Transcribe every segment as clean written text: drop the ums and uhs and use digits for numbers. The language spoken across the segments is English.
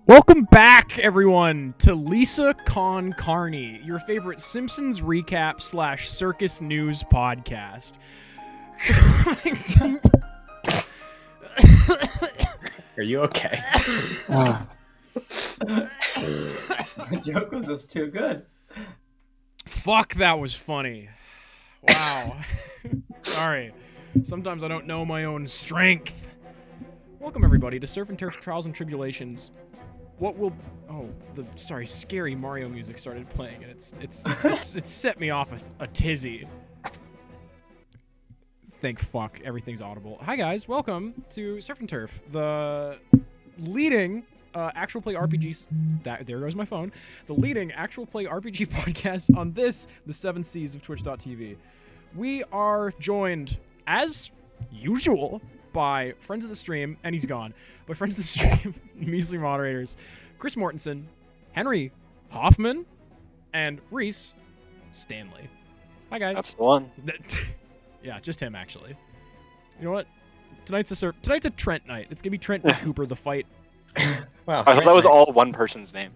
Welcome back, everyone, to Lisa Con Carney, your favorite Simpsons recap / circus news podcast. Are you okay? The joke was just too good. Fuck, that was funny. Wow. Sorry. Sometimes I don't know my own strength. Welcome, everybody, to Surf and Turf Trials and Tribulations. Scary Mario music started playing, and it's set me off a tizzy. Thank fuck, everything's audible. Hi guys, welcome to Surf and Turf, the leading actual play RPGs. There goes my phone. The leading actual play RPG podcast on this, the 7 Seas of Twitch.tv. We are joined, as usual, by friends of the stream, and he's gone, by friends of the stream, measly moderators, Chris Mortensen, Henry Hoffman, and Reese Stanley. Hi, guys. That's the one. Yeah, just him, actually. You know what? Tonight's a Trent night. It's gonna be Trent and Cooper, the fight. Wow. I thought that was all one person's name.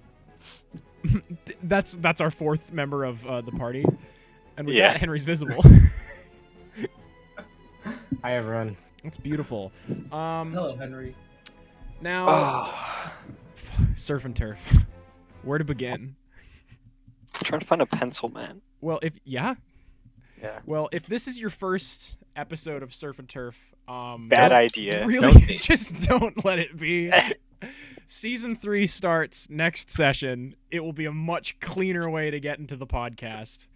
That's our fourth member of the party, and with that, Henry's visible. Hi, everyone. That's beautiful. Hello, Henry. Now, surf and turf. Where to begin? I'm trying to find a pencil, man. Well, Yeah. Well, if this is your first episode of Surf and Turf, Bad idea. really, just don't let it be. Season 3 starts next session. It will be a much cleaner way to get into the podcast.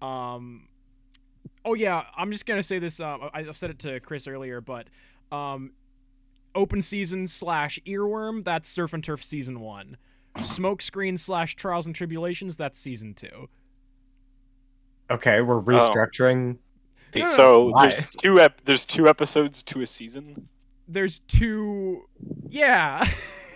Oh yeah, I'm just gonna say this. I said it to Chris earlier, but open season / earworm. That's Surf and Turf season 1. Smokescreen / Trials and Tribulations. That's season 2. Okay, we're restructuring. So there's 2 episodes to a season. There's 2. Yeah.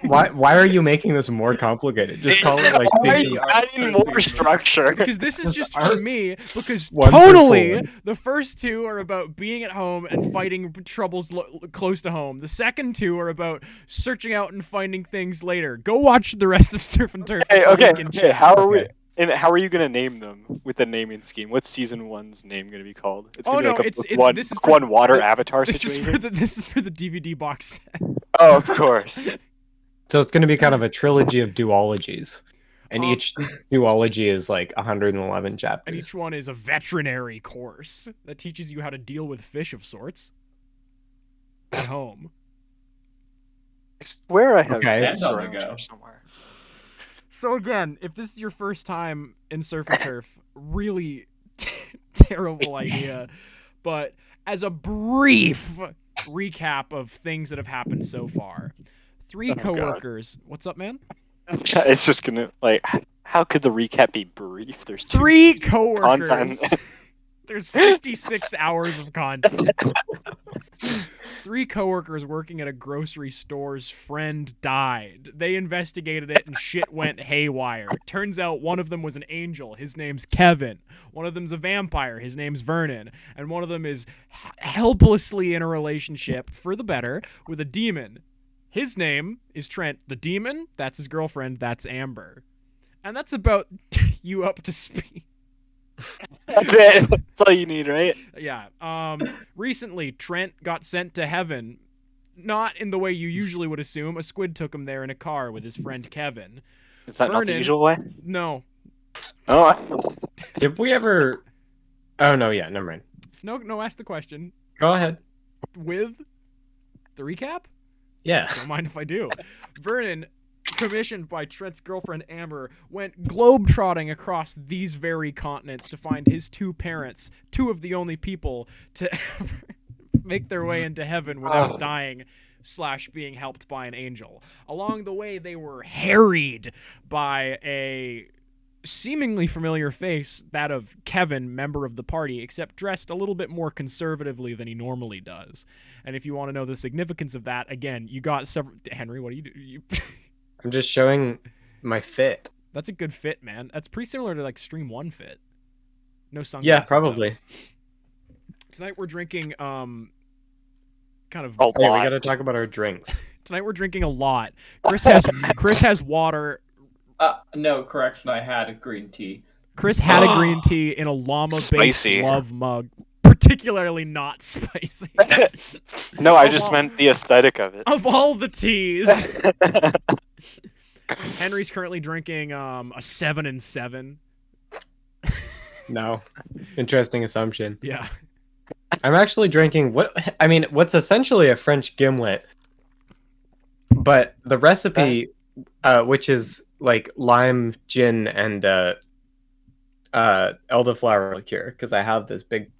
Why are you making this more complicated? Just call it like Why are thinking you adding more structure? Because this is just for me. Because One totally, for the first 2 are about being at home and fighting troubles close to home. The second 2 are about searching out and finding things later. Go watch the rest of Surf and Turf. Okay. How are you gonna name them with the naming scheme? What's season 1's name gonna be called? It's gonna be like this is one water avatar situation. This is for the DVD box set. Oh, of course. So it's going to be kind of a trilogy of duologies. And each duology is like 111 chapters. And each one is a veterinary course that teaches you how to deal with fish of sorts at home. I swear I have Okay. somewhere. So again, if this is your first time in Surf and Turf, really terrible idea. But as a brief recap of things that have happened so far. 3 coworkers. What's up, man? It's just gonna how could the recap be brief? There's 3 coworkers. There's 56 hours of content. 3 coworkers working at a grocery store's friend died. They investigated it and shit went haywire. Turns out one of them was an angel. His name's Kevin. One of them's a vampire. His name's Vernon. And one of them is helplessly in a relationship, for the better, with a demon. His name is Trent. The demon, that's his girlfriend. That's Amber. And that's about you up to speed. That's it. That's all you need, right? Yeah. Recently, Trent got sent to heaven. Not in the way you usually would assume. A squid took him there in a car with his friend Kevin. Is that not the usual way? No. Oh. Did we ever... Oh, no, yeah, never mind. No, ask the question. Go ahead. With the recap? Yeah. Don't mind if I do. Vernon, commissioned by Trent's girlfriend Amber, went globetrotting across these very continents to find his 2 parents, 2 of the only people to ever make their way into heaven without dying / being helped by an angel. Along the way, they were harried by a seemingly familiar face, that of Kevin, member of the party, except dressed a little bit more conservatively than he normally does. And if you want to know the significance of that, again, you got several... Henry, what do you do? I'm just showing my fit. That's a good fit, man. That's pretty similar to like Stream 1 fit. No sunglasses. Yeah, probably. Though. Tonight we're drinking kind of... Oh, yeah, we got to talk about our drinks. Tonight we're drinking a lot. Chris has water. No, correction, I had a green tea. Chris had a green tea in a llama-based love mug. Particularly not spicy. No, I just meant the aesthetic of it. Of all the teas. Henry's currently drinking a 7 & 7. No. Interesting assumption. Yeah. I'm actually drinking what's essentially a French gimlet. But the recipe, which is like lime, gin, and elderflower liqueur, because I have this big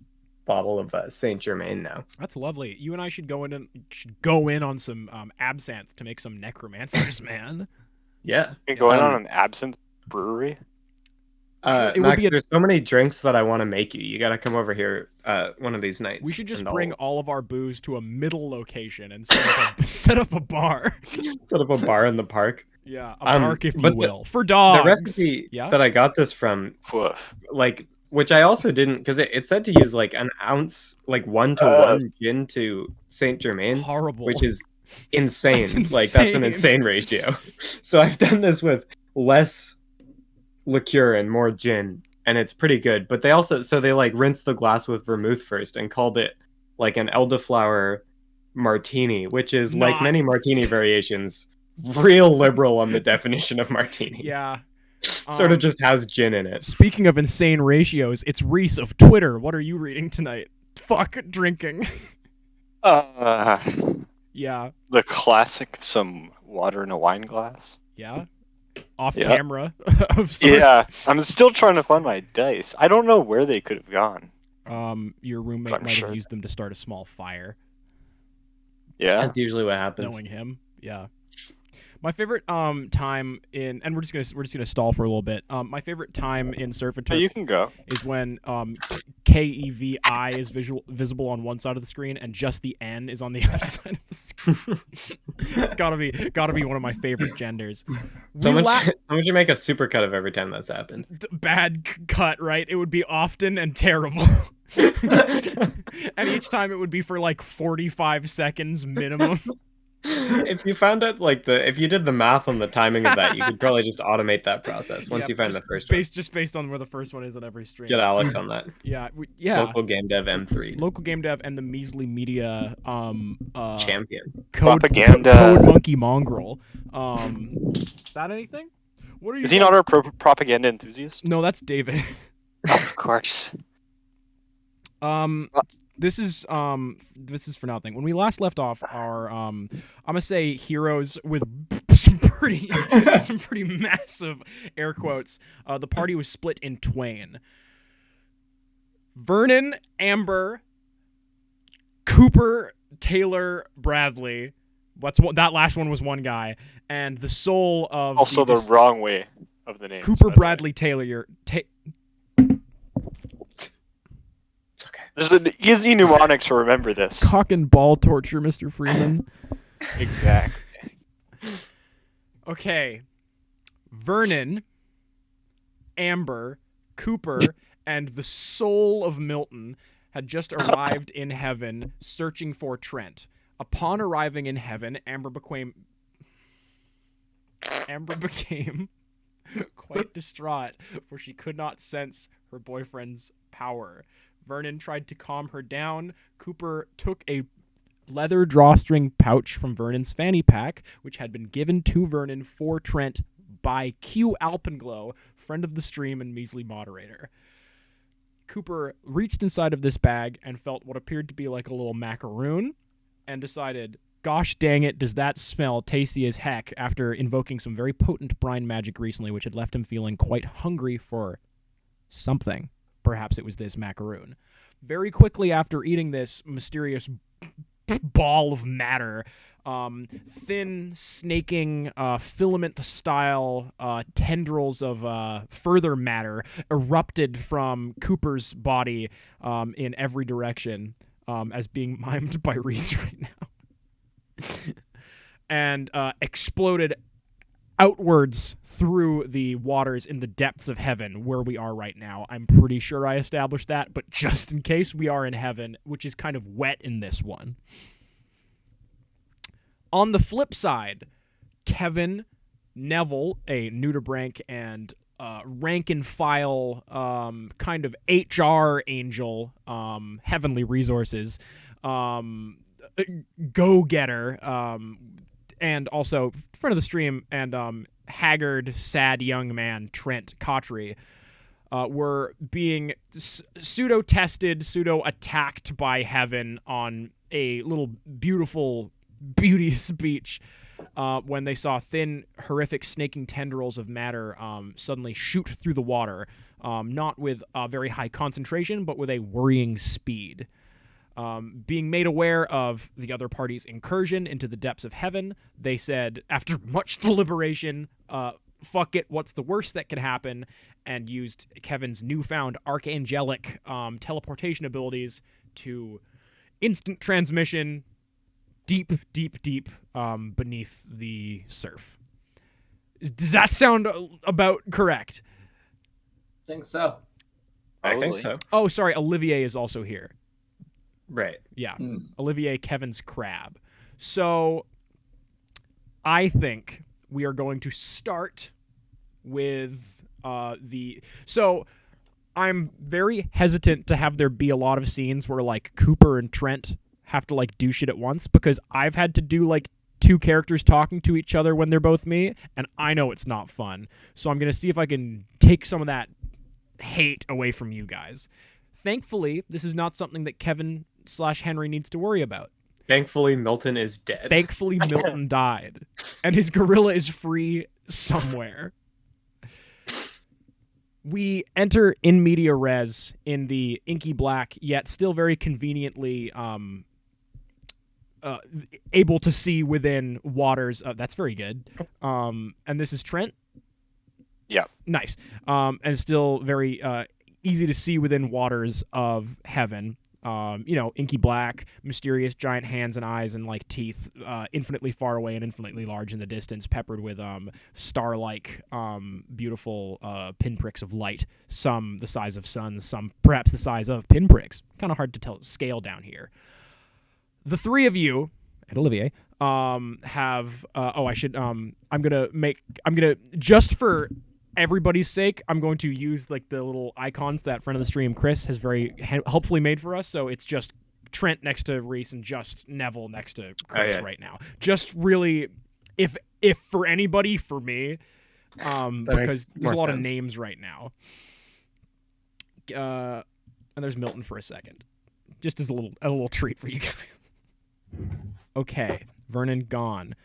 bottle of Saint Germain now. That's lovely. You and I should go in on some absinthe to make some necromancers, man. Yeah. You're going on an absinthe brewery? Max, there's so many drinks that I want to make you. You got to come over here one of these nights. We should just bring all of our booze to a middle location and set up a bar. Set up a bar in the park. Yeah, a park, if you will. For dogs. The recipe that I got this from, which I also didn't, because it said to use like an ounce, like 1-to-1 gin to Saint Germain. Horrible. Which is insane. Like, that's an insane ratio. So I've done this with less liqueur and more gin, and it's pretty good. But they also, so they like rinsed the glass with vermouth first and called it like an elderflower martini, which is Not. like many martini variations, real liberal on the definition of martini. Yeah. Sort of just has gin in it. Speaking of insane ratios, it's Reese of Twitter. What are you reading tonight? Fuck drinking. Yeah. The classic, some water in a wine glass. Yeah. Off camera of sorts. Yeah, I'm still trying to find my dice. I don't know where they could have gone. Your roommate might have used them to start a small fire. Yeah. That's usually what happens. Knowing him. Yeah. My favorite time in, and we're just gonna stall for a little bit. My favorite time in Surf and Turf you can go. is when KEVI is visible on one side of the screen and just the N is on the other side of the screen. It's gotta be one of my favorite genders. Someone should make a supercut of every time that's happened. Bad cut, right? It would be often and terrible. And each time it would be for like 45 seconds minimum. If you found out if you did the math on the timing of that, you could probably just automate that process once you find the first one. Just based on where the first one is on every stream. Get Alex on that. Yeah. Local game dev M3. Local game dev and the measly media champion. Propaganda. Code monkey mongrel. That anything? What are you? Is he not our propaganda enthusiast? No, that's David. Of course. This is for nothing. When we last left off, our I'm gonna say heroes with some pretty massive air quotes. The party was split in twain. Vernon, Amber, Cooper, Taylor, Bradley. That last one was one guy, and the soul of also the wrong way of the name. Cooper, Bradley, Taylor. There's an easy mnemonic to remember this. Cock and ball torture, Mr. Freeman. Exactly. Okay. Vernon, Amber, Cooper, and the soul of Milton had just arrived in heaven searching for Trent. Upon arriving in heaven, Amber became quite distraught, for she could not sense her boyfriend's power. Vernon tried to calm her down. Cooper took a leather drawstring pouch from Vernon's fanny pack, which had been given to Vernon for Trent by Q Alpenglow, friend of the stream and measly moderator. Cooper reached inside of this bag and felt what appeared to be like a little macaroon and decided, gosh dang it, does that smell tasty as heck, after invoking some very potent brine magic recently, which had left him feeling quite hungry for something. Perhaps it was this macaroon. Very quickly after eating this mysterious ball of matter, thin, snaking, filament-style tendrils of further matter erupted from Cooper's body in every direction, as being mimed by Reese right now, and exploded outwards through the waters in the depths of heaven where we are right now. I'm pretty sure I established that, but just in case, we are in heaven, which is kind of wet in this one. On the flip side, Kevin, Neville, a Nudibranch and rank-and-file kind of HR angel, heavenly resources, go-getter, and also friend of the stream, and haggard, sad young man Trent Cotry were being pseudo-tested, pseudo-attacked by heaven on a little beauteous beach when they saw thin, horrific, snaking tendrils of matter suddenly shoot through the water, not with a very high concentration, but with a worrying speed. Being made aware of the other party's incursion into the depths of heaven, they said, after much deliberation, fuck it, what's the worst that could happen, and used Kevin's newfound archangelic teleportation abilities to instant transmission deep beneath the surf. Does that sound about correct? I think so. I think so. Oh, sorry, Olivier is also here. Right. Yeah. Olivier, Kevin's crab. So I think we are going to start with So I'm very hesitant to have there be a lot of scenes where like Cooper and Trent have to like do shit at once, because I've had to do like 2 characters talking to each other when they're both me, and I know it's not fun. So I'm going to see if I can take some of that hate away from you guys. Thankfully, this is not something that Kevin/Henry needs to worry about. Thankfully, Milton is dead. Thankfully, Milton died, and his gorilla is free somewhere. We enter in media res in the inky black, yet still very conveniently able to see within waters. That's very good. And this is Trent? Yeah. Nice. And still very easy to see within waters of heaven. Inky black, mysterious giant hands and eyes and like teeth, infinitely far away and infinitely large in the distance, peppered with star-like, beautiful pinpricks of light, some the size of suns, some perhaps the size of pinpricks. Kind of hard to tell scale down here. The 3 of you and Olivier have I'm gonna just for everybody's sake, I'm going to use like the little icons that friend of the stream Chris has very helpfully made for us. So it's just Trent next to Reese and just Neville next to Chris right now. Just really, if for anybody, for me, because there's a lot of names right now. And there's Milton for a second, just as a little treat for you guys. Okay, Vernon gone.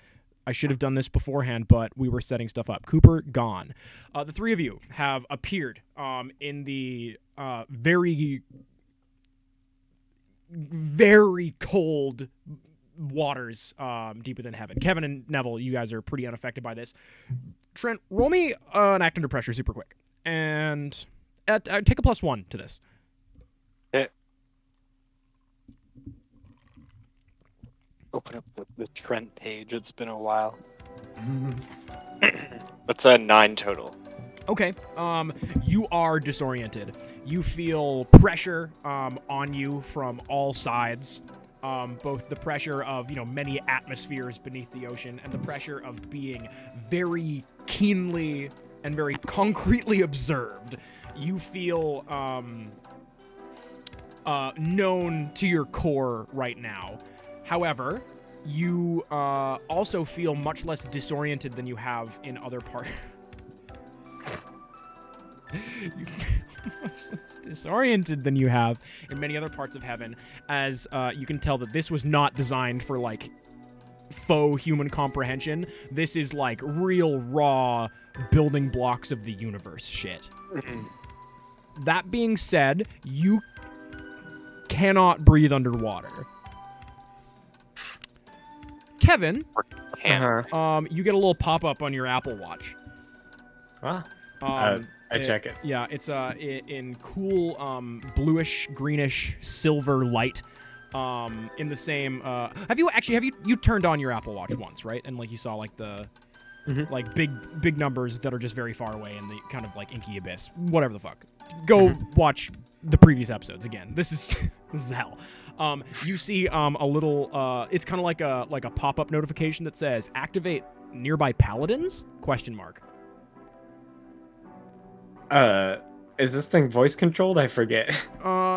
I should have done this beforehand, but we were setting stuff up. Cooper, gone. The 3 of you have appeared in the very, very cold waters deep within heaven. Kevin and Neville, you guys are pretty unaffected by this. Trent, roll me an act under pressure super quick. And take a +1 to this. Open up the Trent page. It's been a while. That's a 9 total. Okay. You are disoriented. You feel pressure on you from all sides. Both the pressure of, many atmospheres beneath the ocean and the pressure of being very keenly and very concretely observed. You feel known to your core right now. However, you also feel much less disoriented than you have in other parts. You feel much less disoriented than you have in many other parts of heaven, as you can tell that this was not designed for, like, faux human comprehension. This is, like, real, raw building blocks of the universe shit. That being said, you cannot breathe underwater. Kevin, you get a little pop-up on your Apple Watch. Wow. I check it. Yeah, it's in cool bluish, greenish, silver light. In the same. Have you turned on your Apple Watch once, right? And like you saw like the like big numbers that are just very far away in the kind of like inky abyss. Whatever the fuck. Go watch the previous episodes again. This is hell. You see a little it's kind of like a pop-up notification that says activate nearby paladins ? Is this thing voice controlled? I forget.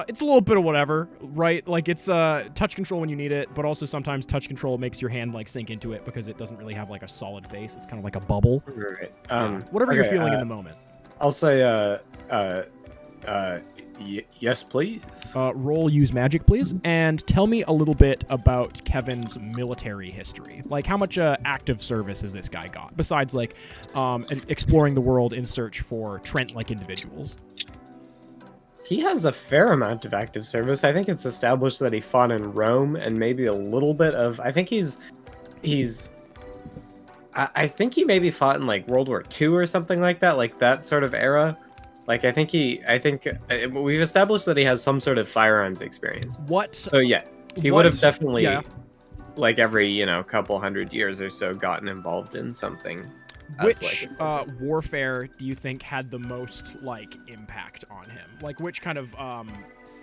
It's a little bit of whatever, right? Like it's touch control when you need it, but also sometimes touch control makes your hand like sink into it because it doesn't really have like a solid face. It's kind of like a bubble. Right. Whatever you're feeling in the moment. I'll say yes, please. Roll use magic, please, and tell me a little bit about Kevin's military history. Like, how much active service has this guy got, besides, like, exploring the world in search for Trent-like individuals? He has a fair amount of active service. I think it's established that he fought in Rome, and maybe a little bit of... I think I think he maybe fought in, like, World War II or something like that sort of era. Like, I think we've established that he has some sort of firearms experience. What? So, yeah, he would have definitely, like, every, couple hundred years or so gotten involved in something. Which warfare do you think had the most, like, impact on him? Like, which kind of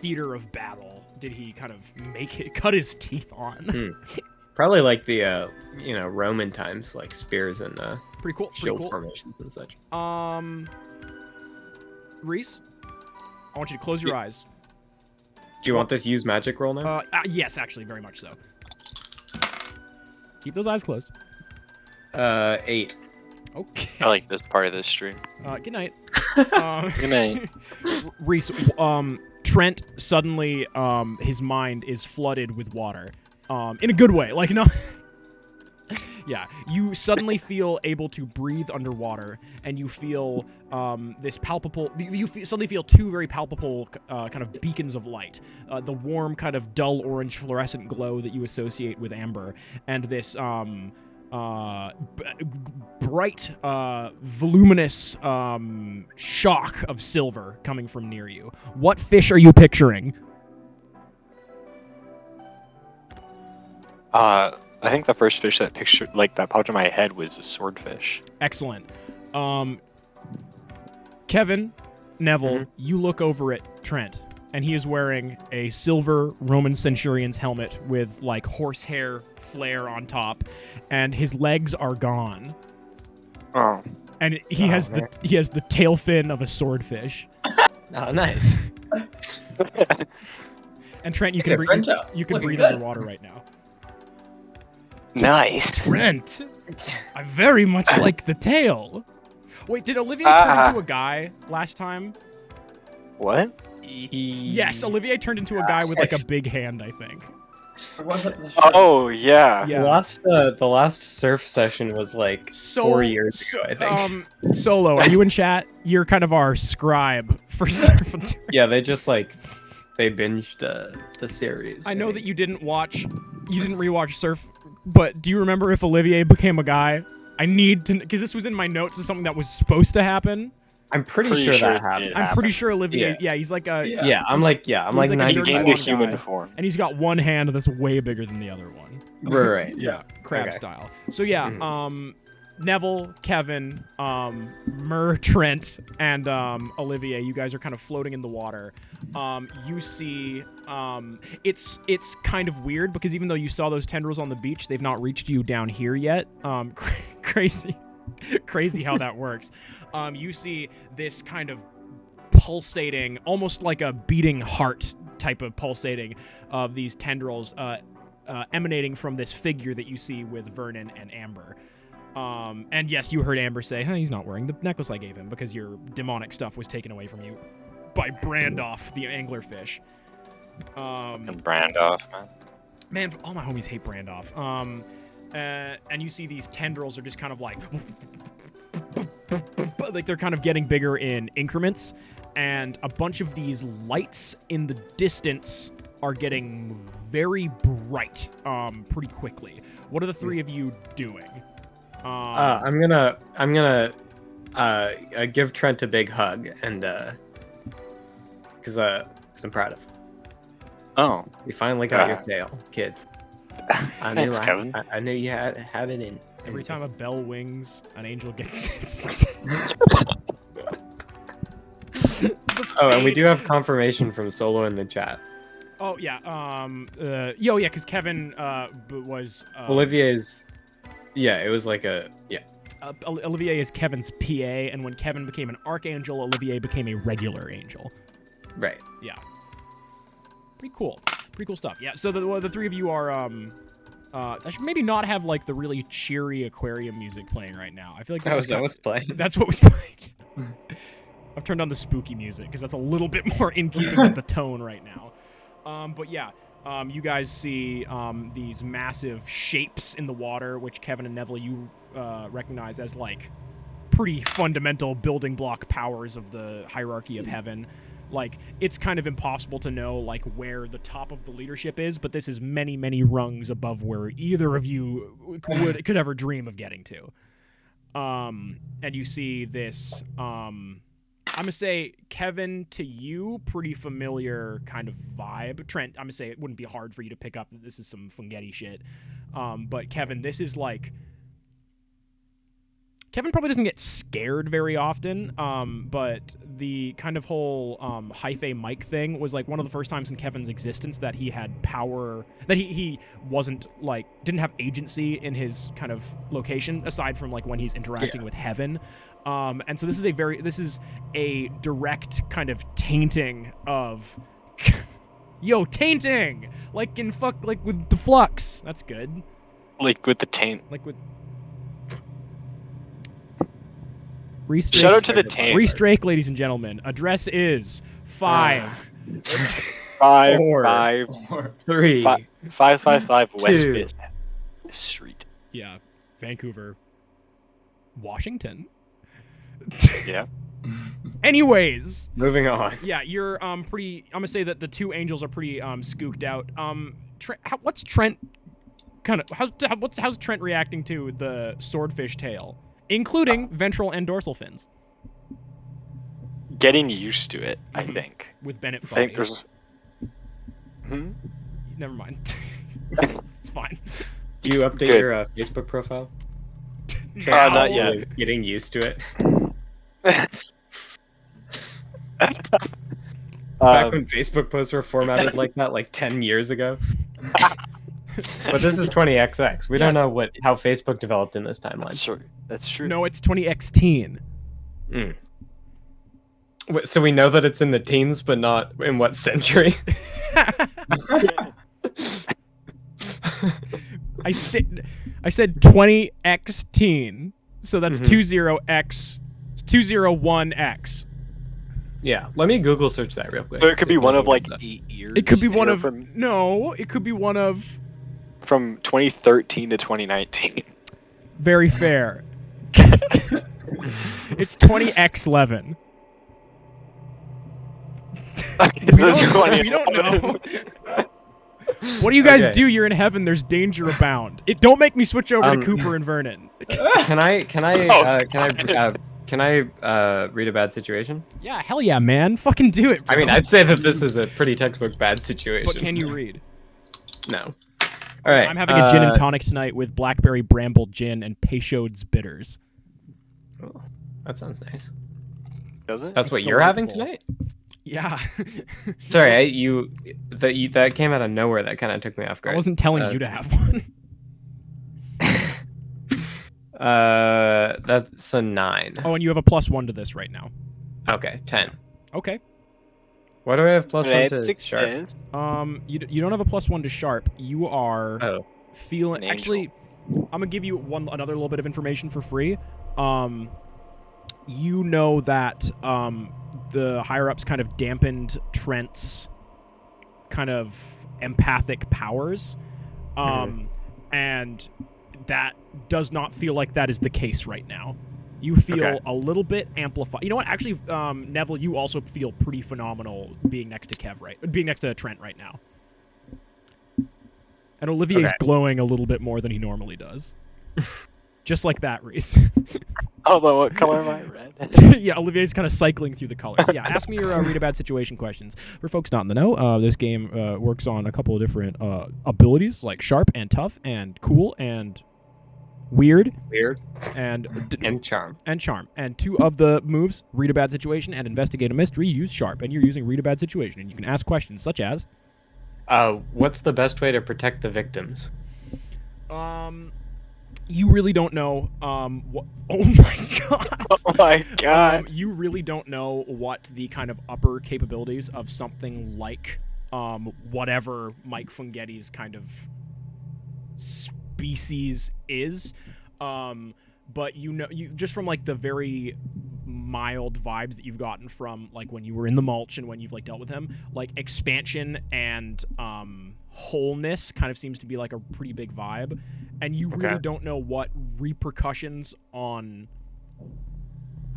theater of battle did he kind of cut his teeth on? Probably, like, the, Roman times, like, spears and pretty cool. shield formations and such. Reese, I want you to close your eyes. Do you want this use magic roll now? Yes, actually, very much so. Keep those eyes closed. 8. Okay. I like this part of this stream. Good night. Good night. Reese, Trent suddenly, his mind is flooded with water. In a good way. Like, no... Yeah, you suddenly feel able to breathe underwater, and you feel this palpable... suddenly feel two very palpable kind of beacons of light. The warm, kind of dull orange fluorescent glow that you associate with amber, and this bright, voluminous shock of silver coming from near you. What fish are you picturing? I think the first fish that popped in my head was a swordfish. Excellent. Kevin, Neville, you look over at Trent, and he is wearing a silver Roman centurion's helmet with like horsehair flare on top, and his legs are gone. Oh. And he has the tail fin of a swordfish. Oh, nice. And Trent, you can breathe underwater right now. Nice. Trent, I very much like the tail. Wait, did Olivier turn into a guy last time? What? Yes, Olivier turned into a guy with like a big hand, I think. Or was it the shirt? Oh yeah. Yeah. The last surf session was like 4 years ago, I think. Solo, are you in chat? You're kind of our scribe for Surf and Turf. Yeah, they binged the series. I know that you didn't rewatch Surf, but do you remember if Olivier became a guy? I need to, because this was in my notes as something that was supposed to happen. I'm pretty sure that happened. I'm pretty sure Olivier. Yeah, he's like a. Yeah, I'm like like a 95. He gained a human form, and he's got one hand that's way bigger than the other one. Right. Yeah, crab style. So yeah, Neville, Kevin, Trent, and Olivier, you guys are kind of floating in the water. You see, it's kind of weird because even though you saw those tendrils on the beach, they've not reached you down here yet. Crazy how that works. You see this kind of pulsating, almost like a beating heart type of pulsating of these tendrils emanating from this figure that you see with Vernon and Amber. And yes, you heard Amber say, he's not wearing the necklace I gave him because your demonic stuff was taken away from you by Brandoff, the anglerfish. and Brandoff, man. Man, all my homies hate Brandoff. And you see these tendrils are just kind of like they're kind of getting bigger in increments, and a bunch of these lights in the distance are getting very bright pretty quickly. What are the three of you doing? I'm gonna give Trent a big hug, and because I'm proud of him. Oh, You finally got your tail, kid. thanks, Kevin. I knew you had it in. Every time a bell wings, an angel gets Oh, and we do have confirmation from Solo in the chat. Oh yeah, because Kevin was Olivier's. Yeah, it was like a Olivier is Kevin's PA, and when Kevin became an archangel, Olivier became a regular angel. Right. Yeah. Pretty cool stuff. Yeah. So the three of you are I should maybe not have like the really cheery aquarium music playing right now. I feel like That was playing. that's what was playing. I've turned on the spooky music because that's a little bit more in keeping with the tone right now. But yeah, you guys see these massive shapes in the water, which Kevin and Neville, you recognize as like pretty fundamental building block powers of the hierarchy of heaven. Like, it's kind of impossible to know like where the top of the leadership is, but this is many, many rungs above where either of you could ever dream of getting to. And you see this. I'm gonna say, Kevin, to you, pretty familiar kind of vibe. Trent, I'm gonna say it wouldn't be hard for you to pick up that this is some Fungetti shit. But Kevin, this is like... Kevin probably doesn't get scared very often, but the kind of whole Hyphae Mike thing was like one of the first times in Kevin's existence that he had power, that he wasn't like, didn't have agency in his kind of location, aside from like when he's interacting with heaven. And so this is a direct kind of tainting of Yo, tainting! Like with the flux. That's good. Like with the taint. Like with... Shout out to the taint. Reese Drake, ladies and gentlemen. Address is 5. 5, 4, 5, 3, 555 West 2. 5th Street. Yeah, Vancouver, Washington. Yeah. Anyways, Moving on. yeah, you're pretty. I'm gonna say that the two angels are pretty skooked out. What's Trent? How's Trent reacting to the swordfish tail, including ventral and dorsal fins? Getting used to it, I think. With Bennett I Foley. think there's. Never mind. It's fine. Do you update Good. your Facebook profile? Now. Not yet. Is getting used to it. Back when Facebook posts were formatted like that, like 10 years ago. But this is 20XX. We don't know how Facebook developed in this timeline. That's true. No, it's 2016. So we know that it's in the teens, but not in what century? I said 20x teen, so that's 201x. Yeah, let me Google search that real quick. So it could be one of like 8 years. It could be one of from it could be one of from 2013 to 2019. very fair. It's 20x11. We don't know. What do you guys do? You're in heaven. There's danger abound. Don't make me switch over to Cooper and Vernon. Can I read a bad situation? Yeah, hell yeah, man. Fucking do it, bro. I mean, I'd say that this is a pretty textbook bad situation. But can you read? No. All right. I'm having a gin and tonic tonight with blackberry bramble gin and Peychaud's bitters. Oh, that sounds nice. Does it? That's what It's you're having delightful. tonight? Yeah. Sorry, that came out of nowhere. That kind of took me off guard. I wasn't telling you to have one. That's a 9. Oh, and you have a +1 to this right now. Okay, 10. Okay. Why do I have +1 to sharp? You don't have a +1 to sharp. You are feeling. An Actually, I'm gonna give you another little bit of information for free. You know that the higher ups kind of dampened Trent's kind of empathic powers, and that does not feel like that is the case right now. You feel a little bit amplified. You know what? Actually, Neville, you also feel pretty phenomenal being next to Trent right now. And Olivier's glowing a little bit more than he normally does. Just like that, Reese. Although, what color am I? Red? Yeah, Olivier's kind of cycling through the colors. Yeah, ask me your read a bad situation questions. For folks not in the know, this game works on a couple of different abilities, like sharp and tough and cool and weird and charm. And 2 of the moves, read a bad situation and investigate a mystery, use sharp, and you're using read a bad situation, and you can ask questions such as, what's the best way to protect the victims? You really don't know. Oh my god. Oh my god. You really don't know what the kind of upper capabilities of something like whatever Mike Funghetti's kind of species is. But you just from like the very mild vibes that you've gotten from like when you were in the mulch and when you've like dealt with him, like expansion and wholeness kind of seems to be like a pretty big vibe, and you really don't know what repercussions on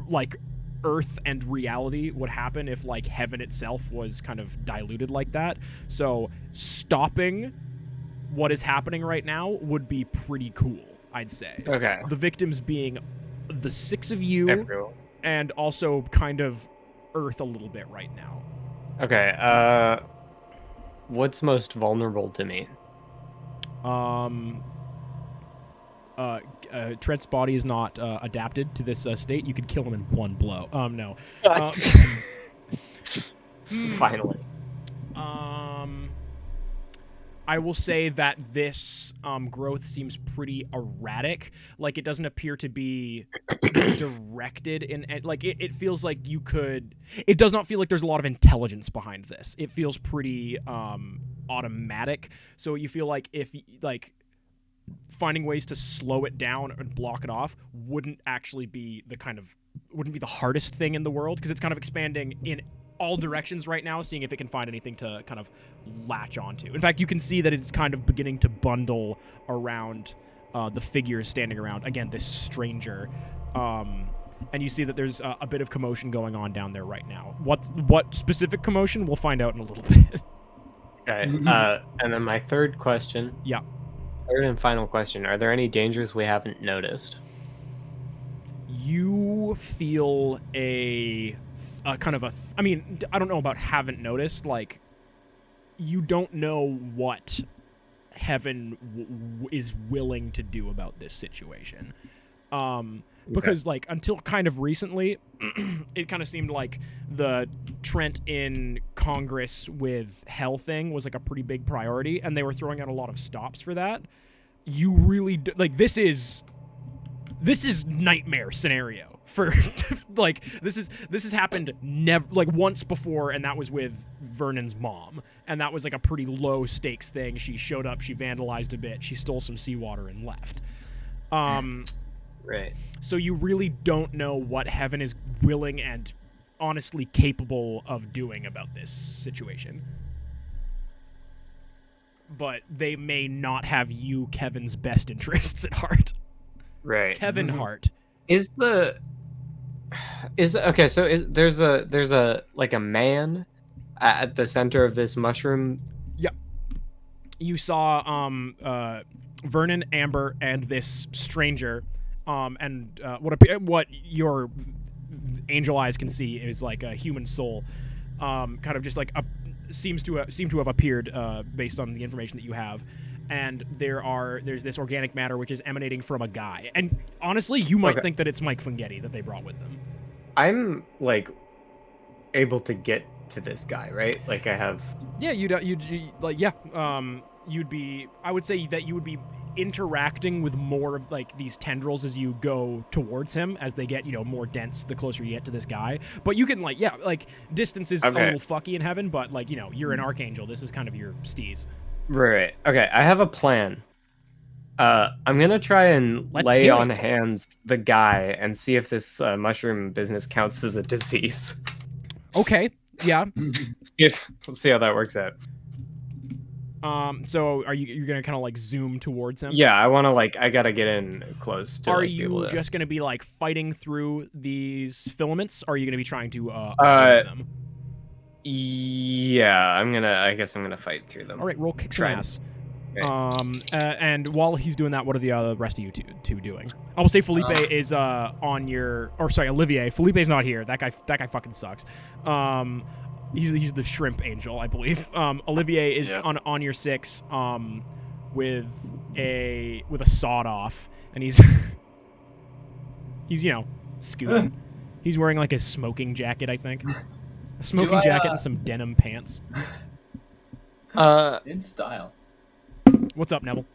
like Earth and reality would happen if like heaven itself was kind of diluted like that. So stopping what is happening right now would be pretty cool, I'd say. Okay. The victims being the 6 of you and also kind of Earth a little bit right now. Okay. What's most vulnerable to me? Trent's body is not adapted to this state. You could kill him in one blow. No. Finally. I will say that this growth seems pretty erratic. Like, it doesn't appear to be directed in, like, it feels like you could, it does not feel like there's a lot of intelligence behind this. It feels pretty automatic. So you feel like if, like, finding ways to slow it down and block it off wouldn't actually be wouldn't be the hardest thing in the world, because it's kind of expanding in all directions right now, seeing if it can find anything to kind of latch onto. In fact, you can see that it's kind of beginning to bundle around the figures standing around, again, this stranger. And you see that there's a bit of commotion going on down there right now. What specific commotion? We'll find out in a little bit. Okay. And then my third question. Yeah. Third and final question. Are there any dangers we haven't noticed? You feel a kind of I mean, I don't know about haven't noticed. Like, you don't know what Heaven is willing to do about this situation. Because, like, until kind of recently, it kind of seemed like the Trent in Congress with Hell thing was, like, a pretty big priority, and they were throwing out a lot of stops for that. You really like, this is nightmare scenario for like, this has happened once before, and that was with Vernon's mom, and that was like a pretty low stakes thing. She showed up, she vandalized a bit, she stole some seawater and left. Right. So you really don't know what Heaven is willing and honestly capable of doing about this situation. But they may not have you, Kevin's best interests at heart. Right. Kevin Hart. There's a like a man at the center of this mushroom. Yeah. You saw Vernon, Amber, and this stranger, and what your angel eyes can see is like a human soul, kind of just like seem to have appeared based on the information that you have. And there's this organic matter which is emanating from a guy. And honestly, you might think that it's Mike Fungetti that they brought with them. I'm like able to get to this guy, right? Like, I have. Yeah, you'd be. I would say that you would be interacting with more of like these tendrils as you go towards him, as they get, more dense the closer you get to this guy. But you can distance is a little fucky in Heaven, but you're an archangel. This is kind of your steez. Right. Okay, I have a plan. I'm gonna try and lay on hands the guy and see if this mushroom business counts as a disease. Okay. Yeah. Let's see how that works out. So you're gonna kind of like zoom towards him? Yeah, I want to I gotta get in close to. Are you just gonna be like fighting through these filaments? Or are you gonna be trying to them? Yeah, I guess I'm gonna fight through them. All right, roll kick some ass. Okay. And while he's doing that, what are the rest of you two doing? I will say Felipe is on your, or sorry, Olivier. Felipe's not here. That guy fucking sucks. He's the shrimp angel, I believe. Olivier is on your 6 with a sawed off, and he's scooting. He's wearing like a smoking jacket, I think. A smoking jacket and some denim pants. In style. What's up, Neville?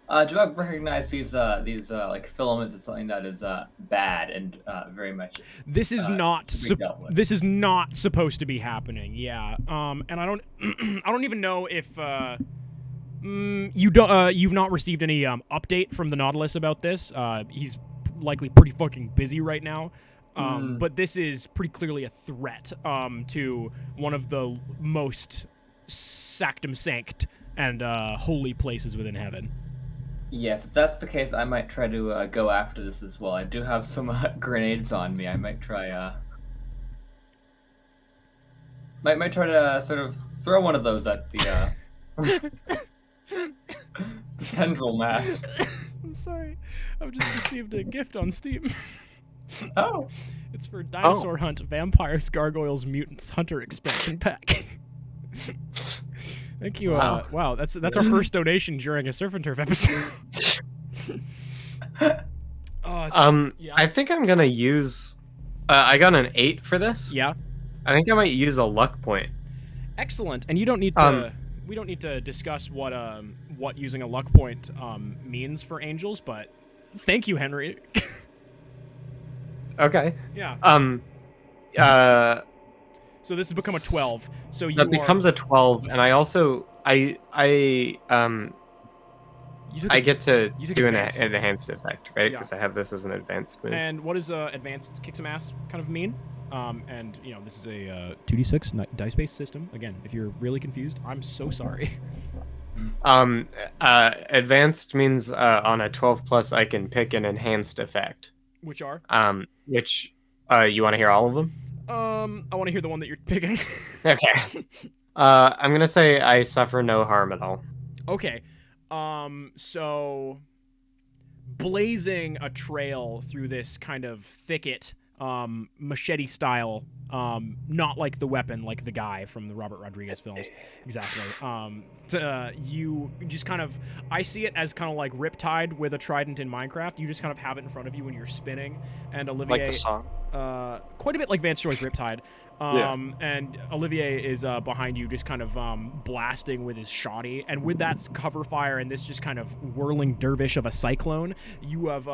Do I recognize these like filaments as something that is bad and very much? This is not supposed to be happening. Yeah. And I don't I don't even know if you've not received any update from the Nautilus about this. He's likely pretty fucking busy right now. But this is pretty clearly a threat to one of the most sacrosanct and holy places within Heaven. Yes, if that's the case, I might try to go after this as well. I do have some grenades on me. I might try might try to sort of throw one of those at the tendril mass. I'm sorry. I've just received a gift on Steam. Oh. It's for Dinosaur Hunt, Vampires, Gargoyles, Mutants, Hunter Expansion Pack. Thank you. Wow, that's our first donation during a Surf and Turf episode. I think I'm gonna use. I got an 8 for this. Yeah. I think I might use a luck point. Excellent, and you don't need to. we don't need to discuss what using a luck point means for angels, but thank you, Henry. Okay. Yeah. So this has become a 12. So that becomes a 12, and I also I get to do an enhanced effect, right? Because I have this as an advanced move. And what does advanced kick some ass kind of mean? And this is a 2d6 dice-based system. Again, if you're really confused, I'm so sorry. Advanced means on a 12 plus I can pick an enhanced effect. Which are? You want to hear all of them? I want to hear the one that you're picking. Okay. I'm gonna say I suffer no harm at all. Okay. So blazing a trail through this kind of thicket, machete style, not like the weapon, like the guy from the Robert Rodriguez films. Exactly. You just kind of, I see it as kind of like Riptide with a trident in Minecraft. You just kind of have it in front of you when you're spinning. And Olivier, like the song? Quite a bit like Vance Joy's Riptide. And Olivier is behind you, just kind of blasting with his shoddy, and with that cover fire and this just kind of whirling dervish of a cyclone, you have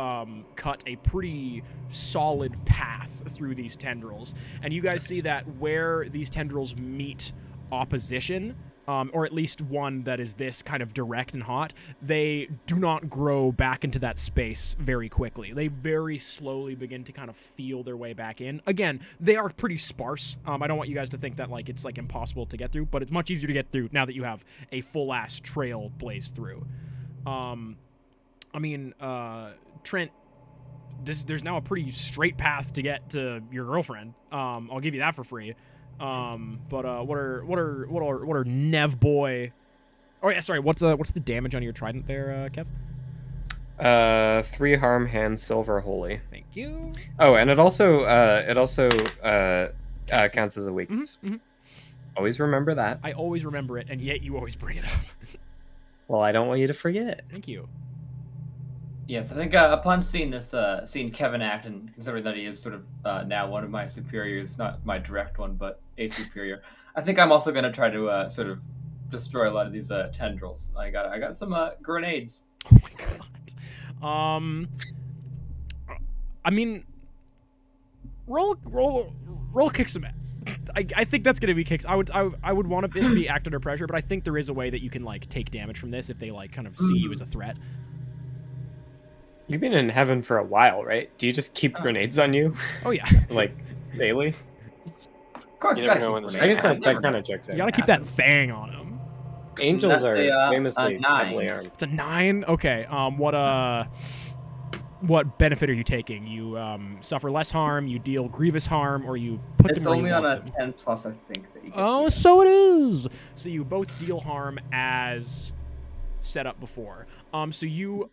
cut a pretty solid path through these tendrils, and you guys see that where these tendrils meet opposition, or at least one that is this kind of direct and hot, they do not grow back into that space very quickly. They very slowly begin to kind of feel their way back in. Again, they are pretty sparse. I don't want you guys to think that like it's like impossible to get through, but it's much easier to get through now that you have a full-ass trail blazed through. Trent, there's now a pretty straight path to get to your girlfriend. I'll give you that for free. But what are Nev boy? Oh yeah, sorry. What's the damage on your trident there, Kev? 3 harm, hand, silver, holy. Thank you. Oh, and it also counts as a weakness. Mm-hmm. Always remember that. I always remember it, and yet you always bring it up. Well, I don't want you to forget. Thank you. Yes, I think upon seeing this, seeing Kevin act, and considering that he is sort of now one of my superiors, not my direct one, but a superior, I think I'm also going to try to sort of destroy a lot of these tendrils. I got some grenades. Oh my god. I mean, roll kick some ass. I think that's gonna be kicks. I would want it to be act under pressure, but I think there is a way that you can like take damage from this if they like kind of see you as a threat. You've been in heaven for a while, right? Do you just keep grenades on you? Oh yeah. Like daily? Of course, you never know when I guess that kind of checks out. You gotta keep that fang on him. Angels are famously heavily armed. It's a 9. Okay. What benefit are you taking? You suffer less harm, you deal grievous harm, or you put them where you want them? It's only on a 10 plus, I think. That you get so it is. So you both deal harm as set up before. So you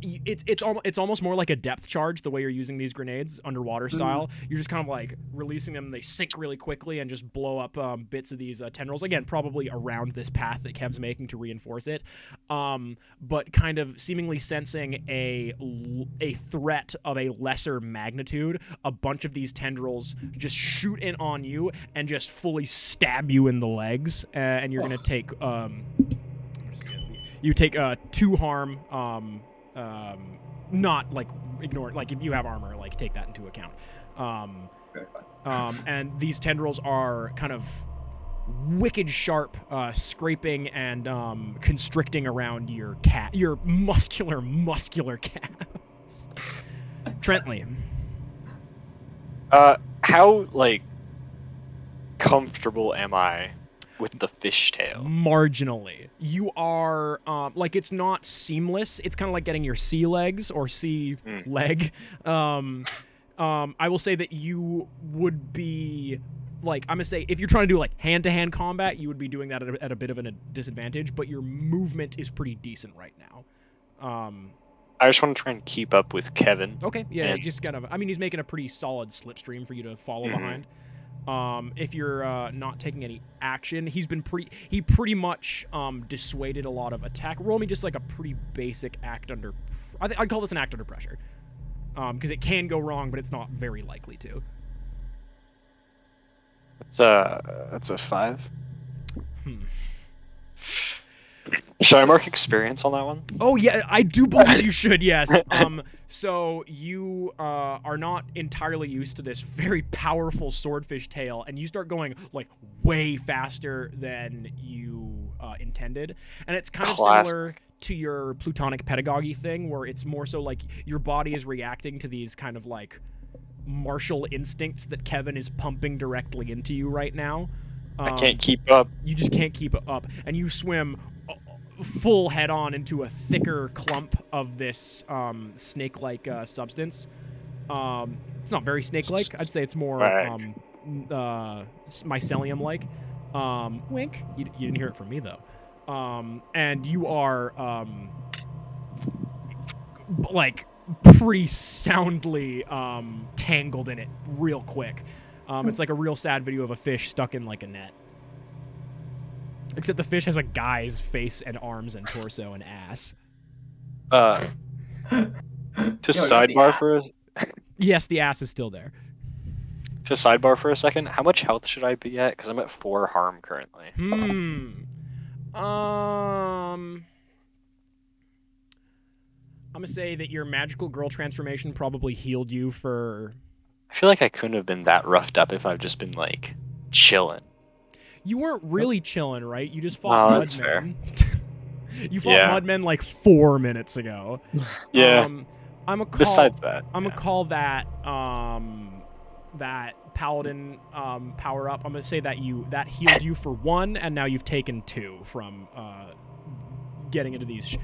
it's almost more like a depth charge the way you're using these grenades underwater style. You're just kind of like releasing them, they sink really quickly and just blow up bits of these tendrils, again probably around this path that Kev's making to reinforce it, but kind of seemingly sensing a threat of a lesser magnitude. A bunch of these tendrils just shoot in on you and just fully stab you in the legs, and you're gonna take you take 2 harm. Not like ignore, like if you have armor, like take that into account. And these tendrils are kind of wicked sharp, scraping and constricting around your muscular calves. Trentley. How like comfortable am I with the fishtail? Marginally. You are like, it's not seamless. It's kind of like getting your sea legs or sea leg. I will say that you would be like, I'm gonna say if you're trying to do like hand-to-hand combat, you would be doing that at a bit of a disadvantage, but your movement is pretty decent right now. I just want to try and keep up with Kevin. Okay, yeah, just kind of, I mean, he's making a pretty solid slipstream for you to follow behind. If you're not taking any action, he pretty much dissuaded a lot of attack. Roll me just like a pretty basic act under, I'd call this an act under pressure, because it can go wrong, but it's not very likely to. That's a 5. Should I mark experience on that one? Oh yeah, I do believe you should. Yes. So you are not entirely used to this very powerful swordfish tail, and you start going like way faster than you intended, and it's kind of similar to your plutonic pedagogy thing, where it's more so like your body is reacting to these kind of like martial instincts that Kevin is pumping directly into you right now. I can't keep up. You just can't keep up, and you swim full head-on into a thicker clump of this snake-like substance. It's not very snake-like. I'd say it's more mycelium-like. Wink. You didn't hear it from me, though. And you are like pretty soundly tangled in it real quick. It's like a real sad video of a fish stuck in like a net. Except the fish has a guy's face and arms and torso and ass. To sidebar for a... Yes, the ass is still there. To sidebar for a second, how much health should I be at? Because I'm at 4 harm currently. I'm gonna say that your magical girl transformation probably healed you for... I feel like I couldn't have been that roughed up if I've just been, like, chilling. You weren't really chilling, right? You just fought Mudmen. You fought Yeah. Mudmen like 4 minutes ago. Yeah. Besides that, I'm gonna call that that paladin power up. I'm gonna say that that healed you for 1, and now you've taken 2 from getting into these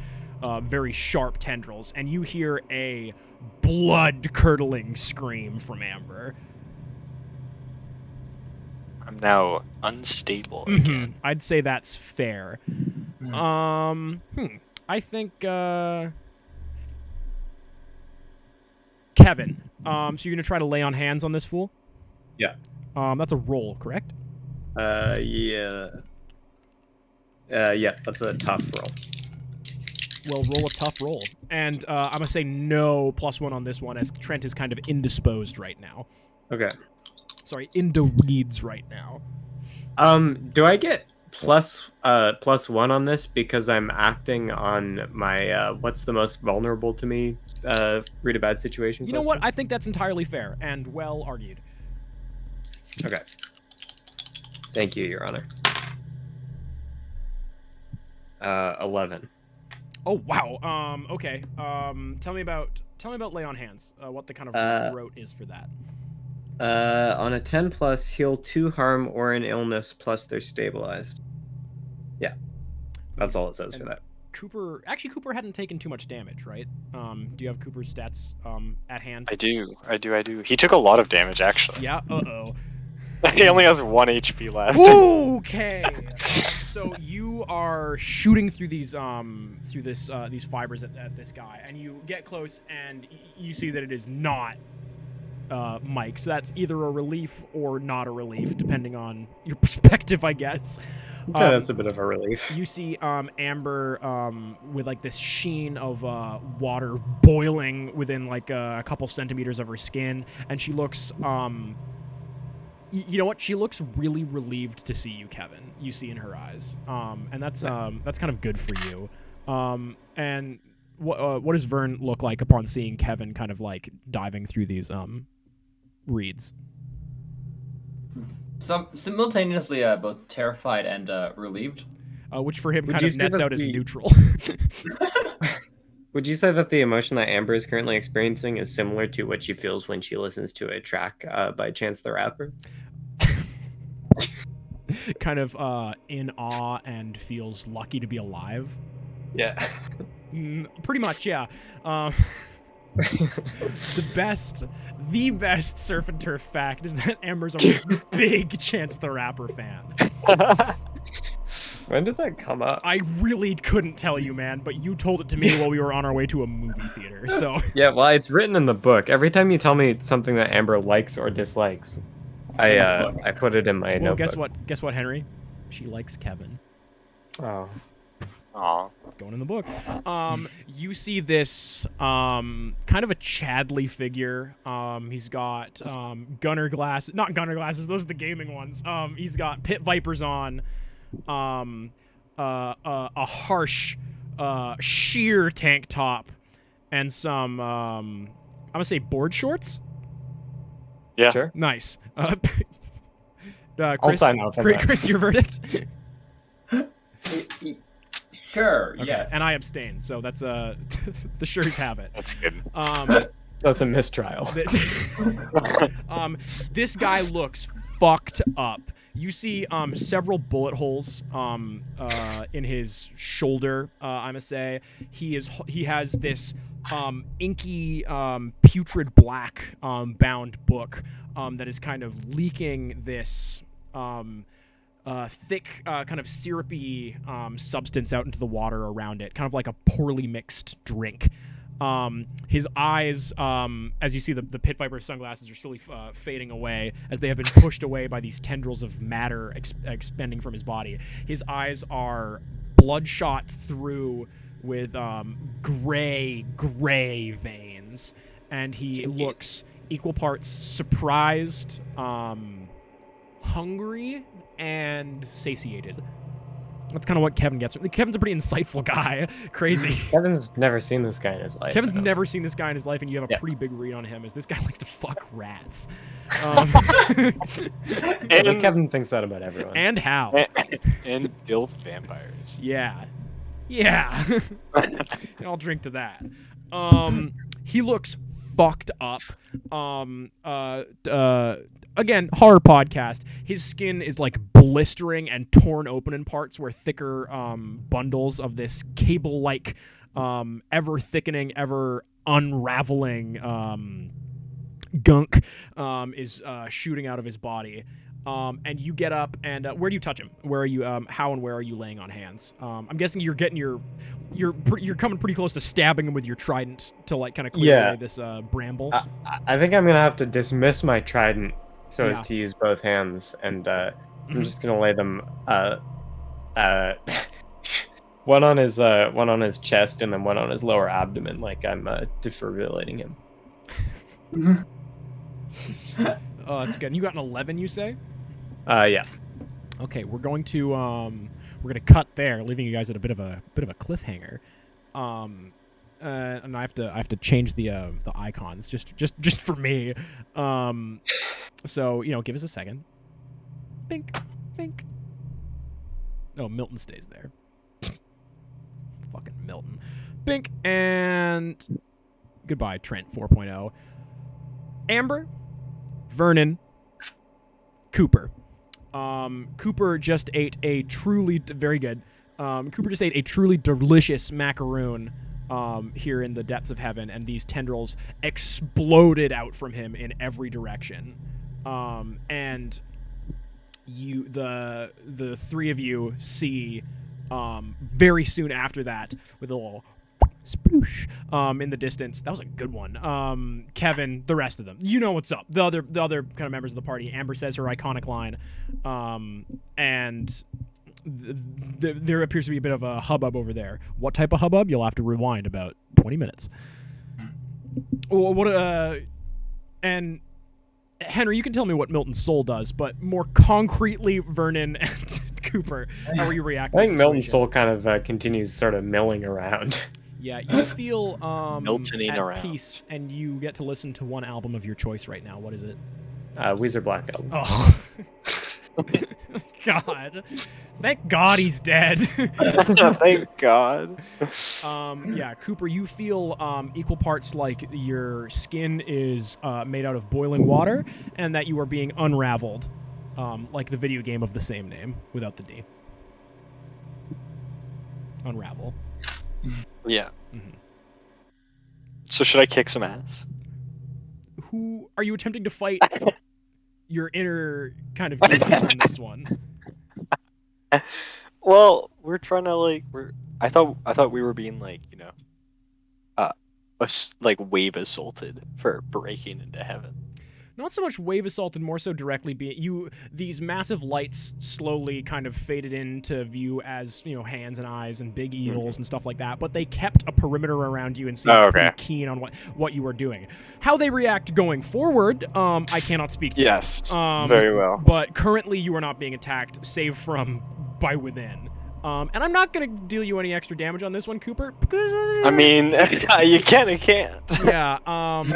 very sharp tendrils, and you hear a blood-curdling scream from Amber. I'm now unstable again. I'd say that's fair. I think Kevin. So you're gonna try to lay on hands on this fool? Yeah. That's a roll, correct? Yeah. Yeah, that's a tough roll. Well, roll a tough roll. And I'm gonna say no +1 on this one, as Trent is kind of indisposed right now. Okay. Sorry, into reads right now. Do I get +1 on this because I'm acting on my what's the most vulnerable to me read a bad situation? You know what? I think that's entirely fair and well argued. Okay. Thank you, Your Honor. 11. Oh wow. Okay. Tell me about lay on hands. What the kind of rote is for that? On a 10+, heal 2 harm or an illness plus they're stabilized. Yeah. That's all it says for that. Cooper hadn't taken too much damage, right? Do you have Cooper's stats at hand? I do. He took a lot of damage, actually. Yeah, He only has 1 HP left. Okay. So you are shooting through these these fibers at this guy, and you get close, and you see that it is not Mike. So that's either a relief or not a relief, depending on your perspective, I guess. That's a bit of a relief. You see Amber with like this sheen of water boiling within like a couple centimeters of her skin, and she looks you know what? She looks really relieved to see you, Kevin. You see in her eyes, and that's kind of good for you. And what does Vern look like upon seeing Kevin kind of like diving through these reeds? Simultaneously, both terrified and relieved. Which for him kind of nets out as neutral. Would you say that the emotion that Amber is currently experiencing is similar to what she feels when she listens to a track by Chance the Rapper? Kind of in awe and feels lucky to be alive. Yeah. Pretty much, yeah. The best Surf and Turf fact is that Amber's a big Chance the Rapper fan. When did that come up? I really couldn't tell you, man, but you told it to me while we were on our way to a movie theater, so... Yeah, well, it's written in the book. Every time you tell me something that Amber likes or dislikes, I put it in my notebook. Guess what, Henry? She likes Kevin. Oh. Aw. It's going in the book. You see this kind of a Chadley figure. He's got not gunner glasses, those are the gaming ones. He's got pit vipers on. a harsh, sheer tank top, and some I'm gonna say board shorts. Yeah. Sure. Nice. I'll Chris, sign off on that. Chris, your verdict. Sure. Okay, Yes. and I abstain, so that's the sure's have it. That's good. That's a mistrial. This guy looks fucked up. You see several bullet holes in his shoulder. I must say he has this inky putrid black bound book that is kind of leaking this thick kind of syrupy substance out into the water around it, kind of like a poorly mixed drink. His eyes, as you see, the pit viper sunglasses are slowly fading away as they have been pushed away by these tendrils of matter expending from his body. His eyes are bloodshot through with gray veins, and he looks equal parts surprised, hungry, and satiated. That's kind of what Kevin gets. Kevin's a pretty insightful guy. Crazy. Kevin's never seen this guy in his life. Kevin's never seen this guy in his life, and you have a pretty big read on him, as this guy likes to fuck rats. And Kevin thinks that about everyone. And how. And DILF vampires. Yeah. I'll drink to that. He looks fucked up. Again, horror podcast. His skin is like blistering and torn open in parts where thicker bundles of this cable-like, ever thickening, ever unraveling gunk is shooting out of his body. And you get up, and where do you touch him? Where are you? How and where are you laying on hands? I'm guessing you're getting you're coming pretty close to stabbing him with your trident to like kind of clear away this bramble. I think I'm gonna have to dismiss my trident so as to use both hands, and I'm just gonna lay them one on his chest and then one on his lower abdomen, like I'm defibrillating him. Oh, that's good. And you got an 11, you say? Yeah. Okay, we're going to cut there, leaving you guys at a bit of a cliffhanger. And I have to change the icons just for me. So give us a second. Bink, bink. Oh, Milton stays there. Fucking Milton. Bink and goodbye, Trent 4.0. Amber, Vernon, Cooper. Cooper just ate a truly very good. Cooper just ate a truly delicious macaroon here in the depths of heaven, and these tendrils exploded out from him in every direction. And the three of you see very soon after that with a little sploosh in the distance. That was a good one. Kevin, the rest of them, you know what's up. The other kind of members of the party. Amber says her iconic line, and there appears to be a bit of a hubbub over there. What type of hubbub? You'll have to rewind about 20 minutes. And Henry, you can tell me what Milton's soul does, but more concretely, Vernon and Cooper, how are you reacting? I think Milton's soul kind of continues sort of milling around. Yeah, you feel at around. peace, and you get to listen to one album of your choice right now. What is it? Weezer Black Album. Oh. God. Thank God he's dead. Thank God. Yeah, Cooper, you feel equal parts like your skin is made out of boiling water, and that you are being unraveled, like the video game of the same name, without the D. Unravel. Yeah. Mm-hmm. So should I kick some ass? Who are you attempting to fight? Your inner kind of demons in this one. Well, we're trying to I thought we were being wave assaulted for breaking into heaven. Not so much wave assault and more so directly these massive lights slowly kind of faded into view as, hands and eyes and big eels and stuff like that, but they kept a perimeter around you and seemed pretty keen on what you were doing. How they react going forward, I cannot speak to. Yes, very well. But currently you are not being attacked, save from by within. And I'm not gonna deal you any extra damage on this one, Cooper. Because, I mean, you can't. yeah. I'm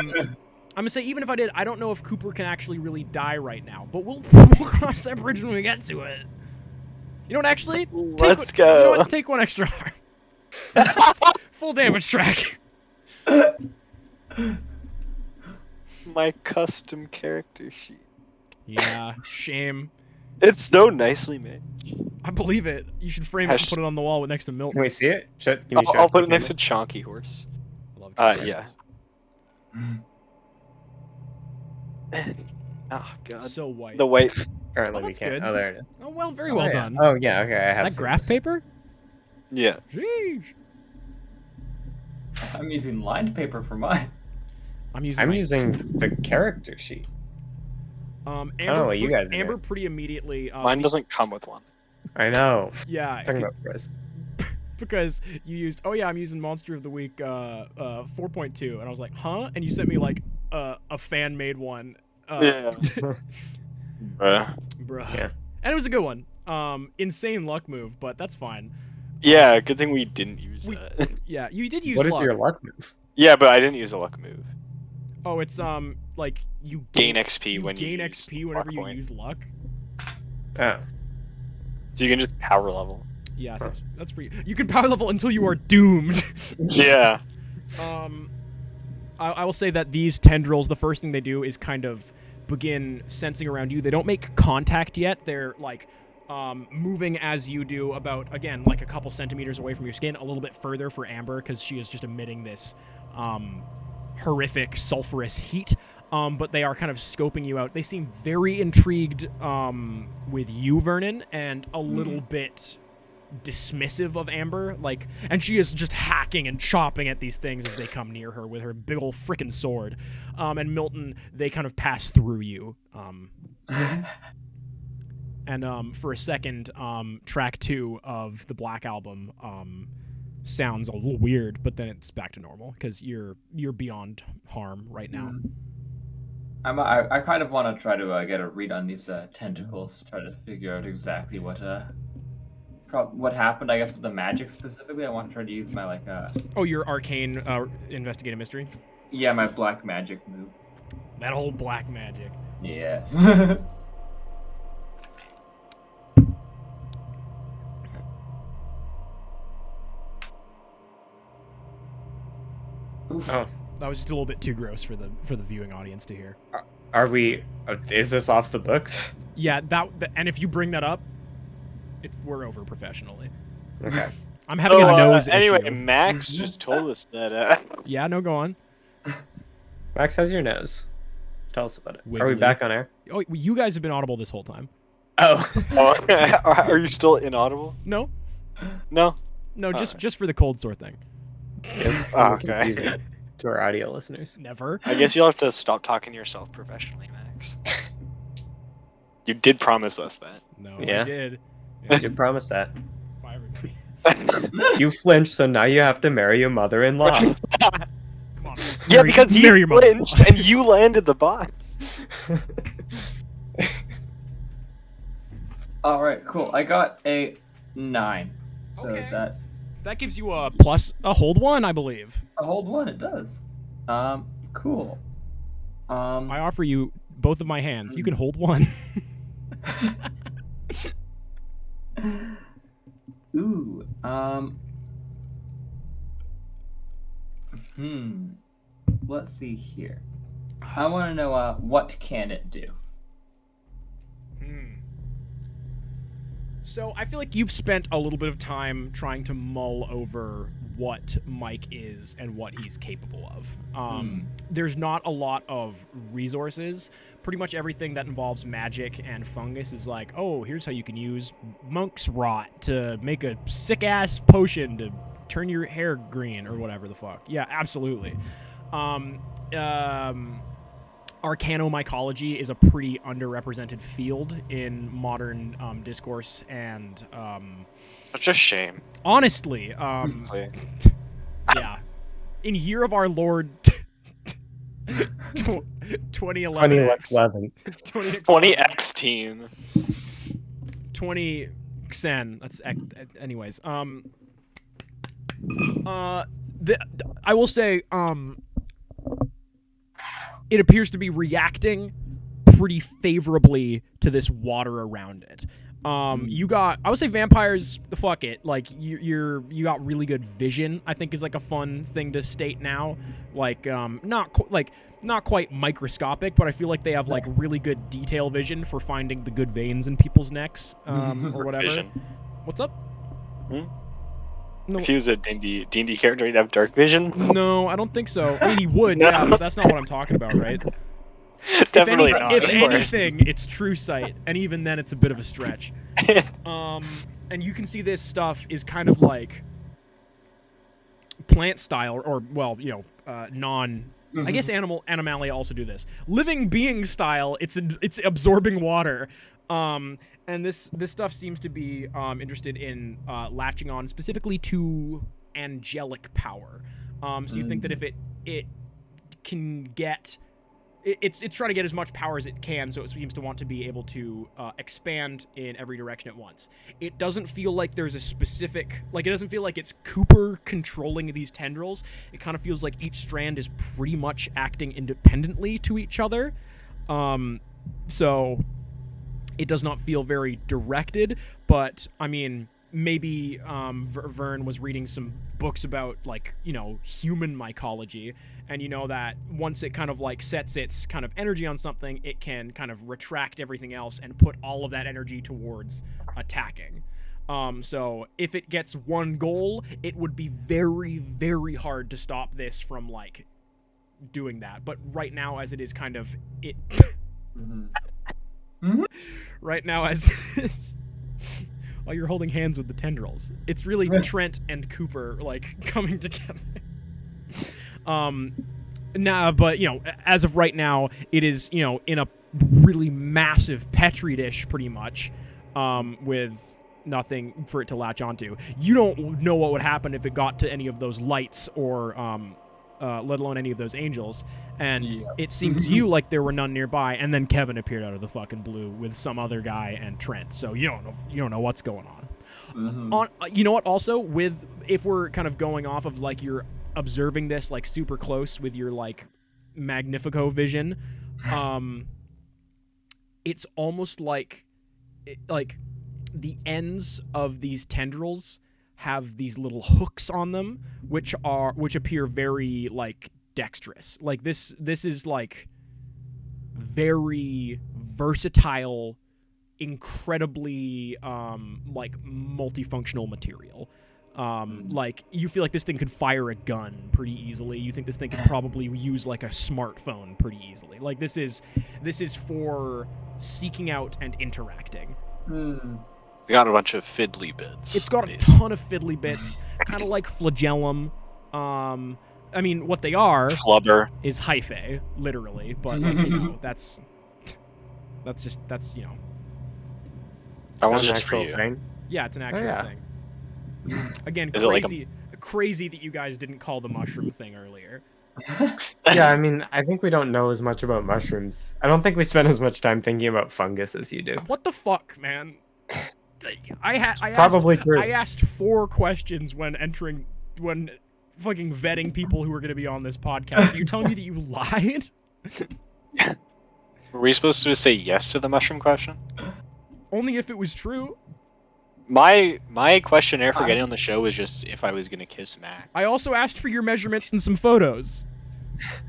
gonna say even if I did, I don't know if Cooper can actually really die right now. But we'll cross that bridge when we get to it. You know what? Actually, Let's go. You know what? Take one extra arm. Full damage track. My custom character sheet. Yeah, shame. It's so nicely made. I believe it. You should frame it and put it on the wall next to Milton. Can we see it? I'll put it next to Chonky Horse. I love Yeah. Oh god. So white. The white. Apparently Oh, we that's can't. good. Oh, there it is. Oh well, very well done. Oh yeah, okay. I have That seen graph this. paper? Yeah. Jeez. I'm using lined paper for mine. I'm using the character sheet. Amber, I don't know what you guys are Amber doing. pretty immediately. Mine doesn't come with one. I know. Yeah, I'm talking about Chris. because you used. Oh yeah, I'm using Monster of the Week 4.2, and I was like, huh? And you sent me like a fan made one. Yeah. Bruh. Yeah. And it was a good one. Insane luck move, but that's fine. Yeah, good thing we didn't use that. Yeah, you did use What is luck. your luck move? Yeah, but I didn't use a luck move. Oh, it's like you Gain XP when gain you XP use whenever luck you point. use luck. Oh. So you can just power level. Yes, that's pretty. You can power level until you are doomed. Yeah. I will say that these tendrils, the first thing they do is kind of begin sensing around you. They don't make contact yet. They're like moving as you do, about again like a couple centimeters away from your skin, a little bit further for Amber because she is just emitting this horrific sulfurous heat. But they are kind of scoping you out. They seem very intrigued with you, Vernon, and a little bit dismissive of Amber. Like, and she is just hacking and chopping at these things as they come near her with her big old frickin' sword. And Milton, they kind of pass through you. And for a second, track 2 of the Black Album sounds a little weird, but then it's back to normal because you're beyond harm right now. I kind of want to try to get a read on these tentacles, try to figure out exactly what happened. I guess with the magic specifically, I want to try to use my Oh, your arcane investigative mystery. Yeah, my black magic move. That whole black magic. Yes. Oof. Oh. That was just a little bit too gross for the viewing audience to hear. Are we? Is this off the books? Yeah, and if you bring that up, we're over professionally. Okay. I'm having a nose anyway, issue. Max just told us that. Yeah, no, go on. Max, how's your nose? Tell us about it. Are Wiggly. we back on air? Oh, you guys have been audible this whole time. Oh. Are you still inaudible? No, No. just for the cold sore thing. It's Okay. confusing to our audio listeners. Never. I guess you'll have to stop talking to yourself professionally, Max. You did promise us that. No, Yeah. I did. You did promise that. Bye, everybody. You flinched, so now you have to marry your mother-in-law. Come on. Yeah, because he marry your mother. flinched and you landed the bot. All right, cool. I got a 9. So Okay. That gives you a plus a hold 1, I believe. a hold 1. It does. Cool. I offer you both of my hands. You can hold 1. Ooh. Let's see here. I want to know what can it do? So I feel like you've spent a little bit of time trying to mull over what Mike is and what he's capable of. There's not a lot of resources. Pretty much everything that involves magic and fungus is like, oh, here's how you can use monk's rot to make a sick-ass potion to turn your hair green or whatever the fuck. Yeah, absolutely. Arcanomycology is a pretty underrepresented field in modern discourse, and Such a shame. honestly, Honestly. yeah, in year of our Lord 2011, 2011. 20X team. 20 Xen. That's anyways. I will say, it appears to be reacting pretty favorably to this water around it. I would say vampires, fuck it. Like you got really good vision, I think is like a fun thing to state now. Like, not quite microscopic, but I feel like they have like really good detail vision for finding the good veins in people's necks, or whatever. Vision. What's up? No. If he was a D&D character, he'd have dark vision? No, I don't think so. I mean, he would, yeah, but that's not what I'm talking about, right? Definitely not. If anything, it's true sight, and even then, it's a bit of a stretch. And you can see this stuff is kind of like plant style, or well, you know, non. I guess Animalia also do this. Living being style. It's absorbing water. And this stuff seems to be interested in latching on specifically to angelic power. So you think that if it can get, it's trying to get as much power as it can, so it seems to want to be able to expand in every direction at once. It doesn't feel like there's a specific, like it doesn't feel like it's Cooper controlling these tendrils. It kind of feels like each strand is pretty much acting independently to each other. So it does not feel very directed, but I mean, maybe Vern was reading some books about, like, you know, human mycology, and you know that once it kind of like sets its kind of energy on something, it can kind of retract everything else and put all of that energy towards attacking. So if it gets one goal, it would be very, very hard to stop this from like doing that. But right now, as it is kind of it. Right now, as while you're holding hands with the tendrils, it's really Trent and Cooper like coming together. But you know, as of right now, it is, you know, in a really massive petri dish, pretty much, with nothing for it to latch onto. You don't know what would happen if it got to any of those lights or let alone any of those angels. And it seemed to you like there were none nearby, and then Kevin appeared out of the fucking blue with some other guy and Trent. So you don't know what's going on. You know what? Also, if we're kind of going off of like you're observing this like super close with your like Magnifico vision, it's almost like the ends of these tendrils have these little hooks on them, which appear very like dexterous. Like this is like very versatile, incredibly like multifunctional material. Like you feel like this thing could fire a gun pretty easily. You think this thing could probably use like a smartphone pretty easily. Like this is for seeking out and interacting. It's got a bunch of fiddly bits. It's got a ton of fiddly bits, kind of like flagellum. I mean, what they are flubber is hyphae, literally, but like, you know, that's you know. That one's just for you. thing. Yeah, it's an actual thing. Again, crazy that you guys didn't call the mushroom thing earlier. Yeah, I mean, I think we don't know as much about mushrooms. I don't think we spend as much time thinking about fungus as you do. What the fuck, man? I asked 4 questions when fucking vetting people who were going to be on this podcast. Are you telling me that you lied? Were we supposed to say yes to the mushroom question? Only if it was true. My questionnaire for getting on the show was just if I was going to kiss Max. I also asked for your measurements and some photos.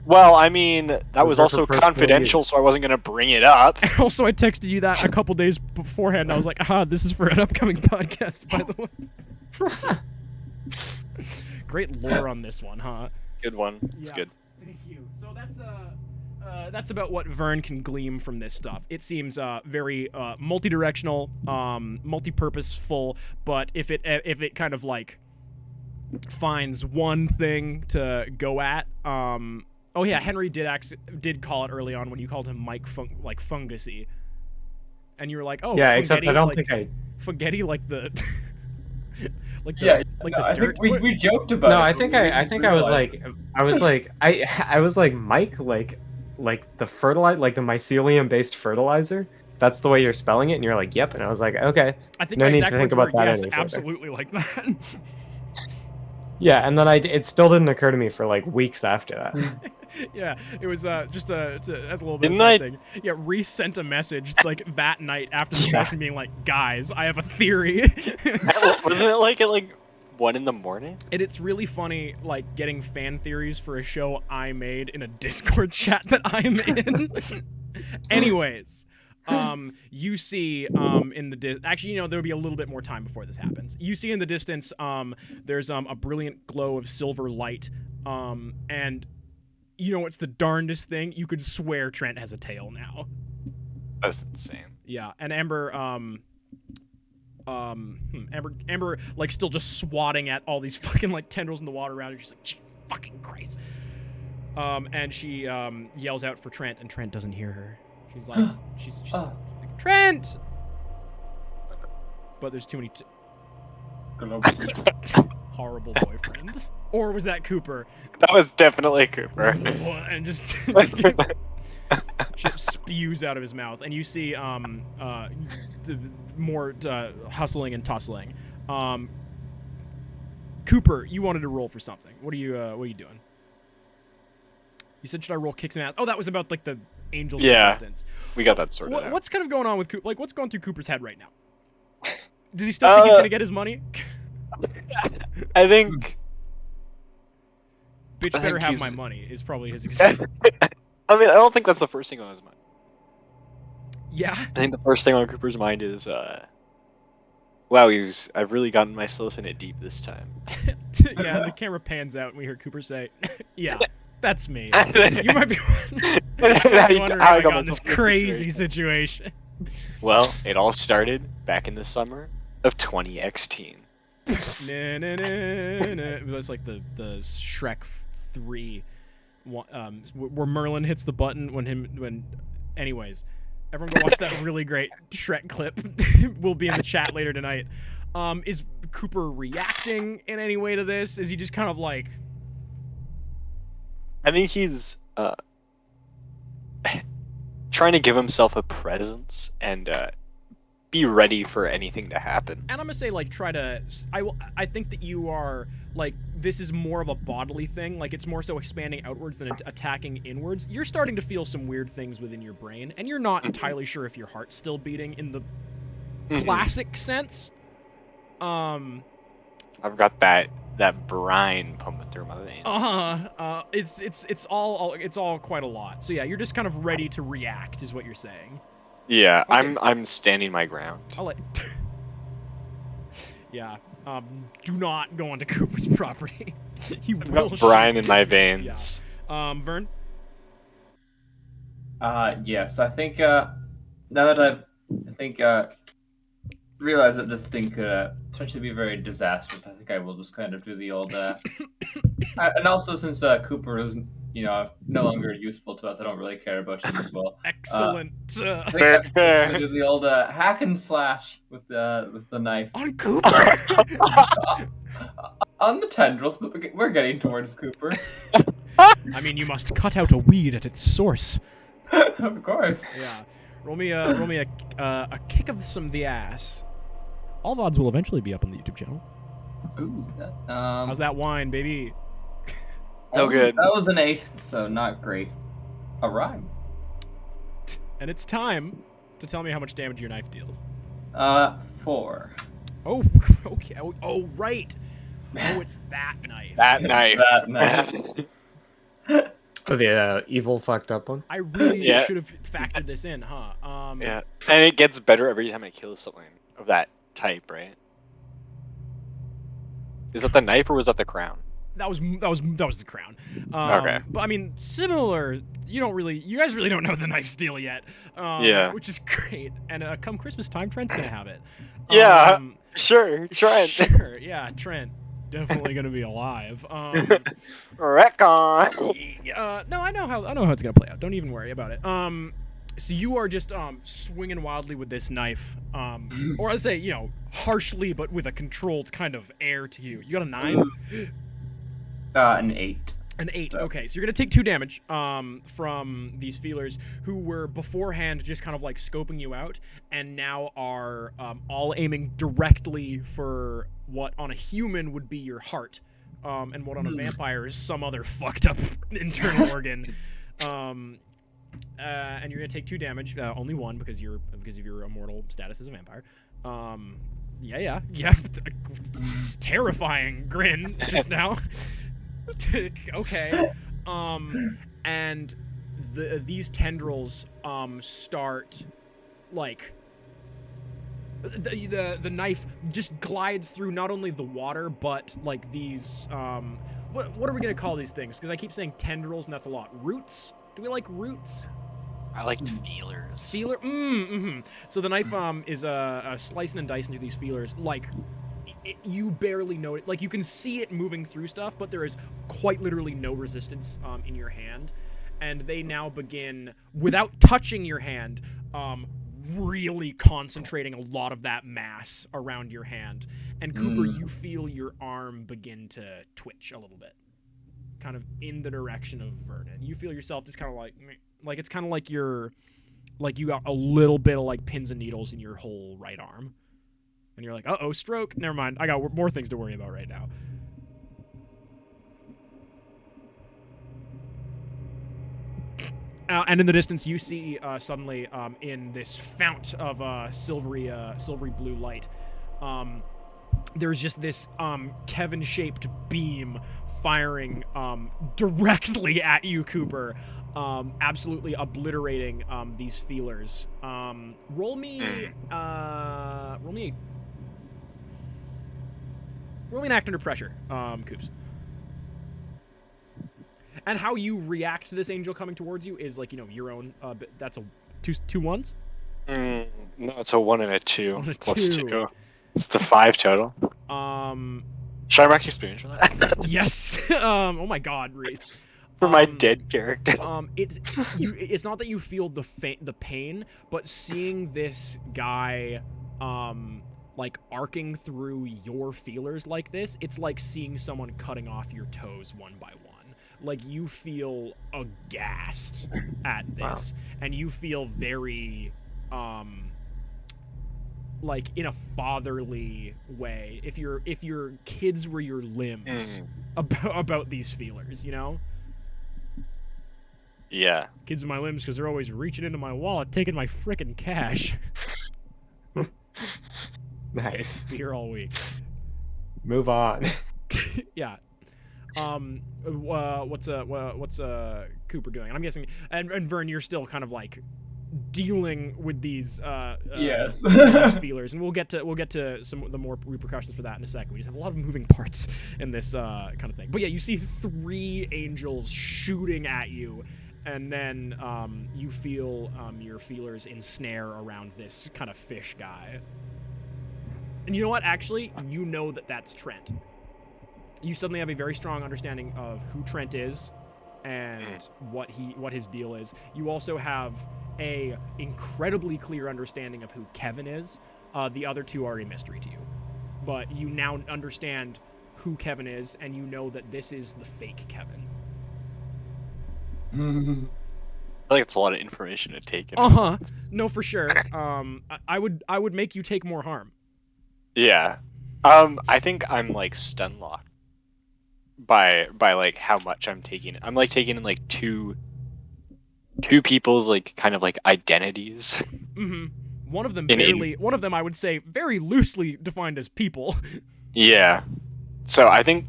Well, I mean, that was also confidential, so I wasn't going to bring it up. Also, I texted you that a couple days beforehand. I was like, this is for an upcoming podcast, by the way. Great lore on this one, huh? Good one. It's good. Thank you. So that's about what Vern can glean from this stuff. It seems very multi-directional, multi-purposeful, but if it kind of like finds one thing to go at, oh yeah, Henry did call it early on when you called him Mike like Fungusy, and you were like, oh yeah, except I don't like, think I Fungeti like the like the I dirt. think we joked about. No, it, I think I was like Mike, like the fertilizer, like the mycelium based fertilizer. that's the way you're spelling it? And you're like, yep. And I was like, okay. I think No my need to exact think words about were, that yes, any further. absolutely like that. Yeah, and then it still didn't occur to me for like weeks after that. Yeah, it was just as a little bit Didn't of I- something. Yeah, Reese sent a message like that night after the session, being like, "Guys, I have a theory." Wasn't it like at like 1 in the morning? And it's really funny, like getting fan theories for a show I made in a Discord chat that I'm in. Anyways. You see, in the actually, there'll be a little bit more time before this happens. You see in the distance, there's a brilliant glow of silver light, and it's the darndest thing. You could swear Trent has a tail now. That's insane. Yeah, and Amber, Amber, like still just swatting at all these fucking like tendrils in the water around her. She's like, Jesus fucking Christ. And she yells out for Trent, and Trent doesn't hear her. She's like, she's like, Trent! But there's too many horrible boyfriends. Or was that Cooper? That was definitely Cooper. And just shit spews out of his mouth. And you see more hustling and tussling. Cooper, you wanted to roll for something. What are you doing? You said, should I roll kick some ass? Oh, that was about like the Angels resistance. We got that sorted out. What's kind of going on with Cooper? Like, what's going through Cooper's head right now? Does he still think he's gonna get his money? I think. Bitch better have my money is probably his excuse. I mean, I don't think that's the first thing on his mind. Yeah. I think the first thing on Cooper's mind is, wow, I've really gotten myself in it deep this time. Yeah, and the camera pans out and we hear Cooper say, yeah, that's me. You might be wondering how I got in this crazy situation. Well, it all started back in the summer of 2016. It was like the Shrek 3 where Merlin hits the button when anyways, everyone go watch that really great Shrek clip. Will be in the chat later tonight. Is Cooper reacting in any way to this? Is he just kind of like, I think he's trying to give himself a presence and be ready for anything to happen. and I'm gonna say like I think that you are like, this is more of a bodily thing, like it's more so expanding outwards than attacking inwards. You're starting to feel some weird things within your brain, and you're not entirely sure if your heart's still beating in the classic sense. I've got that brine pumping through my veins. It's all quite a lot. So yeah, you're just kind of ready to react, is what you're saying. Yeah, Okay. I'm standing my ground. I'll let. Yeah. Do not go onto Cooper's property. He I've will. got brine in my veins. Vern. Yes, I think now that I think realize that this thing could potentially be very disastrous, I think I will just kind of do the old and also since Cooper is no longer useful to us, I don't really care about him as well. Excellent. I think I'm gonna do the old hack and slash with the knife On Cooper. on the tendrils, but we're getting towards Cooper. I mean, you must cut out a weed at its source. Of course. Yeah. Roll me a kick of the ass. All VODs will eventually be up on the YouTube channel. Ooh, How's that wine, baby? So good. That was an 8, so not great. A rhyme. And it's time to tell me how much damage your knife deals. 4. Oh, okay. Oh, right. Oh, it's that knife. That knife. That knife. Oh, the evil fucked up one? I really Yeah. should have factored this in, huh? Yeah, and it gets better every time I kill something of that type, right? Is that the knife or was that the crown? That was the crown. Okay. But I mean, similar. You guys really don't know the knife's deal yet. Yeah. Which is great. And come Christmas time, Trent's gonna have it. Yeah. Sure, Trent. Sure. Yeah, Trent. Definitely gonna be alive. Retcon. No, I know how it's gonna play out. Don't even worry about it. So you are just swinging wildly with this knife, or let's say harshly, but with a controlled kind of air to you. You got a 9. An 8. An 8. Okay, so you're gonna take 2 damage from these feelers who were beforehand just kind of like scoping you out, and now are all aiming directly for what on a human would be your heart, and what on a vampire is some other fucked up internal organ. And you're gonna take 2 damage, only 1 because of your immortal status as a vampire. Yeah. Terrifying grin just now. Okay. And these tendrils start like the knife just glides through not only the water but like these what are we gonna call these things? Because I keep saying tendrils and that's a lot. Roots? Do we like roots? I like feelers. Feeler? So the knife is slicing and dicing through these feelers. Like, you barely know it. Like, you can see it moving through stuff, but there is quite literally no resistance in your hand. And they now begin, without touching your hand, really concentrating a lot of that mass around your hand. And Cooper, you feel your arm begin to twitch a little bit. Kind of in the direction of Vernon. You feel yourself just kind of like it's kind of like you got a little bit of like pins and needles in your whole right arm. And you're like, uh-oh, stroke. Never mind. I got more things to worry about right now. And in the distance, you see suddenly in this fount of silvery blue light, there's just this Kevin-shaped beam firing directly at you, Cooper, absolutely obliterating these feelers. Roll me an act under pressure, Coops. And how you react to this angel coming towards you is like, your own. That's a two ones. No, it's a 1 and a 2. 1 and a Plus 2. 2. It's a 5 total. Should I mark experience for that? Yes. Oh my God, Reese. For my dead character. It's not that you feel the pain, but seeing this guy, like arcing through your feelers like this, it's like seeing someone cutting off your toes one by one. Like, you feel aghast at this, and you feel very, like in a fatherly way. If your kids were your limbs, about these feelers, Yeah. Kids are my limbs because they're always reaching into my wallet, taking my frickin' cash. Nice. Be here all week. Move on. Yeah. What's Cooper doing? And I'm guessing, and Vern, you're still kind of like dealing with these yes these feelers, and we'll get to some of the more repercussions for that in a second. We just have a lot of moving parts in this kind of thing. But yeah, you see 3 angels shooting at you, and then you feel your feelers ensnare around this kind of fish guy. And you know what? Actually, you know that that's Trent. You suddenly have a very strong understanding of who Trent is and what his deal is. You also have a incredibly clear understanding of who Kevin is. The other 2 are a mystery to you. But you now understand who Kevin is, and you know that this is the fake Kevin. I feel like it's a lot of information to take in. No, for sure. I would make you take more harm. Yeah. I think I'm like stun locked by like how much I'm taking. I'm like taking in like two people's like kind of like identities. One of them one of them I would say very loosely defined as people. Yeah. So I think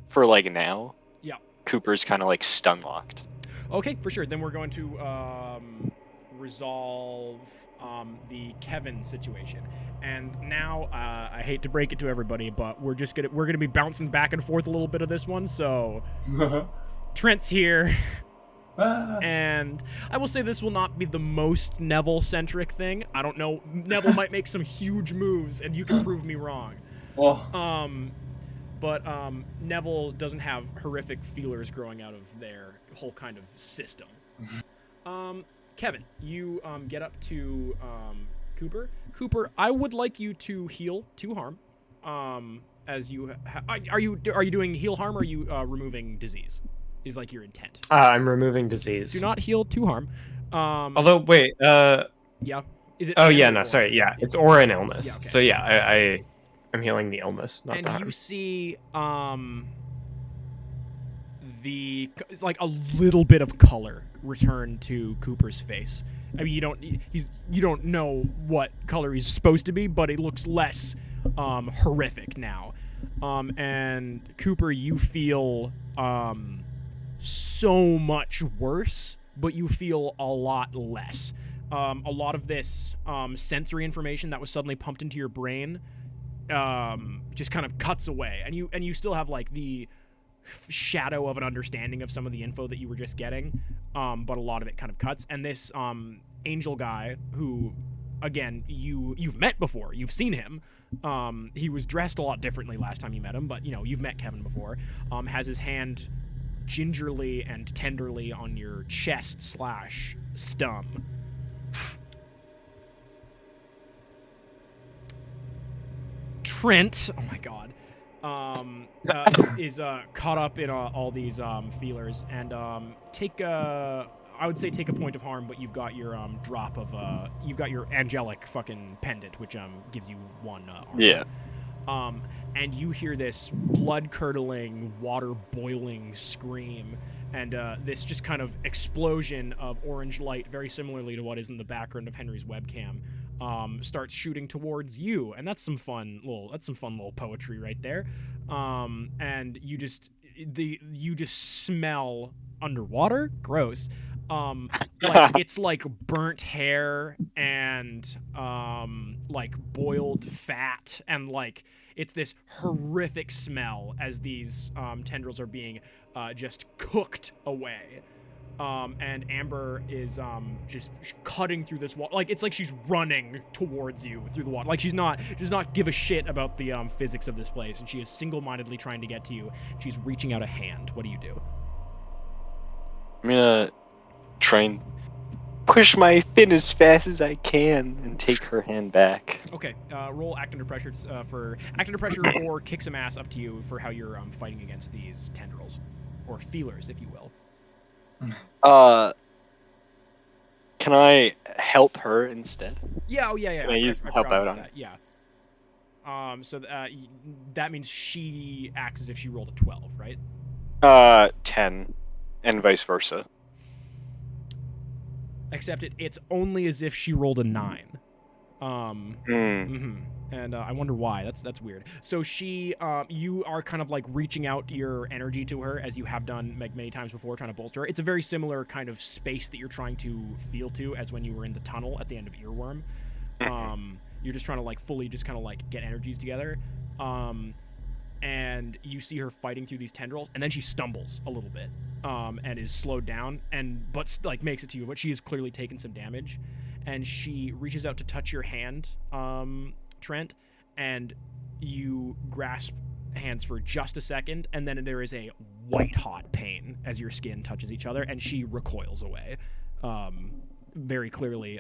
for like now, yeah, Cooper's kind of like stun locked. Okay, for sure. Then we're going to resolve the Kevin situation. And now, I hate to break it to everybody, but we're gonna be bouncing back and forth a little bit of this one. So, Trent's here, and I will say this will not be the most Neville-centric thing. I don't know. Neville might make some huge moves, and you can prove me wrong. But Neville doesn't have horrific feelers growing out of their whole kind of system. Kevin, you get up to Cooper. Cooper, I would like you to heal 2 harm. As you are you doing heal harm, or are you removing disease? is like your intent. I'm removing disease. Do not heal 2 harm. Although, wait, Yeah. Is it? oh and yeah, or no, or? sorry, yeah, it's aura and illness. Yeah, okay. So yeah, I'm healing the illness, not And the you harm. see it's like a little bit of color return to Cooper's face. I mean, you don't know what color he's supposed to be, but it looks less horrific now. And Cooper, you feel so much worse, but you feel a lot less. A lot of this sensory information that was suddenly pumped into your brain just kind of cuts away, and you still have like the shadow of an understanding of some of the info that you were just getting, but a lot of it kind of cuts. And this angel guy, who again you've met before, you've seen him. He was dressed a lot differently last time you met him, but you've met Kevin before. Has his hand gingerly and tenderly on your chest/stum. Trent, oh my god, is caught up in all these feelers, and I would say take a point of harm, but you've got your drop of you've got your angelic fucking pendant, which gives you 1 armor. Yeah. And you hear this blood-curdling, water-boiling scream, and this just kind of explosion of orange light, very similarly to what is in the background of Henry's webcam, starts shooting towards you, and that's some fun little poetry right there. And you just smell underwater, gross. Like it's like burnt hair and like boiled fat, and like it's this horrific smell as these tendrils are being just cooked away. And Amber is just cutting through this wall. Like it's like she's running towards you through the water. Like she does not give a shit about the physics of this place, and she is single-mindedly trying to get to you. She's reaching out a hand. What do you do? I'm gonna try and push my fin as fast as I can and take her hand back. Okay, roll act under pressure for act under pressure or kick some ass, up to you for how you're fighting against these tendrils or feelers, if you will. Can I help her instead? Yeah, oh yeah. Can I use forgot help out about on that. Yeah. So that means she acts as if she rolled a 12, right? 10, and vice versa. Except it's only as if she rolled a 9. And I wonder why. That's weird. So she, you are kind of like reaching out your energy to her, as you have done many times before, trying to bolster her. It's a very similar kind of space that you're trying to feel to as when you were in the tunnel at the end of Earworm. You're just trying to like fully just kind of like get energies together. And you see her fighting through these tendrils, and then she stumbles a little bit, and is slowed down, but like makes it to you. But she has clearly taken some damage, and she reaches out to touch your hand, Trent, and you grasp hands for just a second, and then there is a white hot pain as your skin touches each other, and she recoils away, very clearly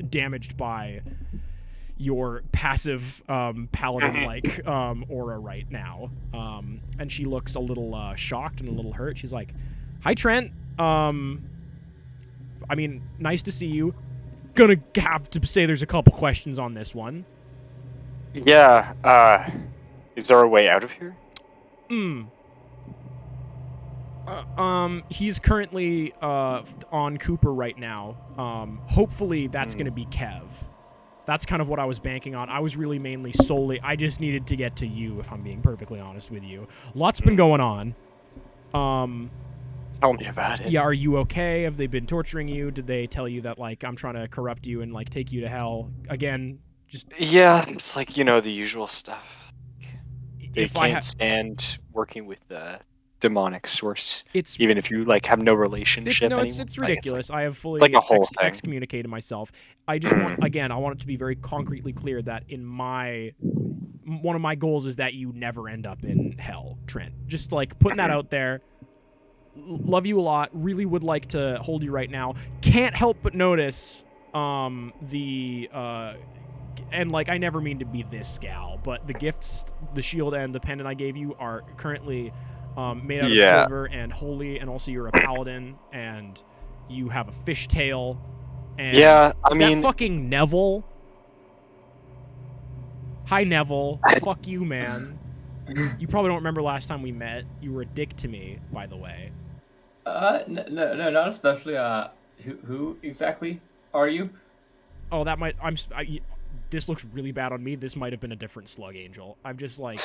damaged by your passive paladin-like aura right now. And she looks a little shocked and a little hurt. She's like, "Hi, Trent. I mean, nice to see you. Gonna have to say there's a couple questions on this one." Yeah, is there a way out of here? He's currently on Cooper right now. Hopefully that's gonna be Kev. That's kind of what I was banking on. I was really mainly solely... I just needed to get to you, if I'm being perfectly honest with you. Lots been going on. Tell me about it. Yeah, are you okay? Have they been torturing you? Did they tell you that, like, I'm trying to corrupt you and, like, take you to hell? Again, just... Yeah, it's like, the usual stuff. They if I can't stand working with the demonic source. It's even if you like have no relationship. It's ridiculous. I have fully like a whole thing. excommunicated myself. I just want, again, I want it to be very concretely clear that one of my goals is that you never end up in hell, Trent. Just like putting that out there. Love you a lot. Really would like to hold you right now. Can't help but notice and like I never mean to be this gal, but the gifts, the shield and the pendant I gave you are currently made out of silver and holy, and also you're a paladin, and you have a fishtail. And Yeah, I is mean, that fucking Neville? Hi, Neville. Fuck you, man. You probably don't remember last time we met. You were a dick to me, by the way. No, not especially. Who exactly are you? Oh, that might. This looks really bad on me. This might have been a different Slug Angel. I'm just like.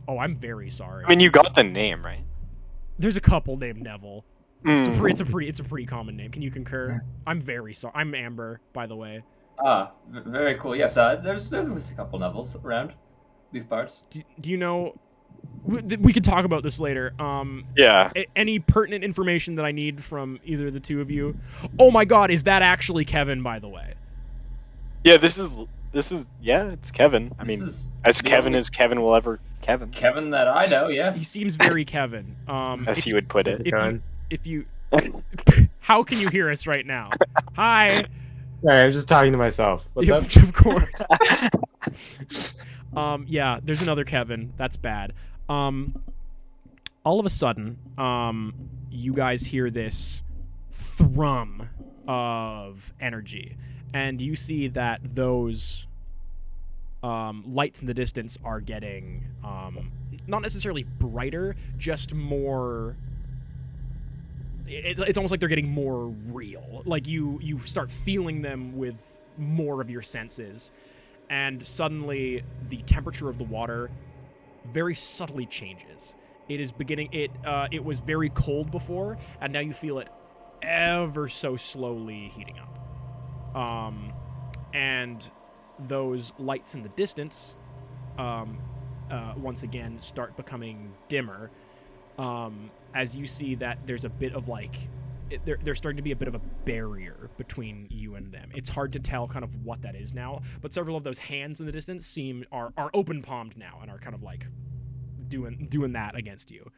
Oh, I'm very sorry. I mean, you got the name right. There's a couple named Neville. It's a Mm. pretty common name. Can you concur? I'm very sorry. I'm Amber, by the way. Very cool. Yes, there's at least a couple Nevilles around these parts. Do you know? We could talk about this later. Yeah. Any pertinent information that I need from either of the two of you? Oh my God, is that actually Kevin? By the way. Yeah, this is yeah, it's Kevin. I mean, as Kevin as Kevin will ever Kevin. Kevin that I know, yes. He seems very Kevin. As he would put it. If you how can you hear us right now? Hi. Sorry, I'm just talking to myself. What's Yeah, up? of course. Yeah, there's another Kevin. That's bad. All of a sudden, you guys hear this thrum of energy, and you see that those lights in the distance are getting not necessarily brighter, just more. It's almost like they're getting more real. Like you start feeling them with more of your senses, and suddenly the temperature of the water very subtly changes. It is beginning. It was very cold before, and now you feel it ever so slowly heating up. And those lights in the distance, once again, start becoming dimmer. As you see that there's a bit of there's starting to be a bit of a barrier between you and them. It's hard to tell kind of what that is now, but several of those hands in the distance are open palmed now and are kind of like doing that against you.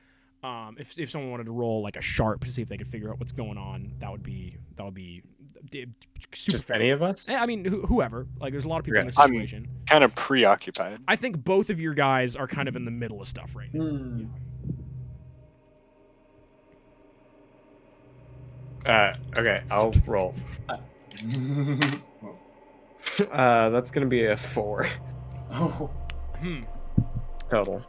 If someone wanted to roll like a sharp to see if they could figure out what's going on, that would be super Just fair. any of us? I mean, whoever. Like, there's a lot of people in this I'm situation. kind of preoccupied. I think both of your guys are kind of in the middle of stuff right now. Okay, I'll roll. That's gonna be a 4 Oh, total.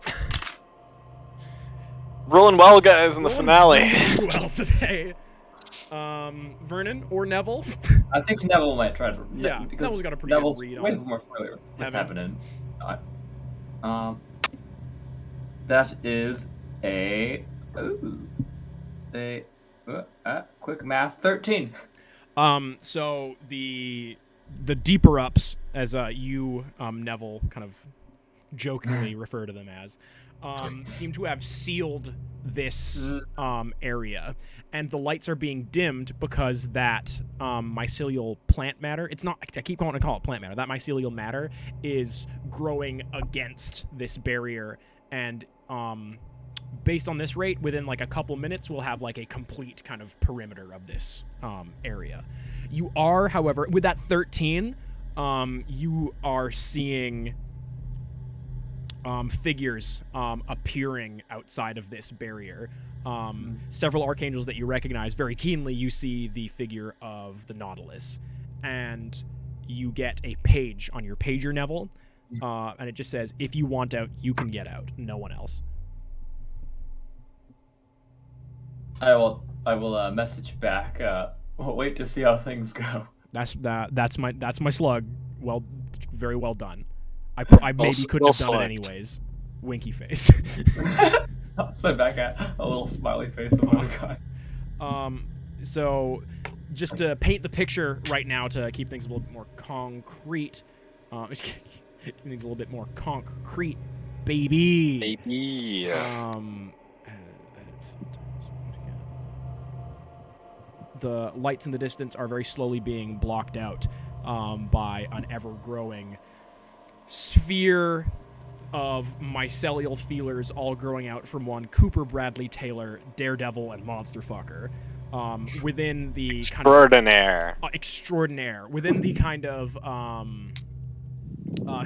Rolling well, guys, in the finale. Really well today. Vernon or Neville? I think Neville might try to. Yeah, because Neville's got a pretty Neville's good read way on more familiar with Kevin. happening. That is a quick math 13. So the deeper ups, as you, Neville, kind of jokingly refer to them as, seem to have sealed this area, and the lights are being dimmed because that mycelial plant matter. It's not. I keep calling it plant matter. That mycelial matter is growing against this barrier, and based on this rate, within like a couple minutes, we'll have like a complete kind of perimeter of this area. You are, however, with that 13, you are seeing figures appearing outside of this barrier. Several archangels that you recognize very keenly. You see the figure of the Nautilus, and you get a page on your pager, Neville, and it just says, "If you want out, you can get out. No one else." I will message back. We'll wait to see how things go. That's my slug. Well, very well done. I maybe couldn't have done it anyways. Winky face. I'll send back a little smiley face. Oh my god. So just to paint the picture right now to keep things a little bit more concrete. Keep things a little bit more concrete, baby. Maybe. The lights in the distance are very slowly being blocked out by an ever-growing sphere of mycelial feelers all growing out from one Cooper Bradley Taylor, Daredevil, and Monster Fucker. Within the kind of extraordinaire, within the kind of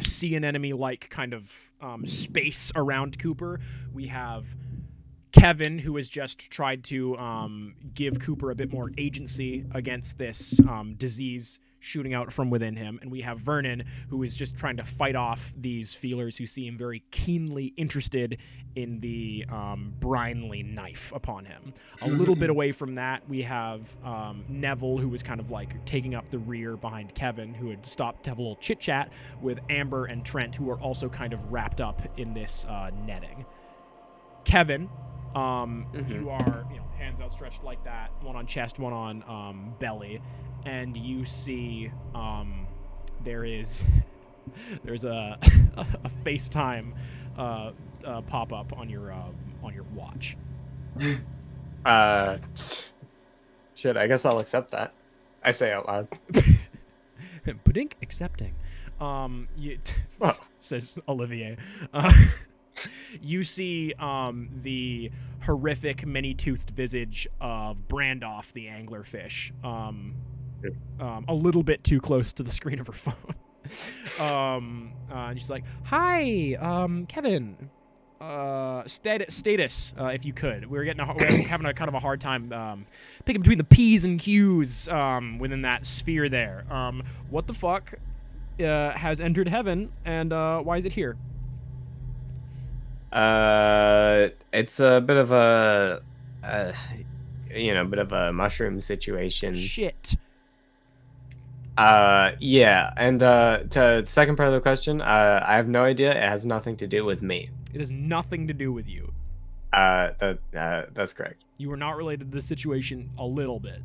sea anemone like kind of space around Cooper, we have Kevin, who has just tried to give Cooper a bit more agency against this disease shooting out from within him. And we have Vernon, who is just trying to fight off these feelers who seem very keenly interested in the Brinley knife upon him. A little bit away from that, we have Neville, who was kind of like taking up the rear behind Kevin, who had stopped to have a little chit-chat with Amber and Trent, who are also kind of wrapped up in this netting. Kevin, you are, hands outstretched like that, one on chest, one on belly, and you see there's a FaceTime pop up on your watch. Shit, I guess I'll accept that. I say out loud. Badink accepting. Says Olivier. You see the horrific many-toothed visage of Brandoff, the anglerfish, a little bit too close to the screen of her phone. And she's like, "Hi, Kevin. Status, if you could. We're having a kind of a hard time picking between the P's and Q's within that sphere there. What the fuck has entered heaven, and why is it here?" It's a bit of a, bit of a mushroom situation. Shit. Yeah, and to the second part of the question, I have no idea. It has nothing to do with me. It has nothing to do with you. That's correct. You are not related to the situation a little bit.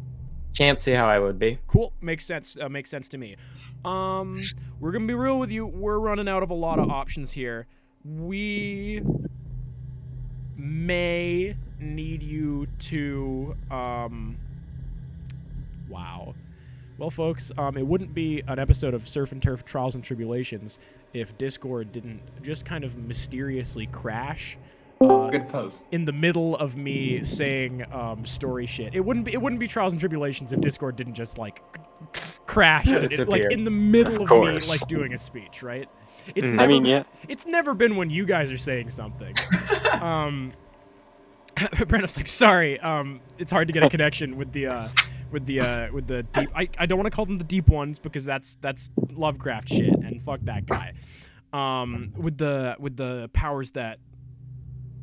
Can't see how I would be. Cool. Makes sense. Makes sense to me. We're gonna be real with you. We're running out of a lot of options here. We may need you to wow. Well, folks, it wouldn't be an episode of Surf and Turf Trials and Tribulations if Discord didn't just kind of mysteriously crash. Good pose. In the middle of me saying story shit. It wouldn't be Trials and Tribulations if Discord didn't just like crash like in the middle of me like doing a speech, right? It's never, It's never been when you guys are saying something. Brandon's like, sorry, it's hard to get a connection with the deep. I don't want to call them the deep ones because that's Lovecraft shit, and fuck that guy. With the powers that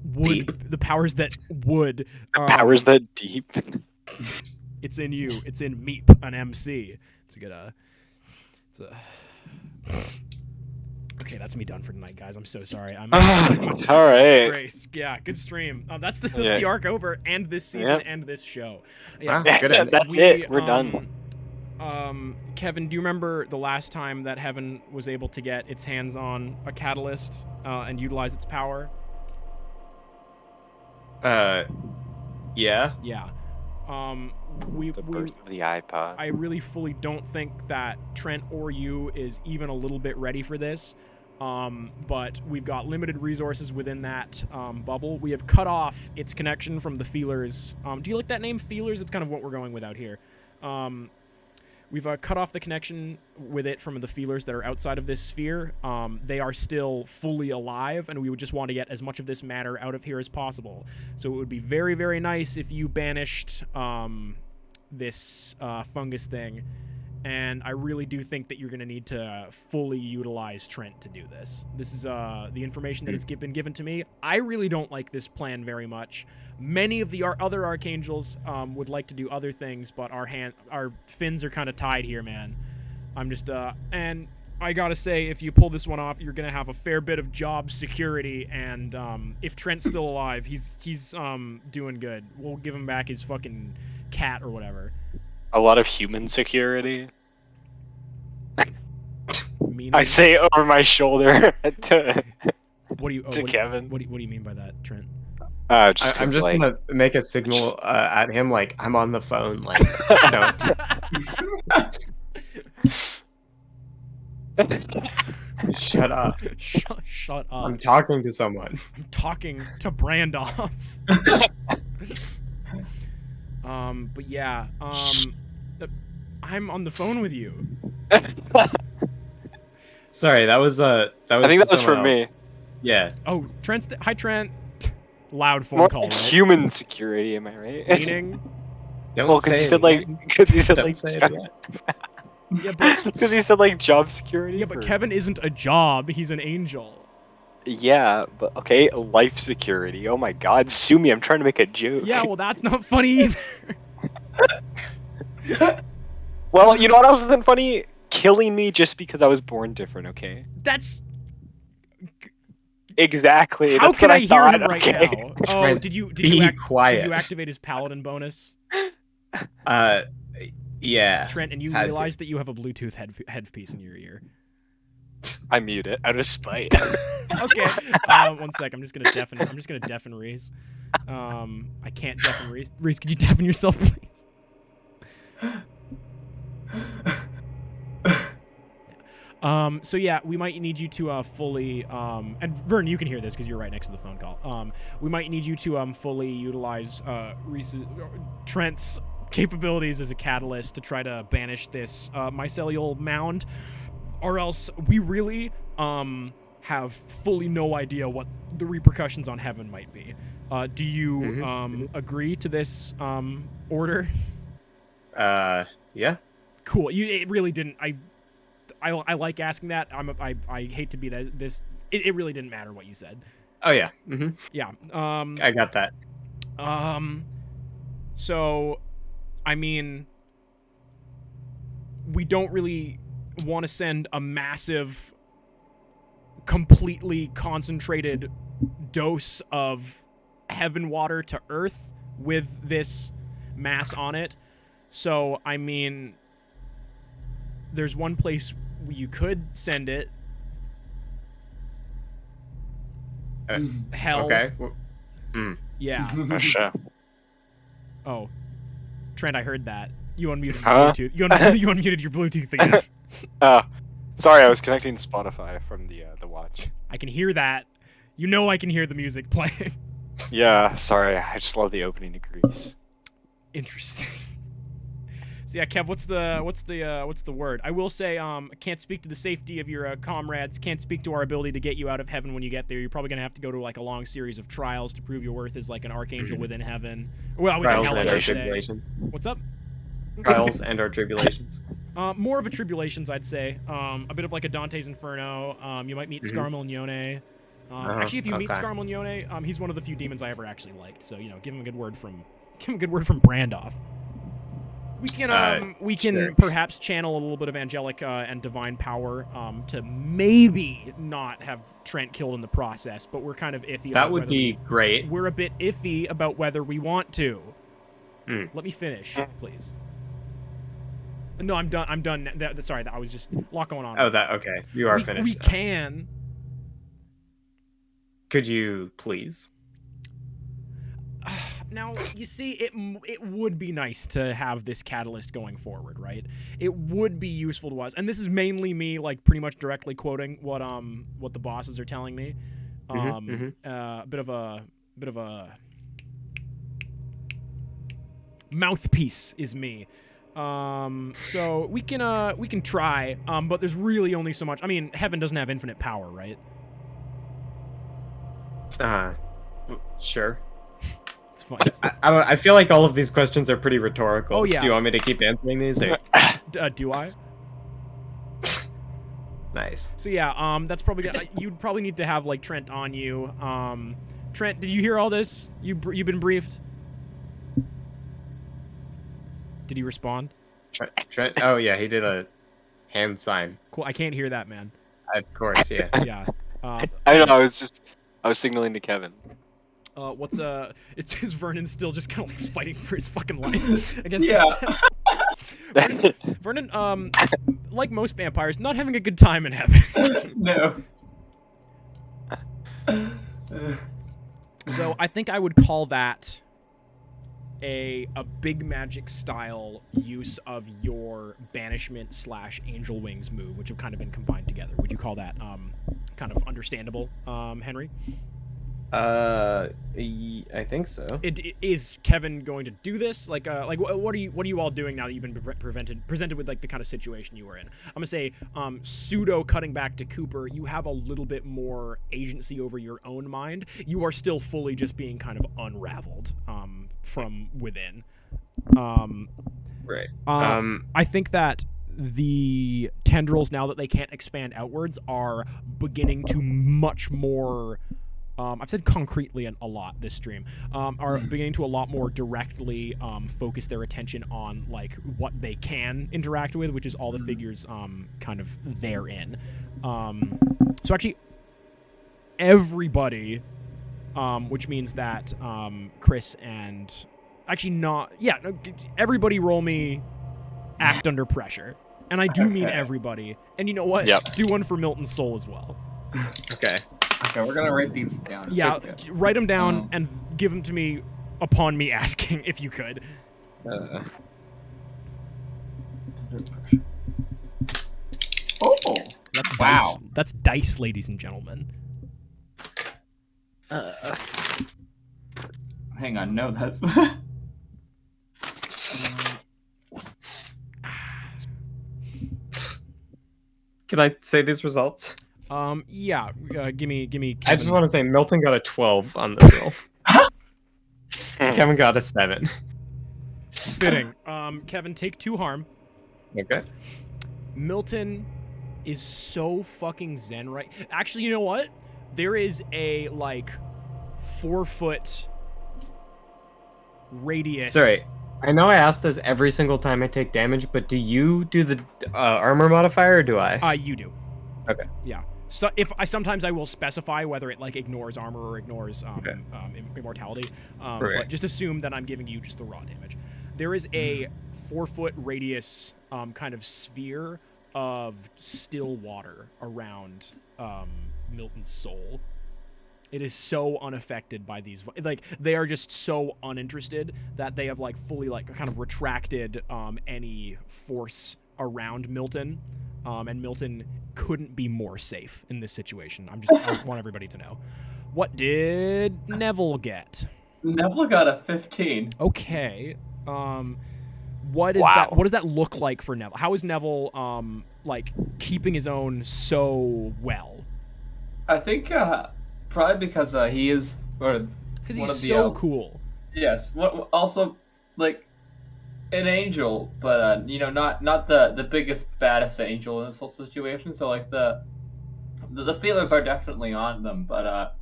would deep. The powers that would powers that deep. It's in you. It's in Meep, an MC. It's a good Okay, that's me done for tonight, guys. I'm so sorry. I'm all right. Disgrace. Yeah, good stream. That's the arc over, and this season and this show. Yeah, good. That's it. We're done. Kevin, do you remember the last time that Heaven was able to get its hands on a catalyst and utilize its power? Yeah. Yeah. The birth of the iPod. I really fully don't think that Trent or you is even a little bit ready for this. But we've got limited resources within that bubble. We have cut off its connection from the feelers. Do you like that name, feelers? It's kind of what we're going with out here. We've cut off the connection with it from the feelers that are outside of this sphere. They are still fully alive, and we would just want to get as much of this matter out of here as possible. So it would be very, very nice if you banished this fungus thing. And I really do think that you're going to need to fully utilize Trent to do this. This is the information that has been given to me. I really don't like this plan very much. Many of the other Archangels would like to do other things, but our fins are kind of tied here, man. I'm just... and I gotta say, if you pull this one off, you're going to have a fair bit of job security, and if Trent's still alive, he's doing good. We'll give him back his fucking cat or whatever. A lot of human security. Meaning? I say over my shoulder to Kevin. What do you mean by that, Trent? I'm just gonna make a signal at him, like I'm on the phone, like no. Shut up. Shut up. I'm talking to someone. I'm talking to Brandoff. But yeah, I'm on the phone with you. Sorry, that was I think that was for me. Yeah. Oh, hi Trent. Loud phone More call, like right? human security, am I right? Meaning, Don't Well, say because you it said like, again. because you said Don't like, say it again. yeah, but because you said like job security. yeah, but for- Kevin isn't a job. He's an angel. Yeah, but okay, life security. Oh my God, sue me! I'm trying to make a joke. Yeah, well, that's not funny either. Well, you know what else isn't funny? Killing me just because I was born different. Okay. That's Exactly. how That's can what I I hear thought, him right okay? now? Oh, Trent, did you be quiet. Did you activate his paladin bonus, Yeah. Trent? And you had to. realize that you have a Bluetooth headpiece in your ear. I mute it out of spite. Okay. 1 sec. I'm just gonna deafen Reese. I can't deafen Reese. Reese, could you deafen yourself, please? So yeah, we might need you to fully and Vern, you can hear this because you're right next to the phone call. We might need you to fully utilize Trent's capabilities as a catalyst to try to banish this mycelial mound, or else we really have fully no idea what the repercussions on Heaven might be. Do you agree to this order? Yeah. Cool. It really didn't. I like asking that. I hate to be this. It really didn't matter what you said. Oh yeah. Yeah. I got that. So, I mean, we don't really want to send a massive, completely concentrated dose of heaven water to Earth with this mass on it. So, I mean, there's one place you could send it. Hell. Okay. Yeah. Oh, sure. Oh. Trent, I heard that. You unmuted your Huh? Bluetooth. You unmuted your Bluetooth again. Sorry, I was connecting Spotify from the watch. I can hear that. You know I can hear the music playing. Yeah, sorry. I just love the opening to Grease. Interesting. So yeah, Kev, what's the word? I will say, can't speak to the safety of your comrades. Can't speak to our ability to get you out of heaven when you get there. You're probably gonna have to go to like a long series of trials to prove your worth as like an archangel within heaven. Well, within Trials hell, and I our should say. tribulation. What's up? Trials and our tribulations. More of a tribulations, I'd say. A bit of like a Dante's Inferno. You might meet Scarmel and Yone. Actually, if you meet Scarmel and Yone, he's one of the few demons I ever actually liked. So give him a good word from Brandoff. We can sure. perhaps channel a little bit of angelic and divine power to maybe not have Trent killed in the process, but we're kind of iffy. That would be great. We're a bit iffy about whether we want to. Mm. Let me finish, please. No, I'm done. I'm done. Sorry, I was just a lot going on. Oh, okay. You are finished. We now. can. Could you please? Now, you see, it would be nice to have this catalyst going forward, right? It would be useful to us, and this is mainly me, like, pretty much directly quoting what the bosses are telling me. A bit of a mouthpiece is me. So we can try, but there's really only so much. I mean, heaven doesn't have infinite power, right? Sure. It's fun. I feel like all of these questions are pretty rhetorical. Oh, yeah. Do you want me to keep answering these? Or? Do I? Nice. So yeah, that's probably gonna, you'd probably need to have like Trent on you. Trent, did you hear all this? You've been briefed. Did he respond? Trent. Oh yeah, he did a hand sign. Cool. I can't hear that, man. Of course, yeah. Yeah. I don't know. I was signaling to Kevin. Is Vernon still just kind of like fighting for his fucking life against Yeah. this Vernon, like most vampires, not having a good time in heaven. No. So I think I would call that a big magic style use of your banishment / angel wings move, which have kind of been combined together. Would you call that kind of understandable, Henry? I think so. Is Kevin going to do this? Like what are you all doing now that you've been presented with like the kind of situation you were in? I'm gonna say, pseudo cutting back to Cooper. You have a little bit more agency over your own mind. You are still fully just being kind of unraveled, from within. Right. I think that the tendrils, now that they can't expand outwards, are beginning to much more. I've said concretely a lot this stream, are beginning to a lot more directly focus their attention on like what they can interact with, which is all the figures kind of therein. So actually, everybody, which means that Chris and everybody roll me act under pressure, and I do mean everybody. And you know what? Yep. Do one for Milton's soul as well. Okay. Okay, we're gonna write these down. Yeah, write them down and give them to me upon me asking, if you could. Oh, That's wow. dice. That's dice, ladies and gentlemen. Hang on, no, that's. Can I say these results? Yeah. Give me. Kevin. I just want to say Milton got a 12 on this roll. Kevin got a 7. Fitting. Kevin, take 2 harm. Okay. Milton is so fucking zen right. Actually, you know what? There is a like 4-foot radius. Sorry. I know I ask this every single time I take damage, but do you do the armor modifier or do I? You do. Okay. Yeah. So if I sometimes I will specify whether it like ignores armor or ignores immortality, but just assume that I'm giving you just the raw damage. There is a 4-foot radius kind of sphere of still water around Milton's soul. It is so unaffected by these, like they are just so uninterested that they have like fully like kind of retracted any force around Milton. And Milton couldn't be more safe in this situation. I want everybody to know. What did Neville get? Neville got a 15. Okay. What is that? What does that look like for Neville? How is Neville like keeping his own so well? I think probably because he is one of Because he's the so cool. Yes. What also like an angel, but not the biggest baddest angel in this whole situation. So like the feelers are definitely on them, but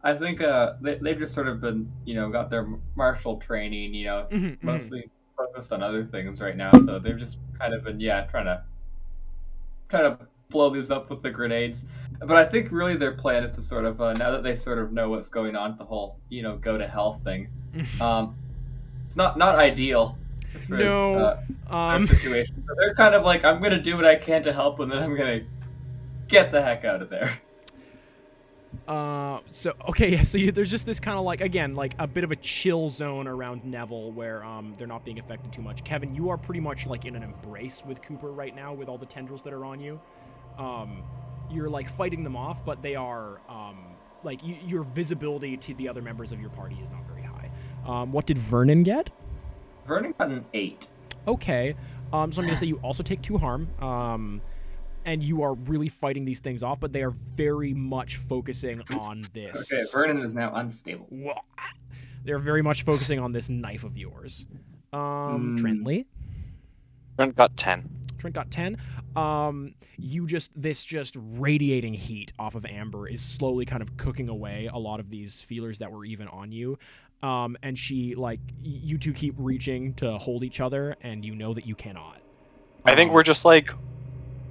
I think they've just sort of been got their martial training, mostly focused on other things right now. So they've just kind of been trying to blow these up with the grenades. But I think really their plan is to sort of now that they sort of know what's going on with the whole go to hell thing. It's not ideal. For, their situation. So they're kind of like, I'm gonna do what I can to help, and then I'm gonna get the heck out of there. So there's just this kind of like, again, like a bit of a chill zone around Neville where they're not being affected too much. Kevin, you are pretty much like in an embrace with Cooper right now with all the tendrils that are on you. You're like fighting them off, but they are like your visibility to the other members of your party is not very high. What did Vernon get? Vernon got an 8. Okay. So I'm going to say you also take 2 harm. And you are really fighting these things off, but they are very much focusing on this. Okay, Vernon is now unstable. They're very much focusing on this knife of yours. Trentley? Trent got 10. Trent got 10. Just radiating heat off of Amber is slowly kind of cooking away a lot of these feelers that were even on you. And she, like, you two keep reaching to hold each other, and you know that you cannot. I think we're just like,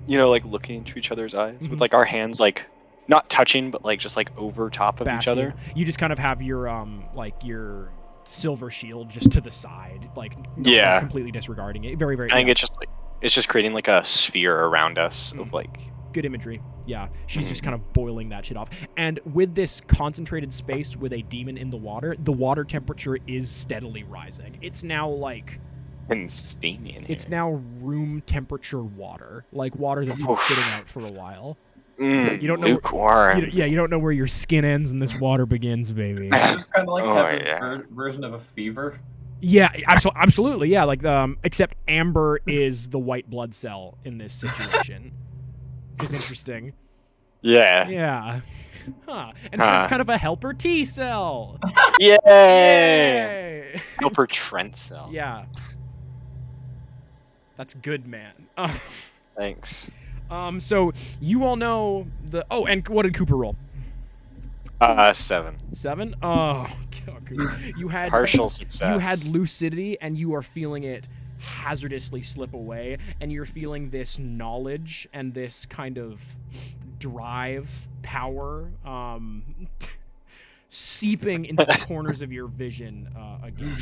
like looking into each other's eyes with like our hands like not touching, but like just like over top of each other. You just kind of have your your silver shield just to the side, like not completely disregarding it. Very, very. I think it's just creating like a sphere around us of like good imagery. Yeah, she's just kind of boiling that shit off. And with this concentrated space with a demon in the water temperature is steadily rising. It's now like. And steamy in here. It's now room temperature water, like water that's been sitting out for a while. You don't know. Lukewarm. You don't know where your skin ends and this water begins, baby. It's kind of like Oh, Kevin's yeah. version of a fever. Yeah, absolutely. Yeah, like except amber is the white blood cell in this situation, which is interesting. Yeah. Yeah. Huh. And Trent's kind of a helper T cell. Yay! Yay! Helper Trent cell. Yeah. That's good, man. Thanks. So you all know the. Oh, and what did Cooper roll? 7. 7? Oh, Cooper. You had Partial success. You had lucidity, and you are feeling it hazardously slip away, and you're feeling this knowledge and this kind of drive, power, seeping into the corners of your vision again.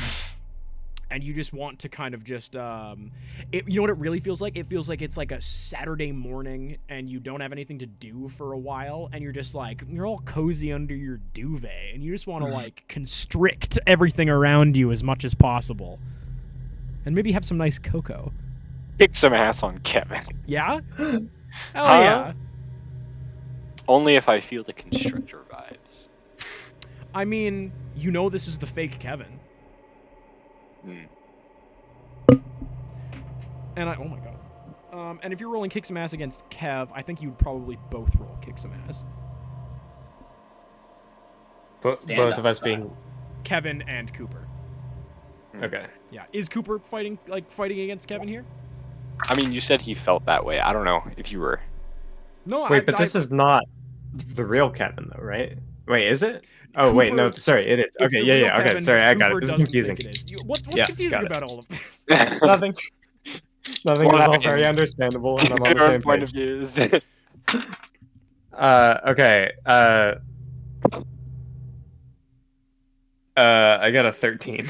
And you just want to kind of just, you know what it really feels like? It feels like it's like a Saturday morning and you don't have anything to do for a while, and you're just like, you're all cozy under your duvet, and you just want to like constrict everything around you as much as possible. And maybe have some nice cocoa. Kick some ass on Kevin. Yeah? Hell Huh? yeah. Only if I feel the constrictor vibes. I mean, you know this is the fake Kevin. And oh my god. And if you're rolling kick some ass against Kev, I think you'd probably both roll kick some ass. Both of us being Kevin and Cooper. okay. Yeah. Is Cooper fighting against Kevin here? I mean, you said he felt that way. I don't know if you were. No, Wait, but this is not the real Kevin, though, right? Wait, is it? Oh, Cooper, wait, no, sorry, it is. it's Okay, the yeah, real yeah, okay, Kevin. sorry, I got Cooper it. This is doesn't confusing. think it is. What's Yeah, confusing got it. about all of this? Nothing. Nothing Well, is all I- very understandable, and I'm on the Different same point page. of views. Okay, I got a 13.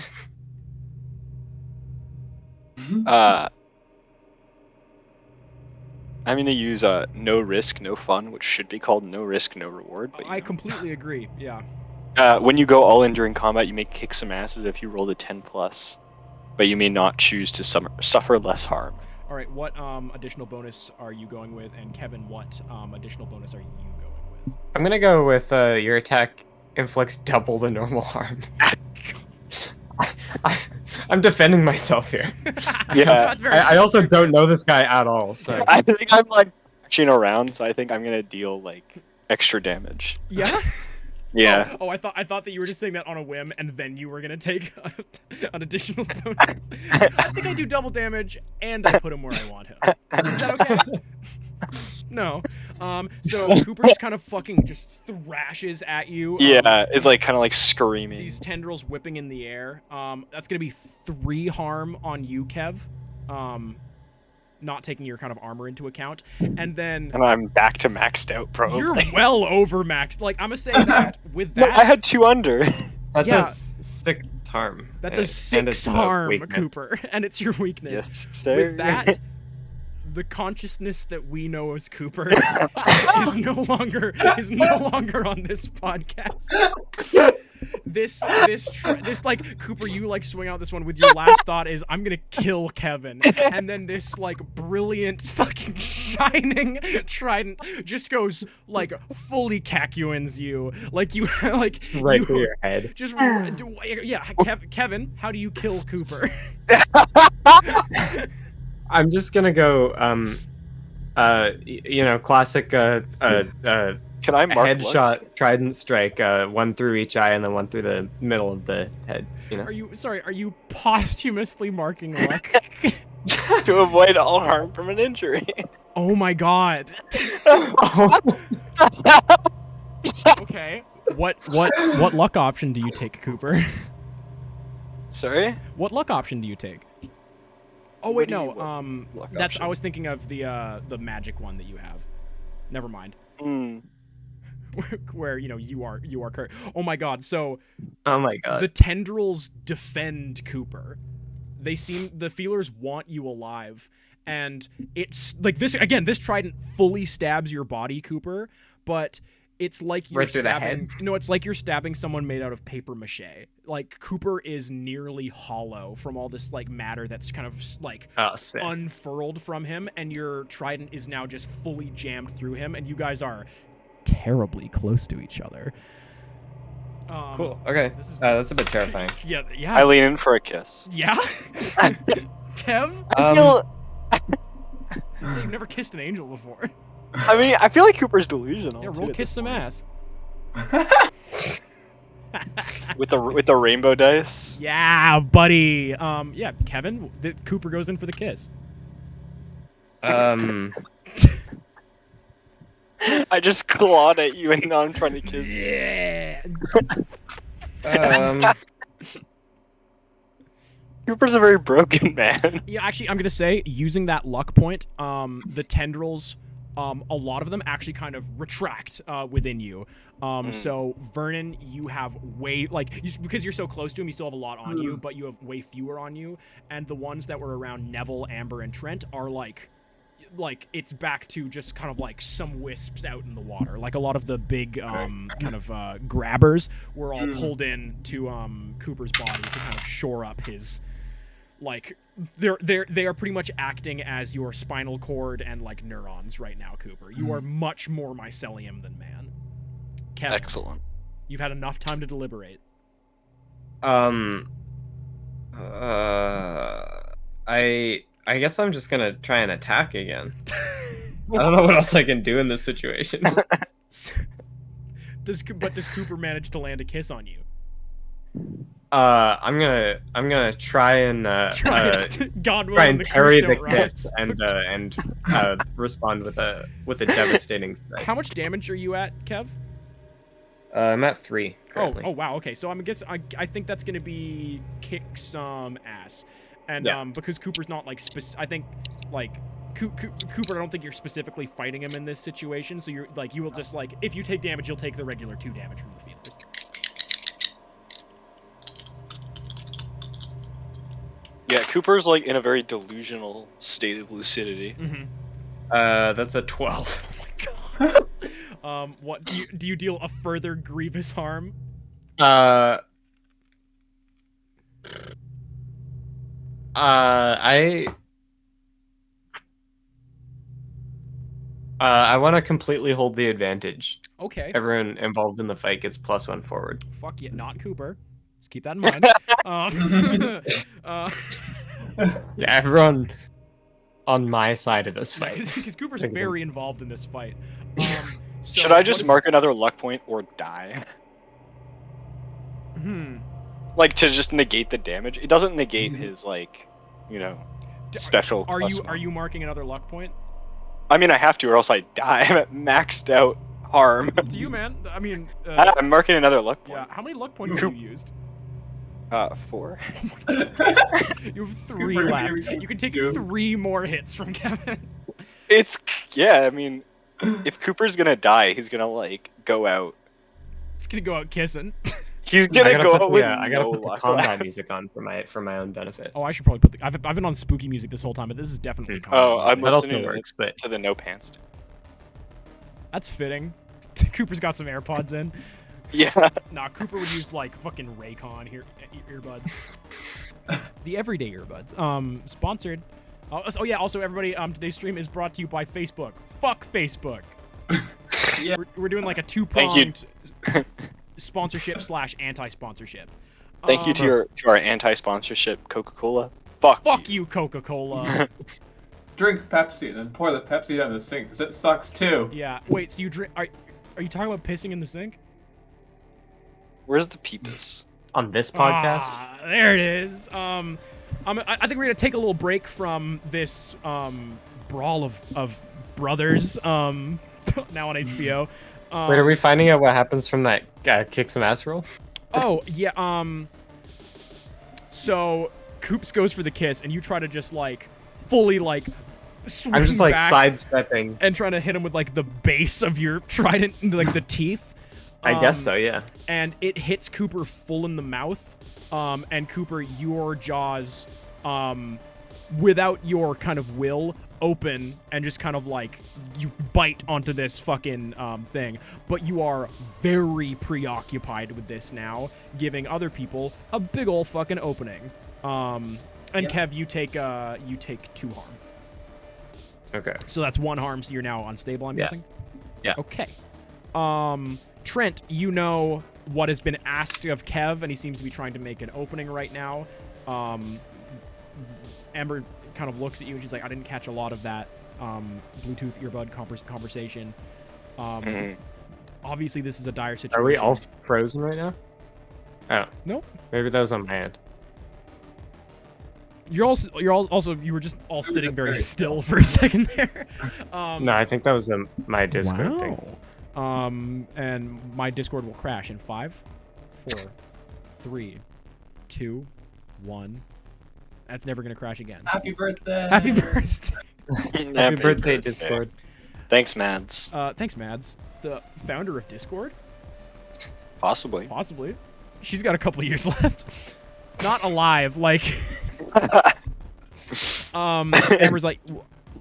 I'm gonna use no risk, no fun, which should be called no risk, no reward. But you I know. completely agree. Yeah. When you go all in during combat, you may kick some asses if you rolled a 10+, but you may not choose to suffer less harm. All right. What additional bonus are you going with? And Kevin, what additional bonus are you going with? I'm gonna go with your attack inflicts double the normal harm. I'm defending myself here. Yeah. That's very I also don't know this guy at all, so I think I'm like marching around, so I think I'm gonna deal like extra damage. Yeah. Yeah. Oh, I thought that you were just saying that on a whim, and then you were gonna take an additional bonus. I think I do double damage, and I put him where I want him. Is that okay? No. So Cooper just kind of fucking just thrashes at you. Yeah, it's like kind of like screaming. These tendrils whipping in the air. That's gonna be 3 harm on you, Kev. Not taking your kind of armor into account, and then And I'm back to maxed out, bro. you're well over maxed. Like I'm gonna say that with No, that. I had 2 under. that Yeah. does 6 harm. That does and 6 it's a harm, weakness. Cooper, and it's your weakness. Yes, sir. With that, the consciousness that we know as Cooper is no longer on this podcast. This like Cooper, you like swing out this one with your last thought is I'm gonna kill Kevin, and then this like brilliant fucking shining trident just goes like fully Cacuans you, like you like Right you, through your head. Just yeah, Kevin, how do you kill Cooper? I'm just gonna go, classic, Can I mark headshot luck? trident strike, 1 through each eye and then 1 through the middle of the head. You know. Are you posthumously marking luck? To avoid all harm from an injury. Oh my god. Okay. What luck option do you take, Cooper? Sorry? What luck option do you take? Oh What wait, do you no. want? Luck That's I option? was thinking of the magic one that you have. Never mind. Where you are Kurt. Oh my god. So Oh my god. the tendrils defend Cooper. The feelers want you alive, and it's like this again. This trident fully stabs your body, Cooper, but It's like you're Right through the stabbing. head? No, it's like you're stabbing someone made out of paper mache. Like Cooper is nearly hollow from all this like matter that's kind of like Oh, sick. unfurled from him, and your trident is now just fully jammed through him, and you guys are terribly close to each other. Cool. Okay. That's a bit terrifying. Yeah. I lean in for a kiss. Yeah. Kev, I feel. you've never kissed an angel before. I mean, I feel like Cooper's delusional. Yeah, too, roll at kiss this some point. ass. With the rainbow dice. Yeah, buddy. Yeah, Kevin. Cooper goes in for the kiss. Um. I just clawed at you and now I'm trying to kiss you. Yeah. Cooper's a very broken man. Yeah, actually, I'm gonna say using that luck point, the tendrils, a lot of them actually kind of retract within you. So Vernon, you have way because you're so close to him, you still have a lot on you, but you have way fewer on you. And the ones that were around Neville, Amber, and Trent are like it's back to just kind of like some wisps out in the water. Like a lot of the big kind of grabbers were all pulled in to Cooper's body to kind of shore up his. Like they are pretty much acting as your spinal cord and like neurons right now, Cooper. You are much more mycelium than man. Kevin, Excellent. you've had enough time to deliberate. I guess I'm just gonna try and attack again. I don't know what else I can do in this situation. Does Cooper manage to land a kiss on you? I'm gonna try and God try willing, and the parry creek the don't rise. kiss and respond with a devastating strike. How much damage are you at, Kev? I'm at 3 currently. Oh wow, okay. So I think that's gonna be kick some ass, and Yeah. because Cooper's not like I think like Cooper, I don't think you're specifically fighting him in this situation. So you're like you will just like if you take damage, you'll take the regular 2 damage from the feelers. Yeah, Cooper's like in a very delusional state of lucidity. Mm-hmm. That's a 12. Oh my god. What do you deal a further grievous harm? I want to completely hold the advantage. Okay. Everyone involved in the fight gets +1 forward. Fuck yeah, not Cooper. Just keep that in mind. Yeah, everyone on my side of this fight. Because Cooper's very involved in this fight. So Should I just what is- mark another luck point or die? Like to just negate the damage? It doesn't negate his like, special. Are +1. you marking another luck point? I mean, I have to, or else I die. I'm at maxed out harm. To you, man. I mean, I'm marking another luck point. yeah. How many luck points have you used? 4. You have 3 left. You can take 3 more hits from Kevin. I mean, if Cooper's gonna die, he's gonna like go out. It's gonna go out kissing. He's gonna go out with I gotta no put the luck combat left. music on for my own benefit. Oh, I should probably put I've been on spooky music this whole time, but this is definitely combat Oh, music. I'm That also listening works, but to the no pants. That's fitting. Cooper's got some AirPods in. Yeah. Nah, Cooper would use like fucking Raycon earbuds. The everyday earbuds. Sponsored. Oh yeah. Also, everybody. Today's stream is brought to you by Facebook. Fuck Facebook. Yeah. We're doing like a Thank two-pronged sponsorship / anti-sponsorship. Thank you to our anti-sponsorship Coca-Cola. Fuck you, Coca-Cola. Drink Pepsi and then pour the Pepsi down the sink because it sucks too. Yeah. Wait. So you drink? Are you talking about pissing in the sink? Where's the peepus? on this podcast. There it is. I think we're gonna take a little break from this brawl of brothers. Now on HBO. Wait, are we finding out what happens from that kick some ass roll? Oh yeah. So Coops goes for the kiss, and you try to just like fully like. I'm just like back sidestepping. and trying to hit him with like the base of your trident into like the teeth. I guess so, yeah. And it hits Cooper full in the mouth. And Cooper, your jaws without your kind of will, open and just kind of like you bite onto this fucking thing, but you are very preoccupied with this now, giving other people a big ol' fucking opening. And Kev, you take 2 harm. Okay. So that's 1 harm, so you're now unstable, I'm guessing? Yeah. Okay. Trent, you know what has been asked of Kev, and he seems to be trying to make an opening right now. Amber kind of looks at you and she's like, I didn't catch a lot of that Bluetooth earbud conversation. Obviously, this is a dire situation. Are we all frozen right now? Oh. Nope. Maybe that was on my end. You were just all sitting very still for a second there. No, I think that was my Discord thing. And my Discord will crash in 5, 4, 3, 2, 1. That's never gonna crash again. Happy birthday! Happy birthday! Happy birthday, Discord. Thanks, Mads. Thanks, Mads. The founder of Discord? Possibly. Possibly. She's got a couple of years left. Not alive, like... Amber's like,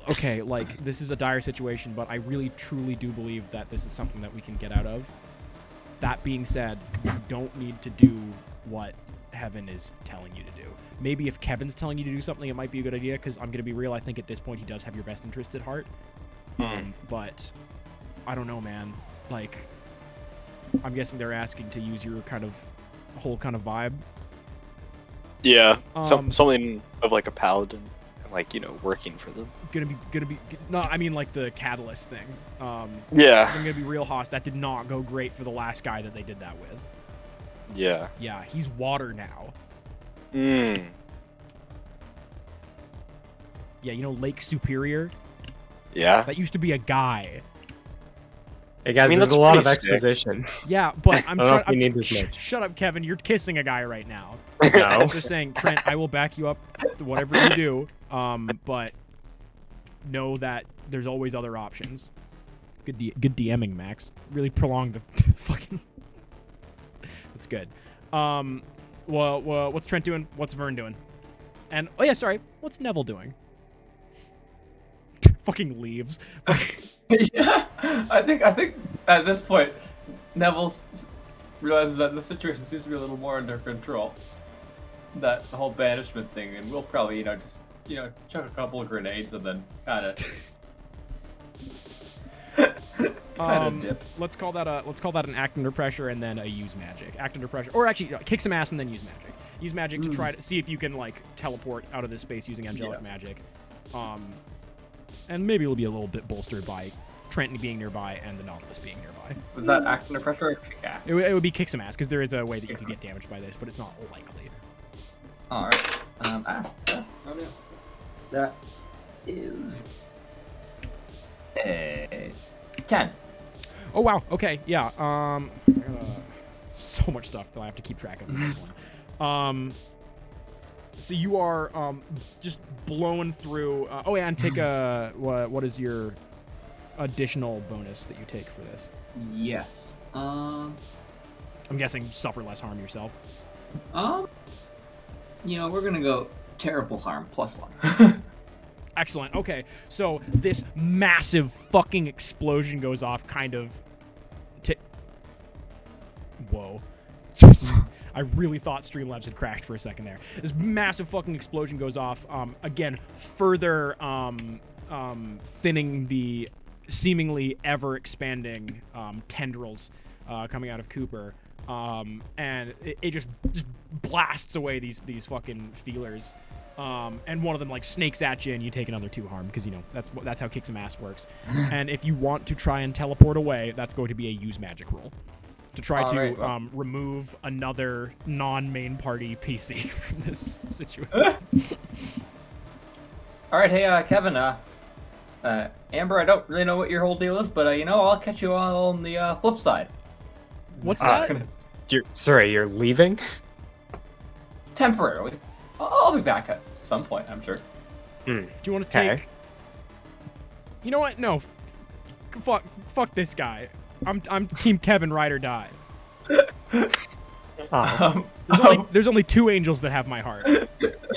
okay, like, this is a dire situation, but I really, truly do believe that this is something that we can get out of. That being said, you don't need to do what Heaven is telling you to do. Maybe if Kevin's telling you to do something, it might be a good idea, because I'm going to be real, I think at this point he does have your best interest at heart. But I don't know, man. Like, I'm guessing they're asking to use your kind of whole kind of vibe. Yeah, something of like a paladin, and like, you know, working for them. No, I mean like the catalyst thing. Yeah. I'm gonna be real host. That did not go great for the last guy that they did that with. Yeah. Yeah, he's water now. Yeah, you know Lake Superior? Yeah. That used to be a guy. Hey guys, I mean, there's that's a lot of pretty sick. exposition. Yeah, but I'm I don't know trying. if we need this much. Shut up, Kevin. You're kissing a guy right now. No. I'm just saying, Trent, I will back you up whatever you do. But know that there's always other options. Good DMing, Max. Really prolong the fucking... That's good. Well, what's Trent doing? What's Vern doing? And, oh yeah, sorry. What's Neville doing? Fucking leaves. Yeah, I think at this point, Neville realizes that the situation seems to be a little more under control. That the whole banishment thing, and we'll probably, just chuck a couple of grenades and then kind of dip. Let's call that an act under pressure and then a use magic. Act under pressure, or actually kick some ass and then use magic. Use magic to try to see if you can like teleport out of this space using angelic magic. And maybe it'll be a little bit bolstered by Trent being nearby and the Nautilus being nearby. Was that act under pressure or kick ass? It would be kick some ass, because there is a way that you can get damaged by this, but it's not likely. Alright. That is a 10. Oh wow. Okay. Yeah. So much stuff that I have to keep track of in this one. So you are just blowing through. Oh yeah, and take a what is your additional bonus that you take for this? Yes. I'm guessing suffer less harm yourself. We're gonna go terrible harm +1. Excellent. Okay, so this massive fucking explosion goes off, kind of. Whoa. I really thought Streamlabs had crashed for a second there. This massive fucking explosion goes off. Again, further thinning the seemingly ever-expanding tendrils coming out of Cooper. And it just blasts away these fucking feelers. And one of them like snakes at you, and you take another 2 harm because that's how kick some ass works. And if you want to try and teleport away, that's going to be a use magic roll to try to remove another non-main party PC from this situation. All right, hey Kevin. Amber, I don't really know what your whole deal is, but I'll catch you on the flip side. What's that? You're leaving? Temporarily. I'll be back at some point, I'm sure. Do you want to take? You know what? No. Fuck this guy. I'm Team Kevin, ride or die. Oh. There's only 2 angels that have my heart.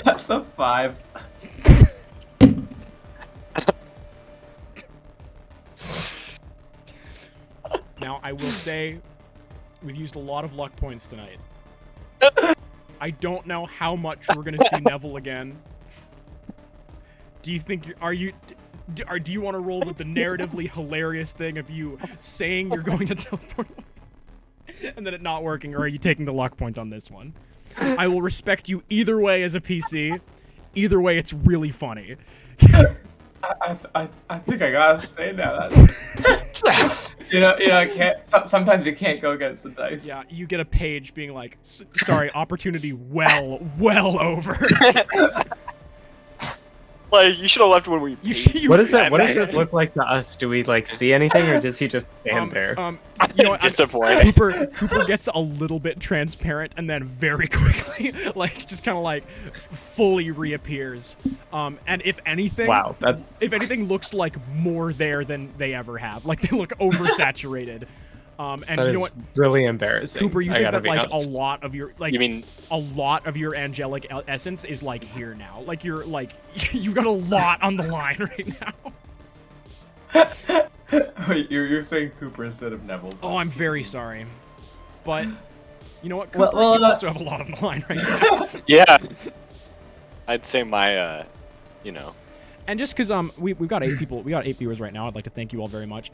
That's a 5. Now, I will say, we've used a lot of luck points tonight. I don't know how much we're gonna see Neville again. Do you think do you want to roll with the narratively hilarious thing of you saying you're going to teleport away and then it not working, or are you taking the luck point on this one? I will respect you either way as a PC. Either way, it's really funny. I think I gotta say now. I can't. Sometimes you can't go against the dice. Yeah, you get a page being like, sorry, opportunity well over. Like, you should have left when we. What does this look like to us? Do we like see anything, or does he just stand there? You know what, Disappointing. Cooper gets a little bit transparent and then very quickly, like, just kind of like fully reappears. And if anything, Wow, if anything, looks like more there than they ever have. Like, they look oversaturated. And that you know what, really embarrassing. Cooper, you I think gotta that be like honest. a lot of your angelic essence is like here now. Like you're like you got a lot on the line right now. Wait, you're saying Cooper instead of Neville. Oh, I'm very sorry, but you know what, Well, Cooper, well, you also have a lot on the line right now. Yeah. I'd say my, And just because we've got 8 people, we got 8 viewers right now. I'd like to thank you all very much.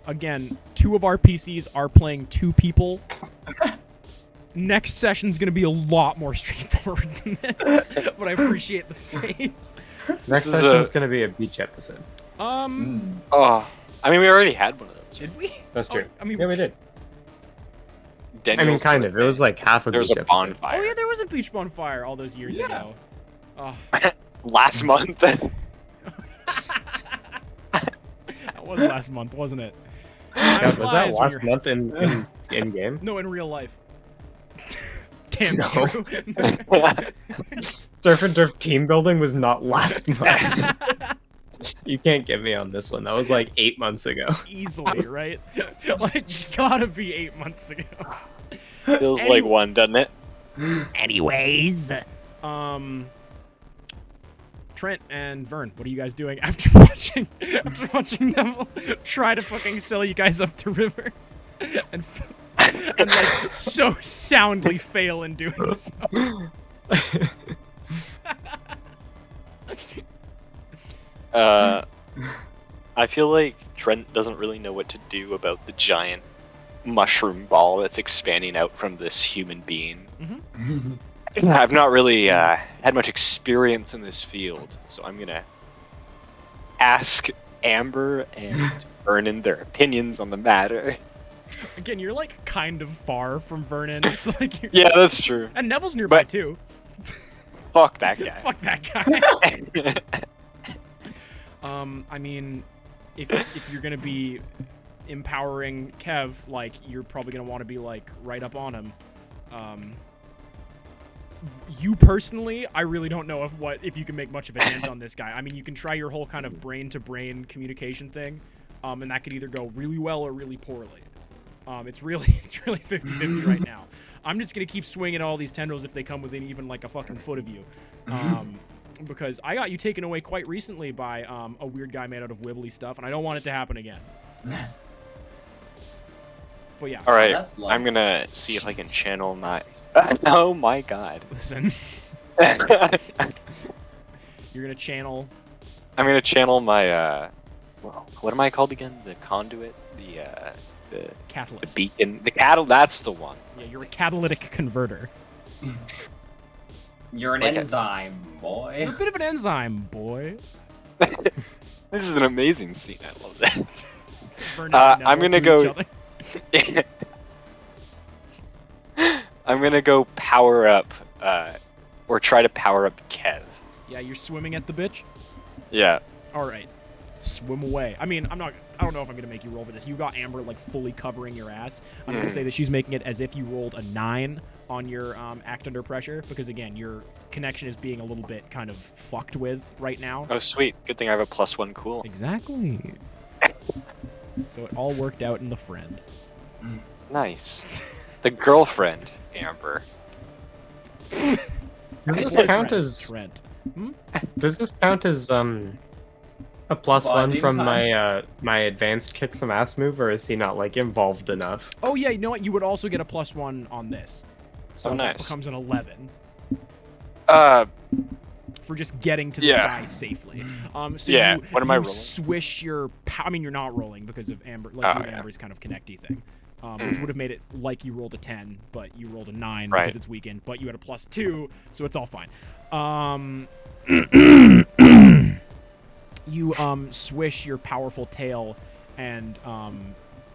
Again, 2 of our PCs are playing 2 people. Next session's gonna be a lot more straightforward than this, but I appreciate the faith. Next This is session's gonna be a beach episode. oh, I mean, we already had one of those. Did we? That's true. I mean, Yeah, we did. I mean, Daniel's kind of. It was like half a there was beach a episode. bonfire Oh yeah, there was a beach bonfire all those years ago. Oh, last month. that was last month, wasn't it? Yeah, Time was that flies when last you're- month in game? No, in real life. Damn No. true. Surf and Turf team building was not last month. You can't get me on this one. That was like 8 months ago. Easily, right? Like, gotta be 8 months ago. Feels like one, doesn't it? Anyways, Trent and Vern, what are you guys doing after watching Neville try to fucking sell you guys up the river and like so soundly fail in doing so? I feel like Trent doesn't really know what to do about the giant mushroom ball that's expanding out from this human being. I've not really had much experience in this field, so I'm gonna ask Amber and Vernon their opinions on the matter. Again, you're like kind of far from Vernon. It's like Yeah, that's true. and Neville's nearby But- too. Fuck that guy. Fuck that guy. I mean, if you're gonna be empowering Kev, like, you're probably gonna want to be like right up on him. You personally, I really don't know if you can make much of a dent on this guy. I mean, you can try your whole kind of brain-to-brain communication thing, and that could either go really well or really poorly. It's really 50-50 right now. I'm just gonna keep swinging all these tendrils if they come within even like a fucking foot of you. Because I got you taken away quite recently by a weird guy made out of wibbly stuff, and I don't want it to happen again. But yeah. All right, That's lovely. I'm gonna see if I can channel my. Oh my god. Listen. You're gonna channel. I'm gonna channel my. What am I called again? The conduit, the Catalyst. beacon, the cattle. That's the one. Yeah, you're a catalytic converter. You're an Like a- enzyme, boy. You're a bit of an enzyme, boy. This is an amazing scene. I love that. Vernon and I'm Neville gonna to go- each other. I'm gonna go power up, or try to power up Kev. Yeah, you're swimming at the bitch. Yeah. All right, swim away. I mean, I don't know if I'm gonna make you roll for this. You got Amber like fully covering your ass. I'm gonna say that she's making it as if you rolled a 9 on your act under pressure, because again, your connection is being a little bit kind of fucked with right now. Oh sweet. Good thing I have a +1 cool. Exactly. So it all worked out in the friend. Nice. The girlfriend, Amber. Does this Boyfriend, count as Trent? Does this count as A +1 Bonding from time. my advanced kick some ass move, or is he not like involved enough? Oh yeah, you know what? You would also get a +1 on this, so Oh, that nice. becomes an 11 for just getting to the Yeah. sky safely. So Yeah, you, what am I you rolling? swish your. I mean, you're not rolling because of Amber, like Oh, you and yeah. Amber's kind of connecty thing, which would have made it like you rolled a 10, but you rolled a 9 Right. because it's weakened. But you had a +2, so it's all fine. You swish your powerful tail, and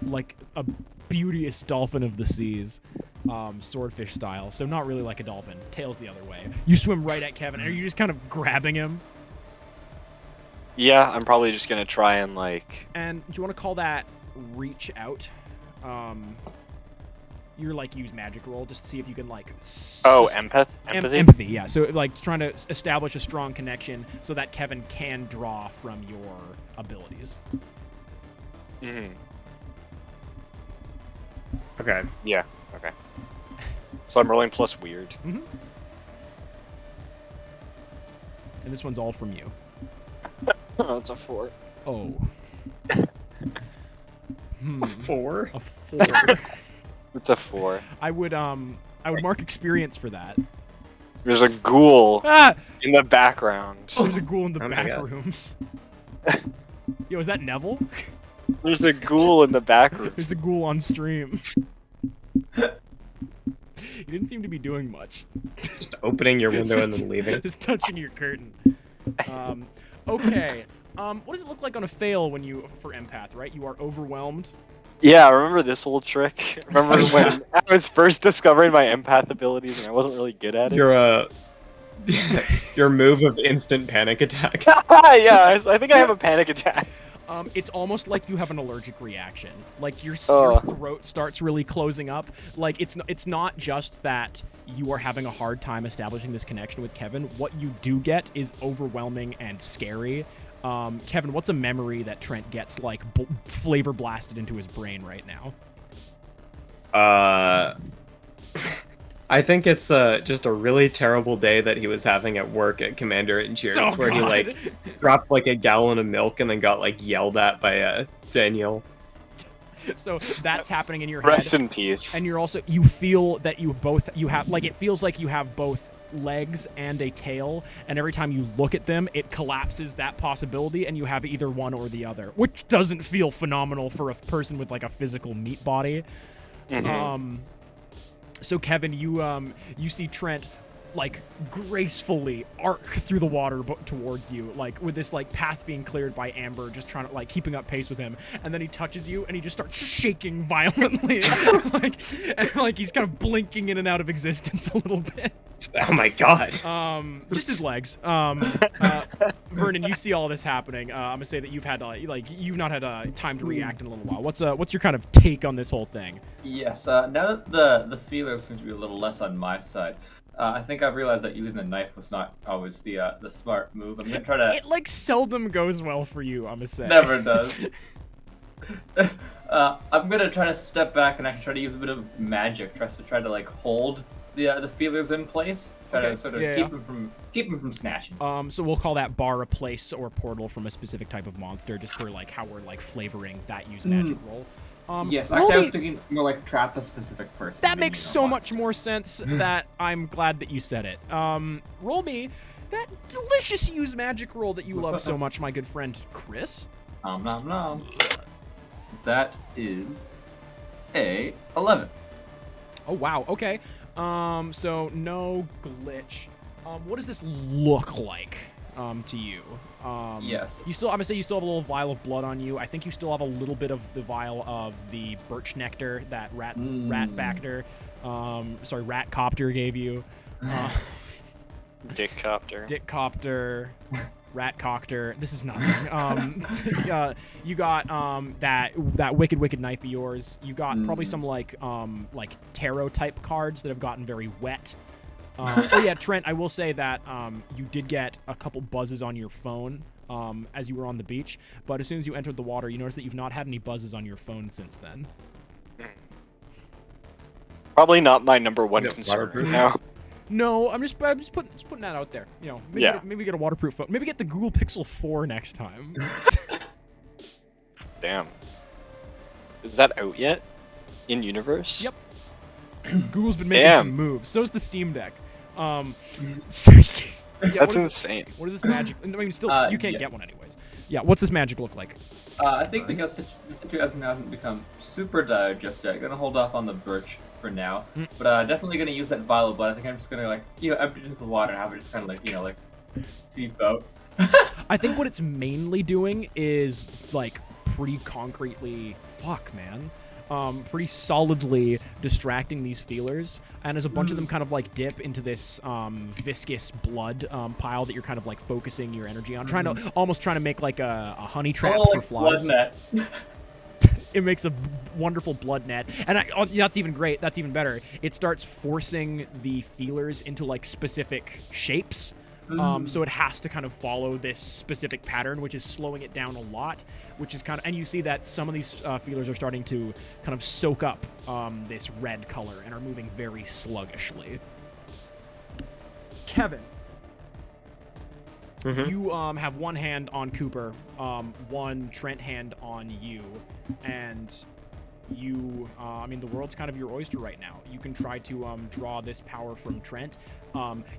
like a beauteous dolphin of the seas, swordfish style. So not really like a dolphin. Tail's the other way. You swim right at Kevin. Are you just kind of grabbing him? Yeah, I'm probably just gonna try and like. And do you want to call that reach out? You're like use magic roll just to see if you can like. Oh, empathy. Empathy, yeah. So like trying to establish a strong connection so that Kevin can draw from your abilities. Mhm. Okay. Yeah. Okay. So I'm rolling plus weird. And this one's all from you. Oh, it's a 4. Oh. 4. A 4. It's a 4. I would mark experience for that. There's a ghoul Ah! in the background. There's a ghoul in the Oh my back God. rooms. Yo, is that Neville? There's a ghoul in the back room. There's a ghoul on stream. You didn't seem to be doing much. Just opening your window and then leaving. Just touching your curtain. Okay. What does it look like on a fail when you for empath? Right, you are overwhelmed. Yeah, I remember this old trick. Remember when I was first discovering my empath abilities and I wasn't really good at it? Your move of instant panic attack. Yeah, I think I have a panic attack. It's almost like you have an allergic reaction. Like your Oh. throat starts really closing up. Like it's not just that you are having a hard time establishing this connection with Kevin. What you do get is overwhelming and scary. Kevin, what's a memory that Trent gets like flavor blasted into his brain right now? I think it's just a really terrible day that he was having at work at Commander and Cheers, Oh, where he God. like dropped like a gallon of milk and then got like yelled at by Daniel. So that's happening in your Rest head. in peace. And you're also you feel that you have like it feels like you have both legs and a tail, and every time you look at them it collapses that possibility and you have either one or the other, which doesn't feel phenomenal for a person with like a physical meat body. So Kevin, you see Trent like gracefully arc through the water towards you, like with this like path being cleared by Amber, just trying to like keeping up pace with him, and then he touches you and he just starts shaking violently, like he's kind of blinking in and out of existence a little bit. Oh my god. Just his legs. Vernon, you see all this happening. I'm gonna say that you've had like you've not had time to react in a little while. What's your kind of take on this whole thing? Yes. Now that the feeler seems to be a little less on my side, I think I've realized that using the knife was not always the smart move. I'm gonna try to. It like seldom goes well for you, I'm gonna say. Never does. I'm gonna try to step back and actually try to use a bit of magic, just to try to like hold the feelers in place, try to sort of keep them from snatching. So we'll call that bar a place or portal from a specific type of monster, just for like how we're like flavoring that use magic roll. Yes, roll actually, I me- was thinking more like trap a specific person. That maybe, makes you know, so once. much more sense that I'm glad that you said it. Roll me that delicious use magic roll that you love so much, my good friend Chris. Nom nom nom. That is a 11. Oh wow, okay. So no glitch. What does this look like to you? Yes. You still, I'm gonna say you still have a little vial of blood on you. I think you still have a little bit of the vial of the birch nectar that rat copter gave you. Dick copter. Dick copter, rat cocter. This is nothing. You got that wicked knife of yours. You got probably some like tarot type cards that have gotten very wet. Oh yeah, Trent, I will say that you did get a couple buzzes on your phone as you were on the beach, but as soon as you entered the water, you noticed that you've not had any buzzes on your phone since then. Probably not my number one Is it concern waterproof? right now. No, I'm just putting that out there. You know, maybe get a waterproof phone. Maybe get the Google Pixel 4 next time. Damn. Is that out yet? In universe? Yep. Google's been making Damn. some moves. So's the Steam Deck. So, yeah, That's insane. What is this magic? I mean, still, you can't yes. get one anyways. Yeah, what's this magic look like? I think because the situation hasn't become super dire just yet, gonna hold off on the birch for now. But definitely gonna use that vial of blood. I think I'm just gonna like empty it into the water and have it just kind of like seep out. I think what it's mainly doing is like pretty concretely, pretty solidly distracting these feelers, and as a bunch of them kind of like dip into this viscous blood pile that you're kind of like focusing your energy on, trying to make like a honey trap for like flies. blood net. It makes a wonderful blood net, and that's even great. That's even better. It starts forcing the feelers into like specific shapes. So it has to kind of follow this specific pattern, which is slowing it down a lot, which is kind of, and you see that some of these feelers are starting to kind of soak up this red color and are moving very sluggishly. Kevin, you have one hand on Cooper, one Trent hand on you, and you, I mean, the world's kind of your oyster right now. You can try to draw this power from Trent.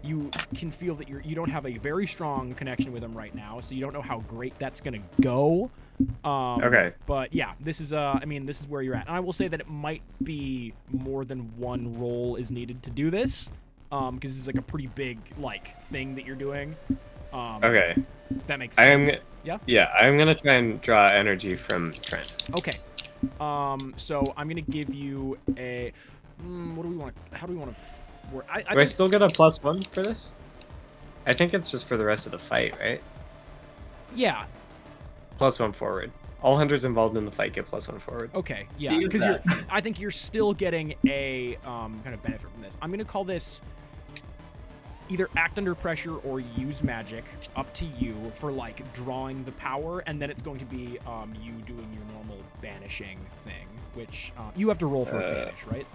You can feel that you don't have a very strong connection with him right now, so you don't know how great that's gonna go. Okay. But yeah, this is this is where you're at, and I will say that it might be more than one roll is needed to do this, because this is like a pretty big like thing that you're doing. Okay. That makes sense. Yeah, I'm gonna try and draw energy from Trent. Okay. So I'm gonna give you a. What do we want? How do we want to? Do I still get a +1 for this? I think it's just for the rest of the fight, right? Yeah. +1 forward. All hunters involved in the fight get +1 forward. Okay. Yeah. Use Because that. I think you're still getting a kind of benefit from this. I'm gonna call this either act under pressure or use magic, up to you, for like drawing the power, and then it's going to be you doing your normal banishing thing, which you have to roll for advantage, right?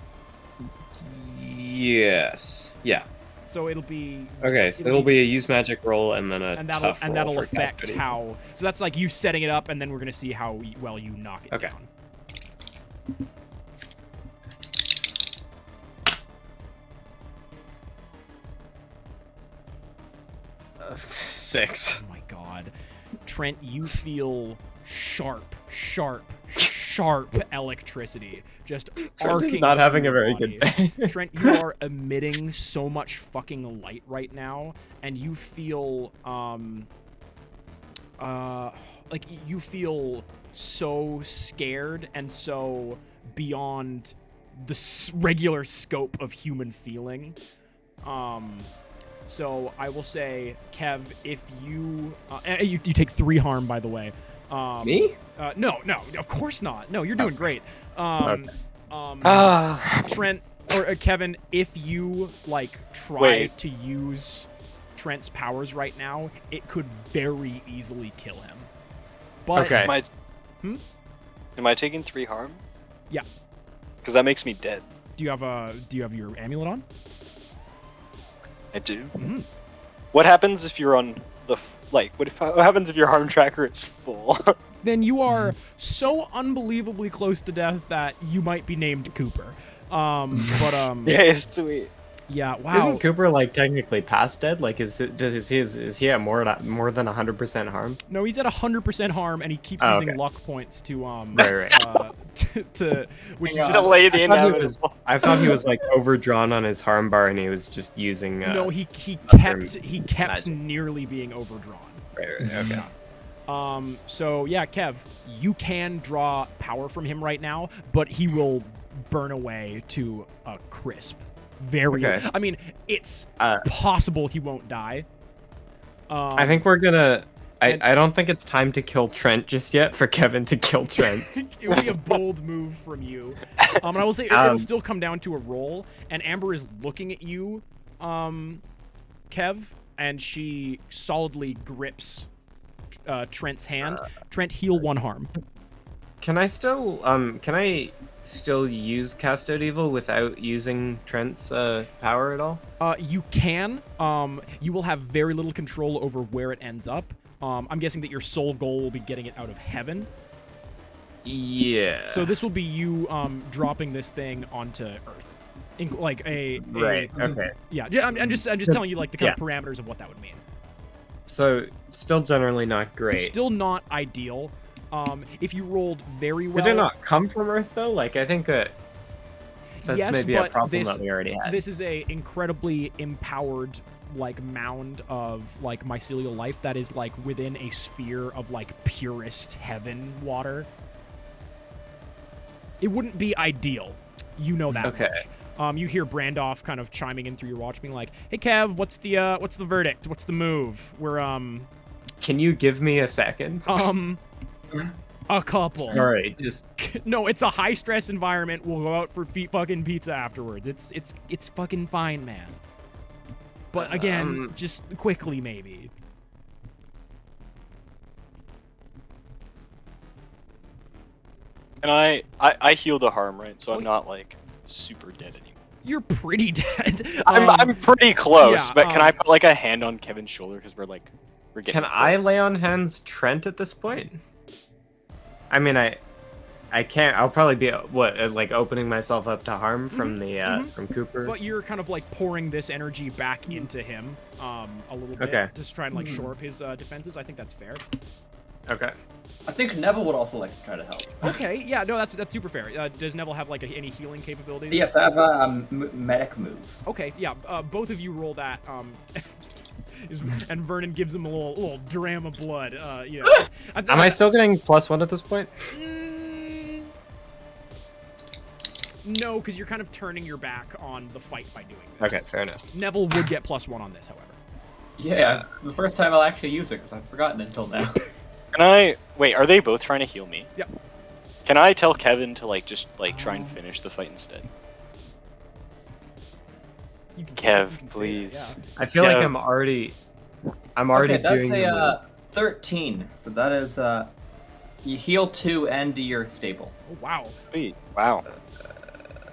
Yes. Yeah. So it'll be Okay, so it'll be a use magic roll and then a tough roll that'll for affect castity. how. So that's like you setting it up, and then we're gonna see how well you knock it Okay. down. 6. Oh my god. Trent, you feel sharp electricity just Trent arcing is not through having a your very body. good day. Trent, you are emitting so much fucking light right now, and you feel like you feel so scared and so beyond the regular scope of human feeling. So I will say, Kev, if you you take 3 harm, by the way. Me? No, of course not. No, you're doing great. Okay. Trent or Kevin, if you like try to use Trent's powers right now, it could very easily kill him. But Okay. Am I taking 3 harm? Yeah. Because that makes me dead. do you have your amulet on? I do. Mhm. What happens if you're on the what happens if your harm tracker is full? Then you are so unbelievably close to death that you might be named Cooper. Yeah, sweet. Yeah, wow. Isn't Cooper like technically past dead? Like, is he at more than 100% harm? No, he's at 100% harm, and he keeps Oh, using okay. luck points to Right. to which is Hang on. just Delay the I thought, he was, inevitable. I thought he was like overdrawn on his harm bar, and he was just using. no, he kept magic. nearly being overdrawn. Right, okay. So yeah, Kev, you can draw power from him right now, but he will burn away to a crisp. Very. Okay. I mean, it's Uh, possible he won't die. I think we're gonna. I don't think it's time to kill Trent just yet for Kevin to kill Trent. it would be a bold move from you. And I will say it'll still come down to a roll. And Amber is looking at you, Kev, and she solidly grips Trent's hand. Trent, heal 1 harm. Can I still still use Castode Evil without using Trent's power at all? You can. You will have very little control over where it ends up. I'm guessing that your sole goal will be getting it out of heaven. Yeah. So this will be you dropping this thing onto Earth, like Right. Okay. Yeah, I'm just telling you like the kind of parameters of what that would mean. So still generally not great. Still not ideal. If you rolled very well, Did it not come from Earth though? Like I think that's yes, maybe a but problem that we already had. This is a incredibly empowered like mound of like mycelial life that is like within a sphere of like purest heaven water. It wouldn't be ideal, you know that. Okay. Much. You hear Brandoff kind of chiming in through your watch, being like, "Hey Kev, what's the verdict? What's the move? We're Can you give me a second? a couple. Sorry, just No, it's a high stress environment. We'll go out for fucking pizza afterwards. It's fucking fine, man. But again, just quickly maybe. And I heal the harm, right? So I'm not like super dead anymore. You're pretty dead. I'm pretty close, yeah, but can I put like a hand on Kevin's shoulder because we're getting. Can I lay on hands Trent at this point? I mean, I can't. I'll probably be like opening myself up to harm from the from Cooper. But you're kind of like pouring this energy back into him a little bit. Okay. Just try and like shore up his defenses. I think that's fair. Okay. I think Neville would also like to try to help. Okay, yeah, no, that's super fair. Does Neville have like any healing capabilities? Yes, I have a medic move. Okay, yeah, both of you roll that. And Vernon gives him a little dram of blood. Yeah. Am I still getting +1 at this point? No, because you're kind of turning your back on the fight by doing this. Okay, fair enough. Neville would get +1 on this, however. Yeah, the first time I'll actually use it because I've forgotten until now. Can I wait? Are they both trying to heal me? Yep. Can I tell Kevin to like just like try and finish the fight instead? You can Kev, you can say please. that, yeah. I feel like Yeah. I'm already Okay, that's doing a 13. So that is you heal 2 and you're stable. Oh, wow. Sweet. Wow.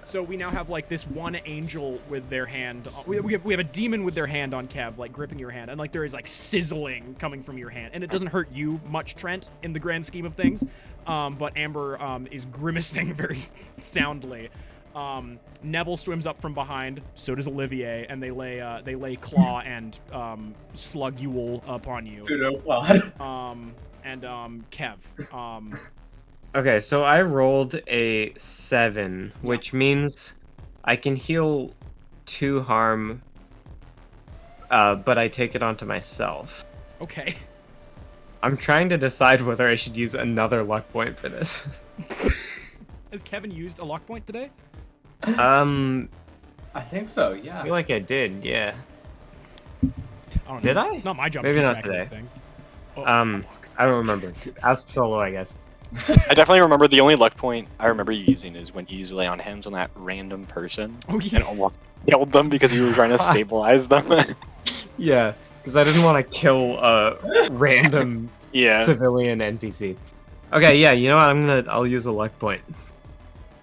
So we now have like this one angel with their hand. We have a demon with their hand on Kev, like gripping your hand, and like there is like sizzling coming from your hand, and it doesn't hurt you much, Trent, in the grand scheme of things. But Amber is grimacing very soundly. Neville swims up from behind. So does Olivier, and they lay claw and slugule upon you. And Kev. Okay, so I rolled a 7, which means I can heal 2 harm, but I take it onto myself. Okay. I'm trying to decide whether I should use another luck point for this. Has Kevin used a luck point today? I I think so, yeah. feel like I did, yeah. I don't know. Did I? It's not my job Maybe to not keep track of today. these things. Oh, fuck. I don't remember. Ask Solo, I guess. I definitely remember the only luck point I remember you using is when you use lay on hands on that random person Oh, yeah. and almost killed them because you were trying to stabilize them. Yeah, because I didn't want to kill a random Yeah. civilian NPC. Okay, yeah, you know what? I'll use a luck point.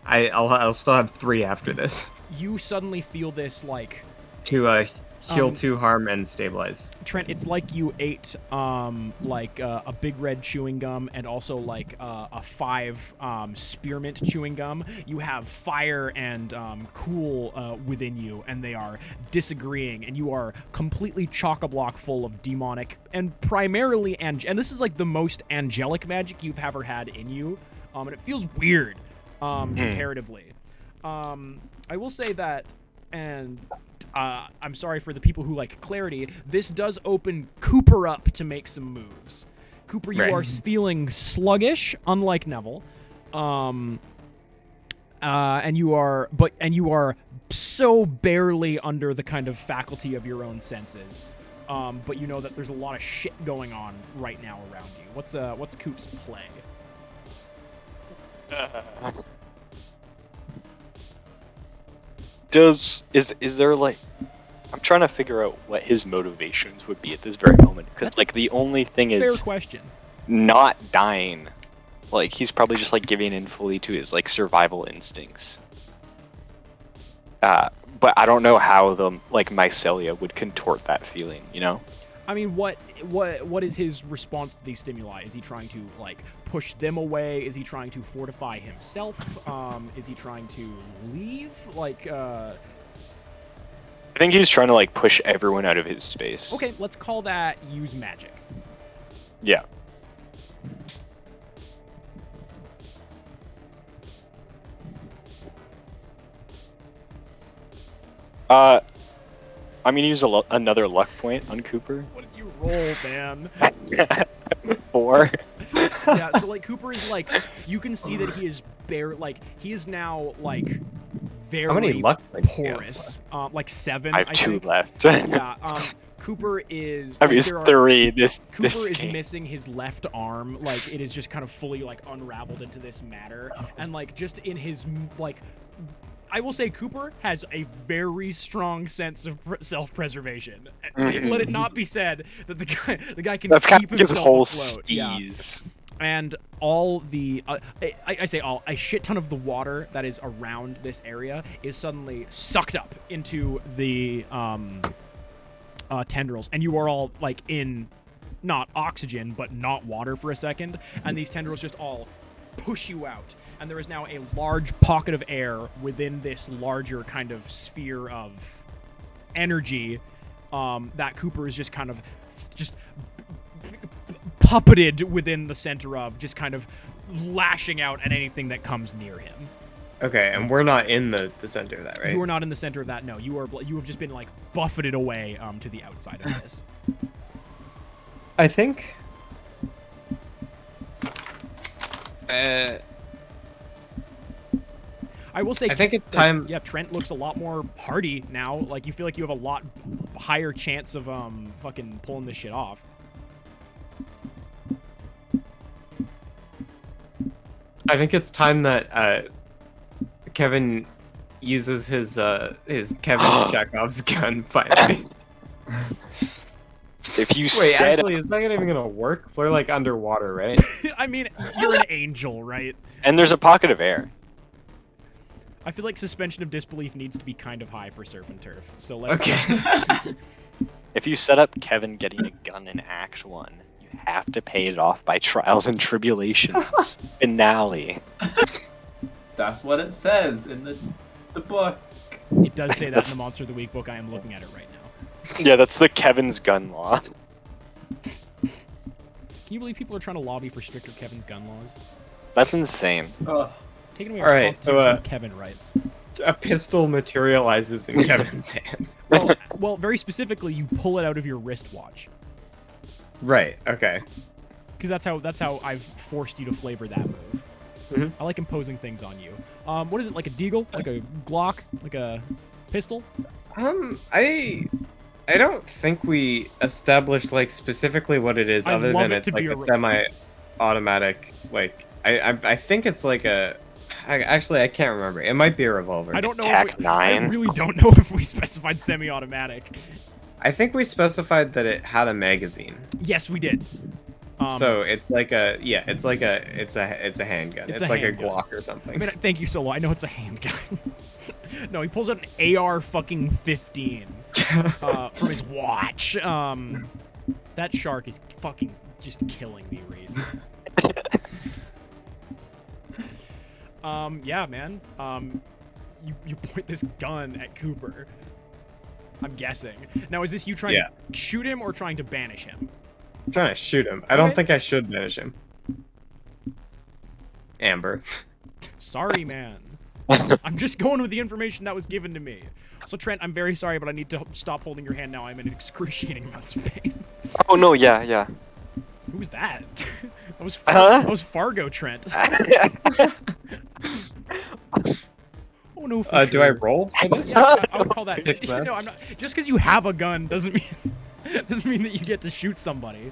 I'll still have 3 after this You suddenly feel this like to heal 2 harm and stabilize. Trent, it's like you ate like a big red chewing gum and also like a 5 spearmint chewing gum. You have fire and cool within you, and they are disagreeing, and you are completely chock-a-block full of demonic and primarily and this is like the most angelic magic you've ever had in you, and it feels weird comparatively. I will say that, and I'm sorry for the people who like clarity, this does open Cooper up to make some moves. Cooper, you are feeling sluggish, unlike Neville. And you are so barely under the kind of faculty of your own senses. But you know that there's a lot of shit going on right now around you. What's Coop's play? Is there like I'm trying to figure out what his motivations would be at this very moment because like the only thing Fair is question. not dying like he's probably just like giving in fully to his like survival instincts. But I don't know how the like mycelia would contort that feeling, you know? I mean, what is his response to these stimuli? Is he trying to like push them away? Is he trying to fortify himself? Is he trying to leave? Like, I think he's trying to like push everyone out of his space. okay, let's call that use magic. Yeah. I'm gonna use another luck point on Cooper. What did you roll, man? 4. Yeah, so like Cooper is like, you can see that he is he is now like very How many luck points do you have porous. Like 7. I have I 2 think. left. Yeah. Cooper is. I mean, like, it's there are- 3. This Cooper is game. missing his left arm. Like it is just kind of fully like unraveled into this matter, and like just in his like. I will say Cooper has a very strong sense of self-preservation. Let it not be said that the guy can That's kind keep of his himself whole afloat. Yeah. steez. And all the I say all, a shit ton of the water that is around this area is suddenly sucked up into the tendrils, and you are all like in not oxygen but not water for a second, and these tendrils just all push you out, and there is now a large pocket of air within this larger kind of sphere of energy that Cooper is just kind of just puppeted within the center of, just kind of lashing out at anything that comes near him. Okay, and we're not in the center of that, right? You are not in the center of that. No, you have just been like buffeted away to the outside of this. I think. I will say, I think it's time. Yeah, Trent looks a lot more hardy now. Like you feel like you have a lot higher chance of fucking pulling this shit off. I think it's time that Kevin uses his Kevin Chekhov's gun finally. If you Wait, said actually, is that even gonna work? We're like underwater, right? I mean, you're an angel, right? and there's a pocket of air. I feel like suspension of disbelief needs to be kind of high for Surf and Turf. So let's. Okay. If you set up Kevin getting a gun in Act 1, you have to pay it off by Trials and Tribulations finale. That's what it says in the book. It does say that in the Monster of the Week book. I am looking at it right now. Yeah, that's the Kevin's gun law. Can you believe people are trying to lobby for stricter Kevin's gun laws? That's insane. Ugh. Taking away All our right, constitution so, and Kevin rights. A pistol materializes in Kevin's hand. Well, very specifically, you pull it out of your wristwatch. Right. Okay. Because that's how I've forced you to flavor that move. Mhm. I like imposing things on you. What is it, like a deagle? Like a Glock? Like a pistol? I don't think we established like specifically what it is, I'd other love than it it's to like be a a semi-automatic. Like I think it's like a. Actually, I can't remember. It might be a revolver. I don't know. Tac I 9? really don't know if we specified semi-automatic. I think we specified that it had a magazine. Yes, we did. So it's like a it's like it's a handgun. It's It's a like handgun. a Glock or I something. mean, thank you, Solo. I know it's a handgun. No, he pulls out an AR fucking 15 from his watch. That shark is fucking just killing me, Reese. Yeah, man. You point this gun at Cooper. I'm guessing. Now, is this you trying to shoot him or trying to banish him? I'm trying to shoot him. I don't Okay. think I should banish him. Amber. Sorry, man. I'm just going with the information that was given to me. So, Trent, I'm very sorry, but I need to stop holding your hand now. I'm in excruciating amounts of pain. Oh no, yeah. Who was that? That was Huh? that was Fargo, Trent. Oh no. For Do I sure. roll for this? Yeah, I would call that. Kick that. No, I'm not. Just because you have a gun doesn't mean that you get to shoot somebody.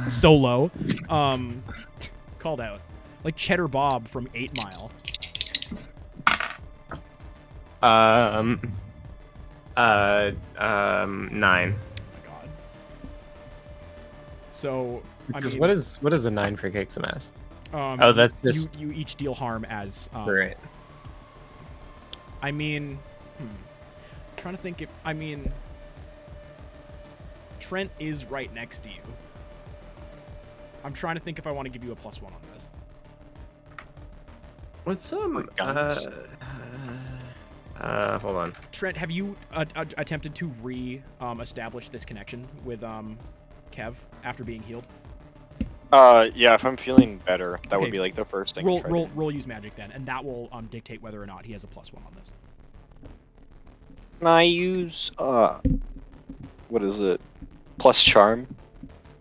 Solo. Called out. Like Cheddar Bob from 8 Mile. 9. Oh my god. So I Because mean, what is a 9 for kick some ass? Oh, that's just you each deal harm as right. I mean, trying to think if Trent is right next to you. I'm trying to think if I want to give you a +1 on this. What's guns? hold on. Trent, have you attempted to establish this connection with Kev after being healed? Yeah, if I'm feeling better, that Okay. would be like the first thing. Roll use magic then, and that will dictate whether or not he has a +1 on this. Can I use what is it? Plus charm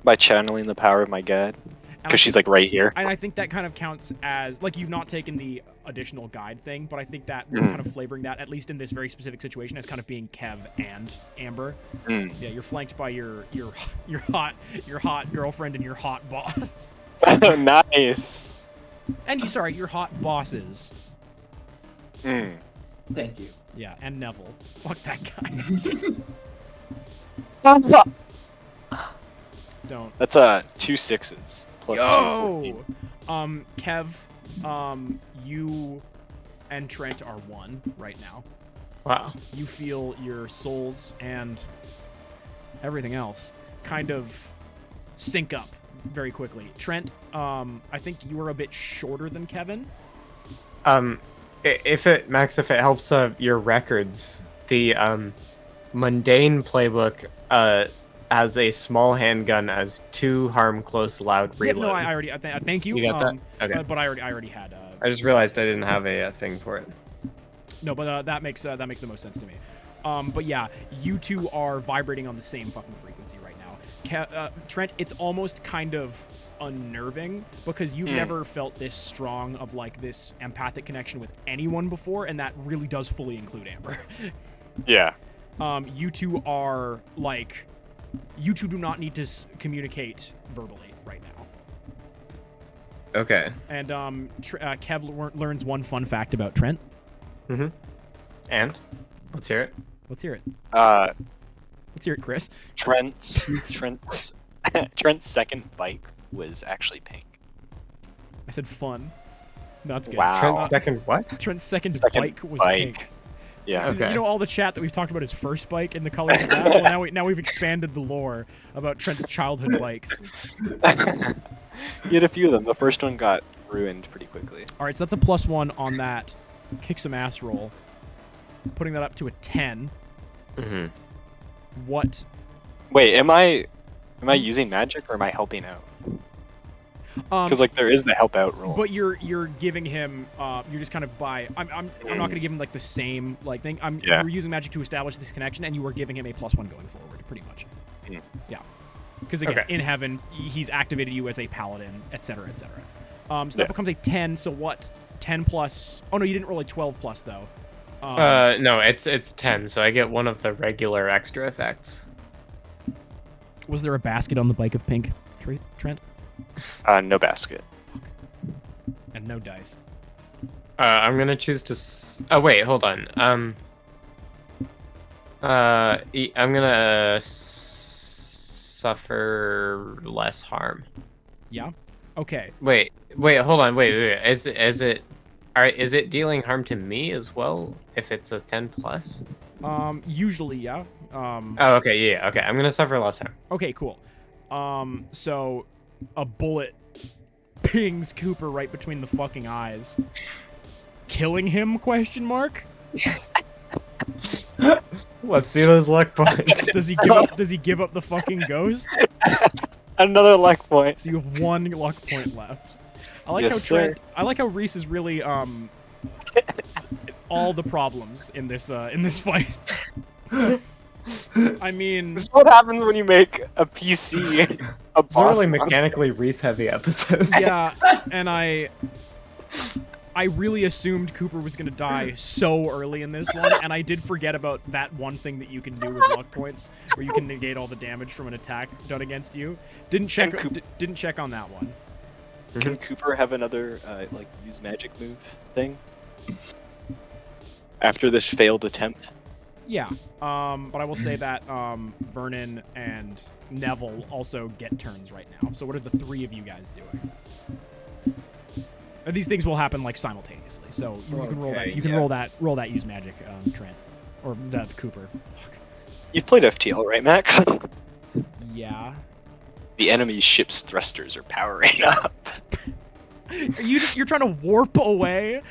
by channeling the power of my god, because she's like right here. And I think that kind of counts as like you've not taken the additional guide thing, but I think that we're kind of flavoring that, at least in this very specific situation, as kind of being Kev and Amber. Yeah, you're flanked by your hot girlfriend and your hot boss. Nice. And your hot bosses. Thank you. Yeah, and Neville. Fuck that guy. Don't. That's 2 6s plus 2 Yo! 14. Kev, you and Trent are one right now. Wow. You feel your souls and everything else kind of sync up very quickly. Trent, I think you are a bit shorter than Kevin. If it helps your records, the mundane playbook has a small handgun as 2 harm close loud reload. Yeah, no, I already. Thank you. You got that? Okay. But I already had. I just realized I didn't have a thing for it. No, but that makes the most sense to me. But yeah, you two are vibrating on the same fucking frequency right now. Trent, it's almost kind of unnerving because you've never felt this strong of like this empathic connection with anyone before, and that really does fully include Amber. Yeah. You two are like, you two do not need to communicate verbally right now. Okay. And Kev learns one fun fact about Trent. Mm-hmm. And let's hear it. Let's hear it. Let's hear it, Chris. Trent's second bike was actually pink. I said fun. That's good. Wow. Trent's second what? Trent's second bike was bike. pink. Yeah. So, Okay. You know all the chat that we've talked about his first bike and the colors of that? Well, now we've expanded the lore about Trent's childhood bikes. He had a few of them. The first one got ruined pretty quickly. All right, so that's a +1 on that kick some ass roll. Putting that up to a 10. Mm-hmm. What? Wait, am I using magic or am I helping out? Because like there is the help out roll. But you're giving him you're just kind of I'm not gonna give him like the same like thing. You're using magic to establish this connection, and you are giving him a +1 going forward, pretty much. Yeah. Because again, in heaven, he's activated you as a paladin, etc., etc. So that becomes a 10. So what? 10 plus. Oh no, you didn't roll a 12 plus though. No, it's 10. So I get one of the regular extra effects. Was there a basket on the bike of pink, Trent? No basket. And no dice. I'm gonna choose to. Oh wait, hold on. I'm gonna suffer less harm. Yeah. Okay. Wait, hold on. Wait. Is it? All right. Is it dealing harm to me as well if it's a 10 plus? Usually, yeah. Oh, okay. Yeah. Okay. I'm gonna suffer less harm. Okay. Cool. So a bullet pings Cooper right between the fucking eyes, killing him? Question mark. Let's see those luck points. Does he give up? Does he give up the fucking ghost? Another luck point. So you have 1 luck point left. I like Yes, how sir. I like how Reese is really all the problems in this fight. I mean, This is what happens when you make a PC a It's a really boss monster. mechanically Reese heavy episode. yeah, and I really assumed Cooper was gonna die so early in this one, and I did forget about that one thing that you can do with luck points, where you can negate all the damage from an attack done against you. Didn't check on that one. Can Cooper have another like use magic move thing after this failed attempt? Yeah, but I will say that Vernon and Neville also get turns right now. So what are the 3 of you guys doing? These things will happen like simultaneously. So you can roll that. Okay, You can yes. roll that use magic, Trent, or that Cooper. Fuck. You played FTL, right, Max? Yeah. The enemy's ship's thrusters are powering up. You're trying to warp away?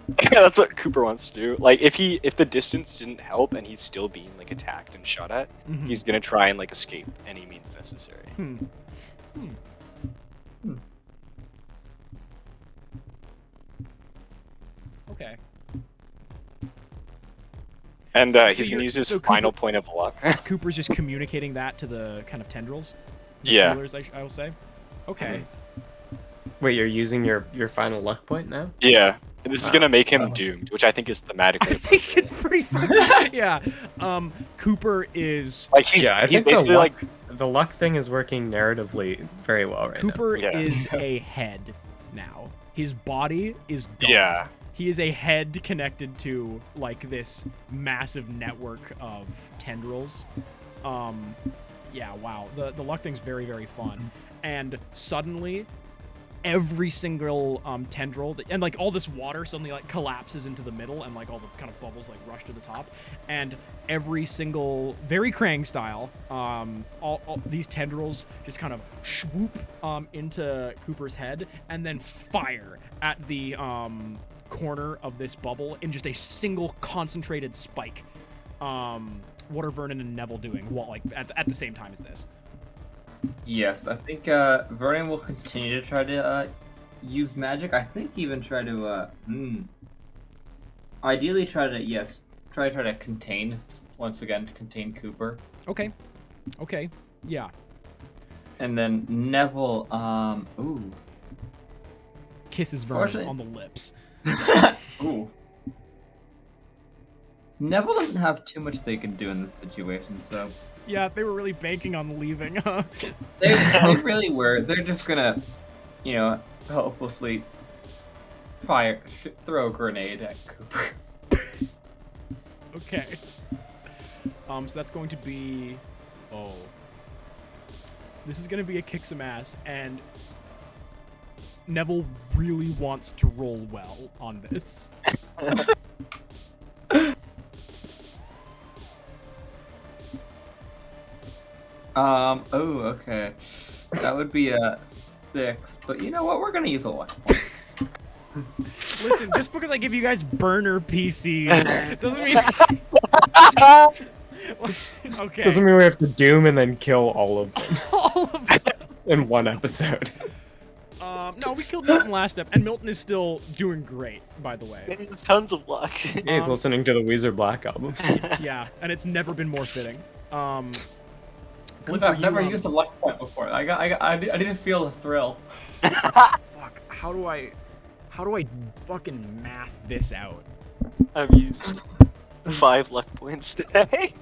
Yeah, that's what Cooper wants to do. Like, if the distance didn't help and he's still being like attacked and shot at, Mhm. he's gonna try and like escape any means necessary. Okay. And So he's you're- gonna use his so final Cooper- point of luck. Cooper's just communicating that to the kind of tendrils. The Yeah. feelers, I will say. Okay. Wait, you're using your final luck point now? Yeah, and this is gonna make him Wow. doomed, which I think is thematically. I think it's pretty fun. Yeah. Cooper is Like Yeah, I he's think the basically luck, like the luck thing is working narratively very well right Cooper Yeah. is a head now. His body is gone. yeah. He is a head connected to like this massive network of tendrils. Yeah, wow. The luck thing's very, very fun. And suddenly every single tendril and like all this water suddenly like collapses into the middle and like all the kind of bubbles like rush to the top, and every single, very Krang style, all these tendrils just kind of swoop into Cooper's head and then fire at the corner of this bubble in just a single concentrated spike. What are Vernon and Neville doing while like at the same time as this? Yes, I think Vernon will continue to try to use magic. I think even try to ideally try to contain once again, to contain Cooper. Okay. Yeah. And then Neville Kisses Vernon Fortunately- on the lips. ooh. Neville doesn't have too much they can do in this situation, so Yeah, they were really banking on leaving. they really were. They're just gonna, helplessly throw a grenade at Cooper. Okay. So that's going to be. Oh. This is going to be a kick some ass, and Neville really wants to roll well on this. Oh, okay. That would be a 6, but you know what? We're gonna use a luck point. Listen, just because I give you guys burner PCs doesn't mean. Okay. Doesn't mean we have to doom and then kill all of them All of them. in one episode. No, we killed Milton last step, and Milton is still doing great, by the way. Tons of luck. Yeah, he's listening to the Weezer Black album. Yeah, and it's never been more fitting. I've never used a luck point before. I didn't feel the thrill. Fuck. How do I fucking math this out? I've used 5 luck points today.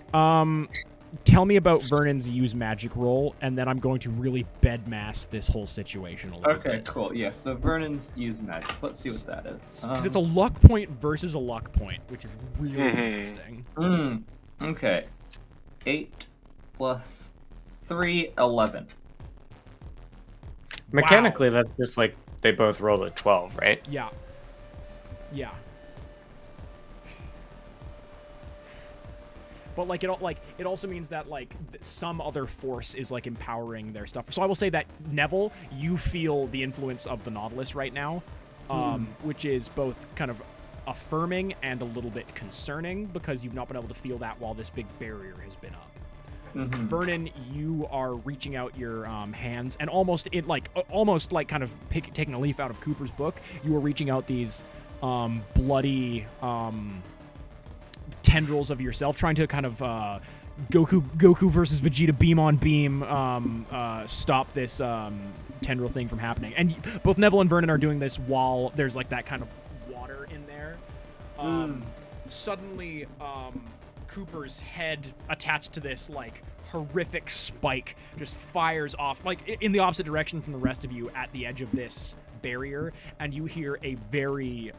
Tell me about Vernon's use magic roll, and then I'm going to really bedmass this whole situation a little Okay, bit. cool. Yeah, so Vernon's use magic. Let's see what that is. Because it's a luck point versus a luck point, which is really interesting. Okay. 8 plus 3, 11. Mechanically, that's just like they both rolled a 12, right? Yeah. Yeah. But like it also means that like some other force is like empowering their stuff. So I will say that Neville, you feel the influence of the Nautilus right now, which is both kind of affirming and a little bit concerning because you've not been able to feel that while this big barrier has been up. Vernon, you are reaching out your hands and almost kind of taking a leaf out of Cooper's book. You are reaching out these bloody tendrils of yourself, trying to kind of Goku versus Vegeta beam on beam stop this tendril thing from happening. And both Neville and Vernon are doing this while there's like that kind of water in there. Suddenly, Cooper's head attached to this like horrific spike just fires off like in the opposite direction from the rest of you at the edge of this barrier, and you hear a very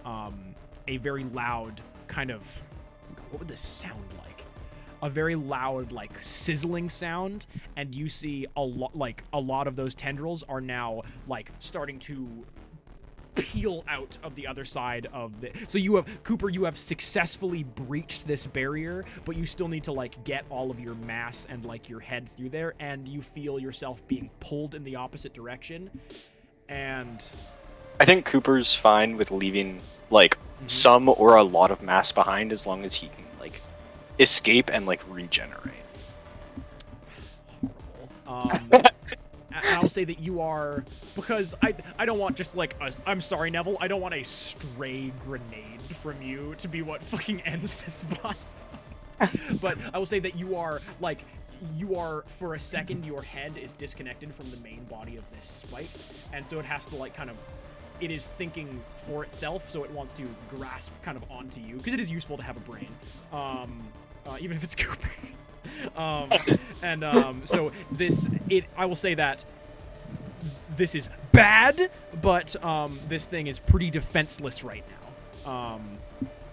loud kind of, what would this sound like? A very loud like sizzling sound, and you see a lot of those tendrils are now like starting to peel out of the other side of the. So you have Cooper. You have successfully breached this barrier, but you still need to like get all of your mass and like your head through there, and you feel yourself being pulled in the opposite direction. And I think Cooper's fine with leaving like some or a lot of mass behind as long as he can like escape and like regenerate. And I'll say that you are, because I don't want just like I'm sorry, Neville, I don't want a stray grenade from you to be what fucking ends this boss. But I will say that you are for a second your head is disconnected from the main body of this spike, and so it has to like kind of, it is thinking for itself, so it wants to grasp kind of onto you because it is useful to have a brain, even if it's Cooper's. So I will say that this is bad, but this thing is pretty defenseless right now.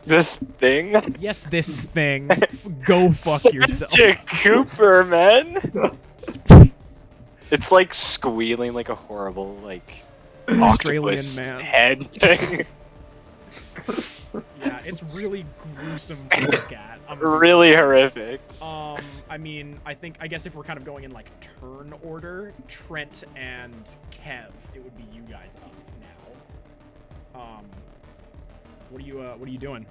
This thing? Yes, this thing. Go fuck yourself. Such a Cooper, man. It's like squealing like a horrible like Australian octopus man. head thing. Yeah, it's really gruesome to look at. Really horrific. I mean, I guess if we're kind of going in like turn order, Trent and Kev, it would be you guys up now. What are you doing?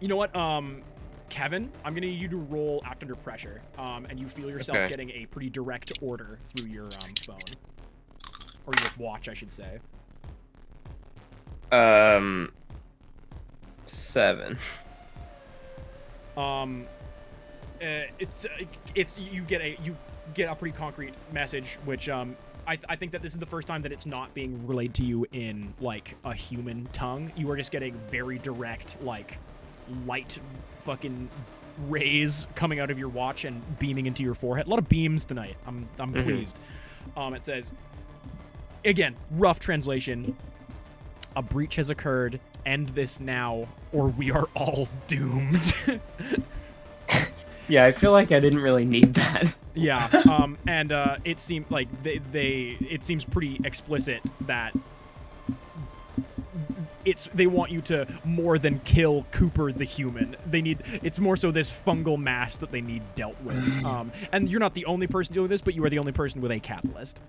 You know what? Kevin, I'm gonna need you to roll act under pressure. And you feel yourself getting a pretty direct order through your phone. Or your watch, I should say. 7. It's you get a pretty concrete message, which I think that this is the first time that it's not being relayed to you in like a human tongue. You are just getting very direct, like light fucking rays coming out of your watch and beaming into your forehead. A lot of beams tonight. I'm pleased. It says, again, rough translation. A breach has occurred. End this now, or we are all doomed. Yeah, I feel like I didn't really need that. Yeah, and it seemed like it seems pretty explicit that they want you to more than kill Cooper the human. It's more so this fungal mass that they need dealt with. And you're not the only person dealing with this, but you are the only person with a catalyst.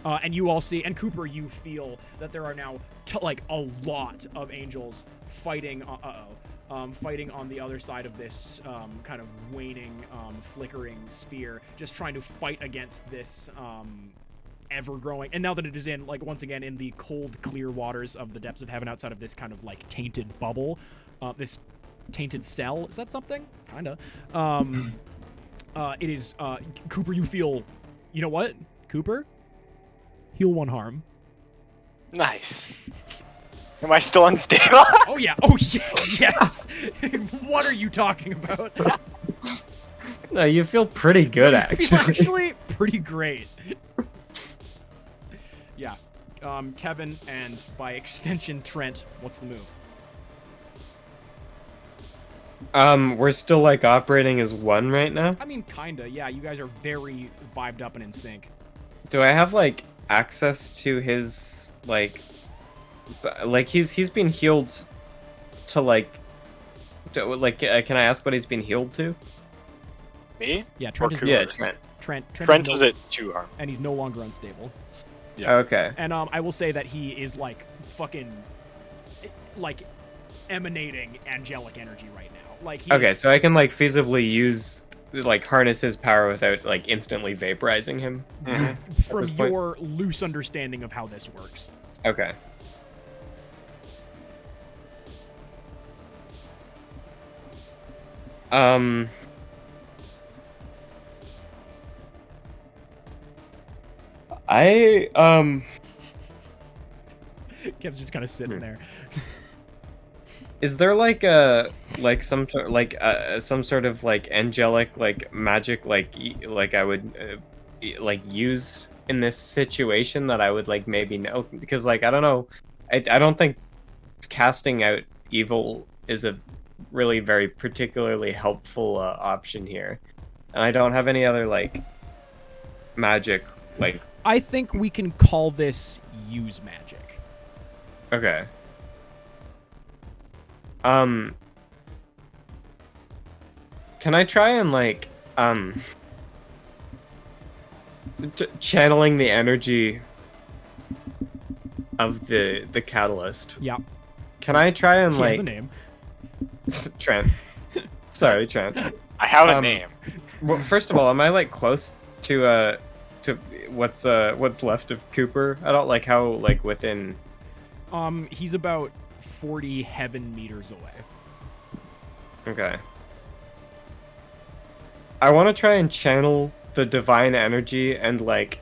And you all see, and Cooper, you feel that there are now like a lot of angels fighting. Fighting on the other side of this kind of waning, flickering sphere, just trying to fight against this ever-growing. And now that it is in, like, once again, in the cold, clear waters of the depths of heaven, outside of this kind of like tainted bubble, this tainted cell. Is that something? Kinda. It is Cooper. You feel, you know what, Cooper? Heal 1 harm. Nice. Am I still unstable? Oh yeah. Oh yes. What are you talking about? No, you feel pretty good, You feel actually. actually pretty great. Yeah. Kevin, and by extension Trent, what's the move? We're still like operating as one right now. I mean, kinda. Yeah, you guys are very vibed up and in sync. Do I have like access to his like he's been healed to can I ask what he's been healed to? Me? Yeah, Trent Or is Cooper? Yeah, Trent. Trent is at 2 harm. and he's no longer unstable. Yeah. Okay. And I will say that he is like fucking like emanating angelic energy right now. Like he Okay, is, so I can like feasibly use like harness his power without like instantly vaporizing him. from this point. your loose understanding of how this works. Okay. I Kev's just kind of sitting there. is there like some sort of like angelic like magic like I would like use in this situation that I would like maybe know, because like I don't know, I don't think casting out evil is a really very particularly helpful option here, and I don't have any other like magic, like... I think we can call this use magic. Okay. Can I try and, like, channeling the energy of the catalyst? Yeah. Can I try and, He like... has a name. Trent. Sorry, Trent. I have a name. Well, first of all, am I, like, close to what's left of Cooper? I don't like how, like, within... He's about 40 heaven meters away. Okay. I want to try and channel the divine energy and, like,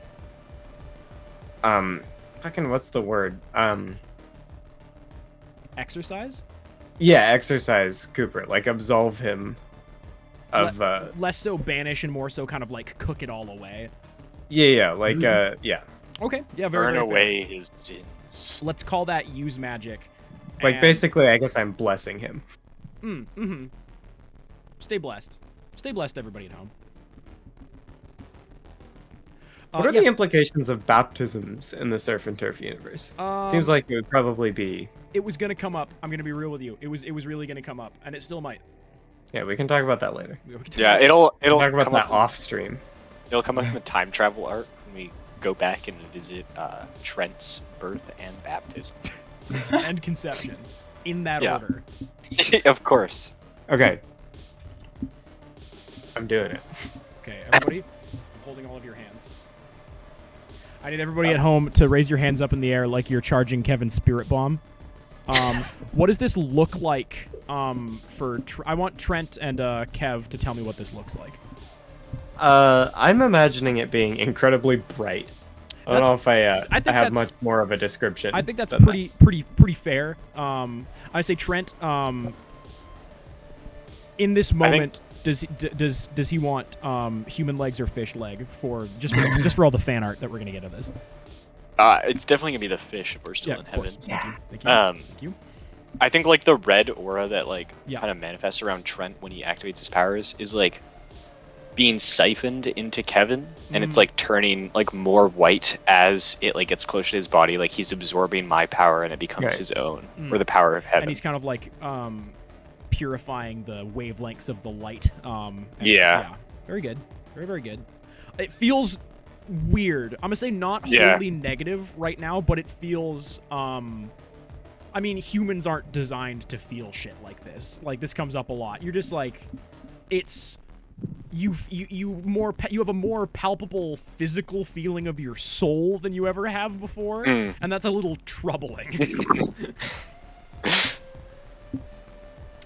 fucking, what's the word? Exercise? Yeah, exercise Cooper, like, absolve him of, Less so banish and more so kind of, like, cook it all away. yeah, like, yeah. Okay, yeah, very, Burn very fair. away his sins. Let's call that use magic. Like, And- basically, I guess I'm blessing him. Stay blessed. Stay blessed, everybody at home. What are yeah. the implications of baptisms in the Surf and Turf universe? Seems like it would probably be... It was gonna come up. I'm gonna be real with you. It was really gonna come up, and it still might. Yeah, we can talk about that later. Yeah, it'll We'll talk about come that up, off stream. It'll come up in the time travel arc when we go back and visit Trent's birth and baptism. And conception, in that Yeah. order. Of course. Okay. I'm doing it. Okay, everybody, I'm holding all of your hands. I need everybody at home to raise your hands up in the air like you're charging Kevin's spirit bomb. What does this look like for... I want Trent and Kev to tell me what this looks like. I'm imagining it being incredibly bright. I don't know if I think have that's- much more of a description. I think that's than pretty fair. I say Trent. In this moment, does he want human legs or fish leg for just for all the fan art that we're gonna get of this? It's definitely gonna be the fish if we're still in of heaven. course. Thank you. Thank you. Thank you. I think like the red aura that like Yeah. kind of manifests around Trent when he activates his powers is like being siphoned into Kevin, and it's like turning like more white as it like gets closer to his body. Like he's absorbing my power and it becomes Right. his own, or the power of heaven. And he's kind of like purifying the wavelengths of the light. Yeah. Very good. Very, very good. It feels weird. I'm gonna say not Yeah. wholly negative right now, but it feels I mean, humans aren't designed to feel shit like this. Like this comes up a lot. You're just like, it's you have a more palpable physical feeling of your soul than you ever have before, and that's a little troubling.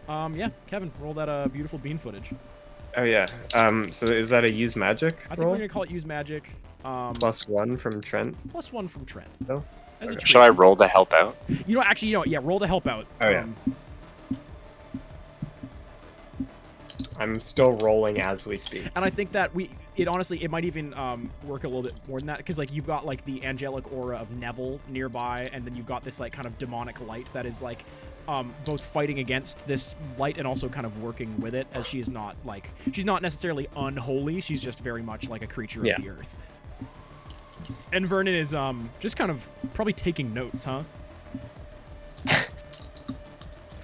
Yeah, Kevin, roll that beautiful bean footage. Oh yeah. So is that a use magic I think roll? we're gonna call it use magic. +1 from Trent. +1 from Trent. No. As a Okay. treat. Should I roll to help out? You know, actually, you know what? Yeah, roll to help out. Oh, yeah. I'm still rolling as we speak. And I think that it might even work a little bit more than that, because like you've got like the angelic aura of Neville nearby, and then you've got this like kind of demonic light that is like both fighting against this light and also kind of working with it, as she's not necessarily unholy, she's just very much like a creature Yeah. of the earth. And Vernon is just kind of probably taking notes, huh? I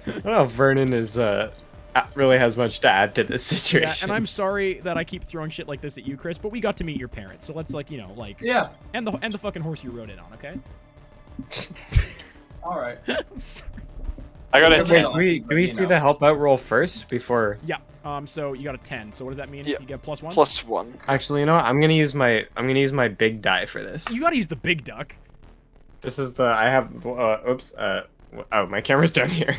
don't know if Vernon is really has much to add to this situation. Yeah, and I'm sorry that I keep throwing shit like this at you, Chris, but we got to meet your parents, so let's Yeah. and the fucking horse you rode in on, okay? All right. I'm sorry. I got a Okay, 10. Wait, do we You see know. the help out roll first before? Yeah. So you got a 10. So what does that mean? Yeah. You get +1. +1. Actually, you know what? I'm gonna use my big die for this. You got to use the big duck. This is the I have. Oops. Oh, my camera's down here.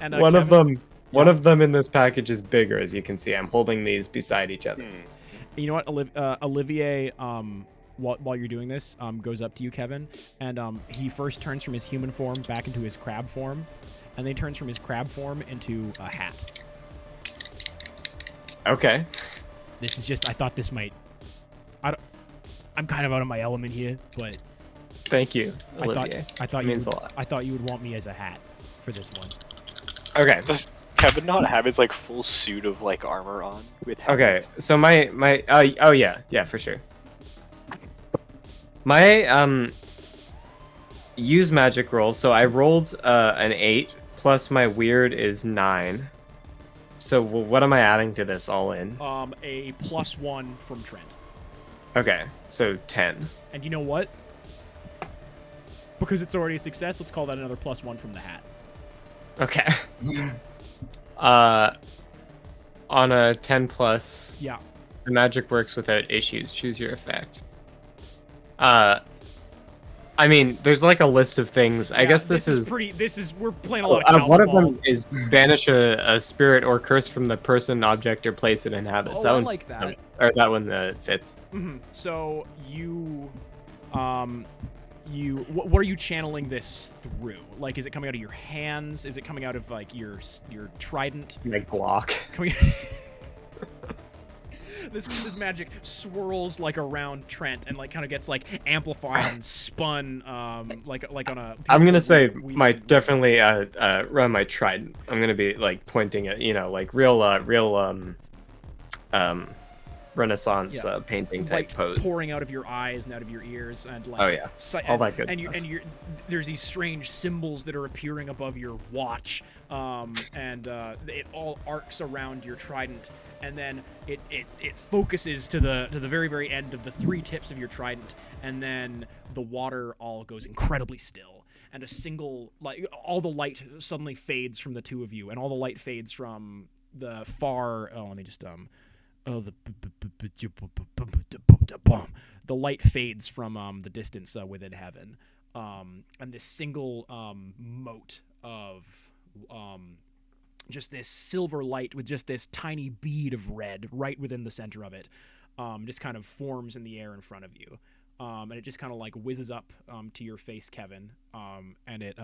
And One of Kevin, One of them in this package is bigger, as you can see. I'm holding these beside each other. You know what, Olivier, while you're doing this, goes up to you, Kevin, and he first turns from his human form back into his crab form, and then he turns from his crab form into a hat. Okay. This is just, I thought this might, I'm kind of out of my element here, but Thank you, Olivier. I thought It means you a lot. I thought you would want me as a hat for this one. Okay. Kevin not have his like full suit of like armor on with helmet? Okay, so my oh yeah for sure. My use magic roll. So I rolled an 8 plus my weird is 9. So what am I adding to this all in? A +1 from Trent. Okay, so 10. And you know what? Because it's already a success, let's call that another +1 from the hat. Okay. On a 10 plus, Yeah. the magic works without issues. Choose your effect. I mean, there's like a list of things. I guess this is pretty. We're playing a lot of one of Calvin them is banish a spirit or curse from the person, object, or place it inhabits. Oh, that I one, like that. Or that one fits. So what are you channeling this through? Like, is it coming out of your hands? Is it coming out of like your trident? My Glock. Coming. This magic swirls like around Trent and like kind of gets like amplified and spun like on a. I'm gonna say we definitely run my trident. I'm gonna be like pointing at like real Renaissance painting type light pose. pouring out of your eyes and out of your ears and like Oh yeah, all that good stuff. And there's these strange symbols that are appearing above your watch, and it all arcs around your trident, and then it focuses to the very, very end of the 3 tips of your trident, and then the water all goes incredibly still, and a single all the light suddenly fades from the two of you, and all the light fades from the far. Oh, let me just the light fades from the distance within heaven, and this single mote of just this silver light with just this tiny bead of red right within the center of it just kind of forms in the air in front of you, and it just kind of like whizzes up to your face, Kevin, and it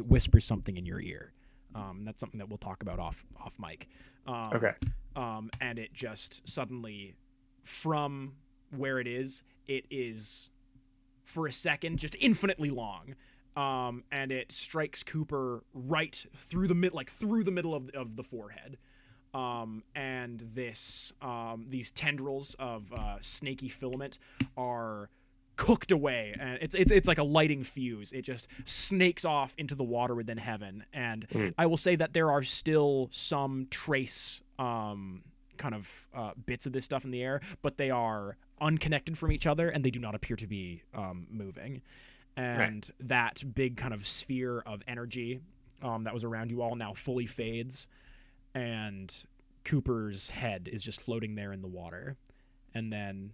whispers something in your ear. That's something that we'll talk about off mic. Okay. And it just suddenly, from where it is for a second just infinitely long, and it strikes Cooper right through the middle of the forehead, and these tendrils of snaky filament are cooked away, and it's like a lighting fuse. It just snakes off into the water within heaven, and I will say that there are still some trace kind of bits of this stuff in the air, but they are unconnected from each other, and they do not appear to be moving. And that big kind of sphere of energy that was around you all now fully fades, and Cooper's head is just floating there in the water, and then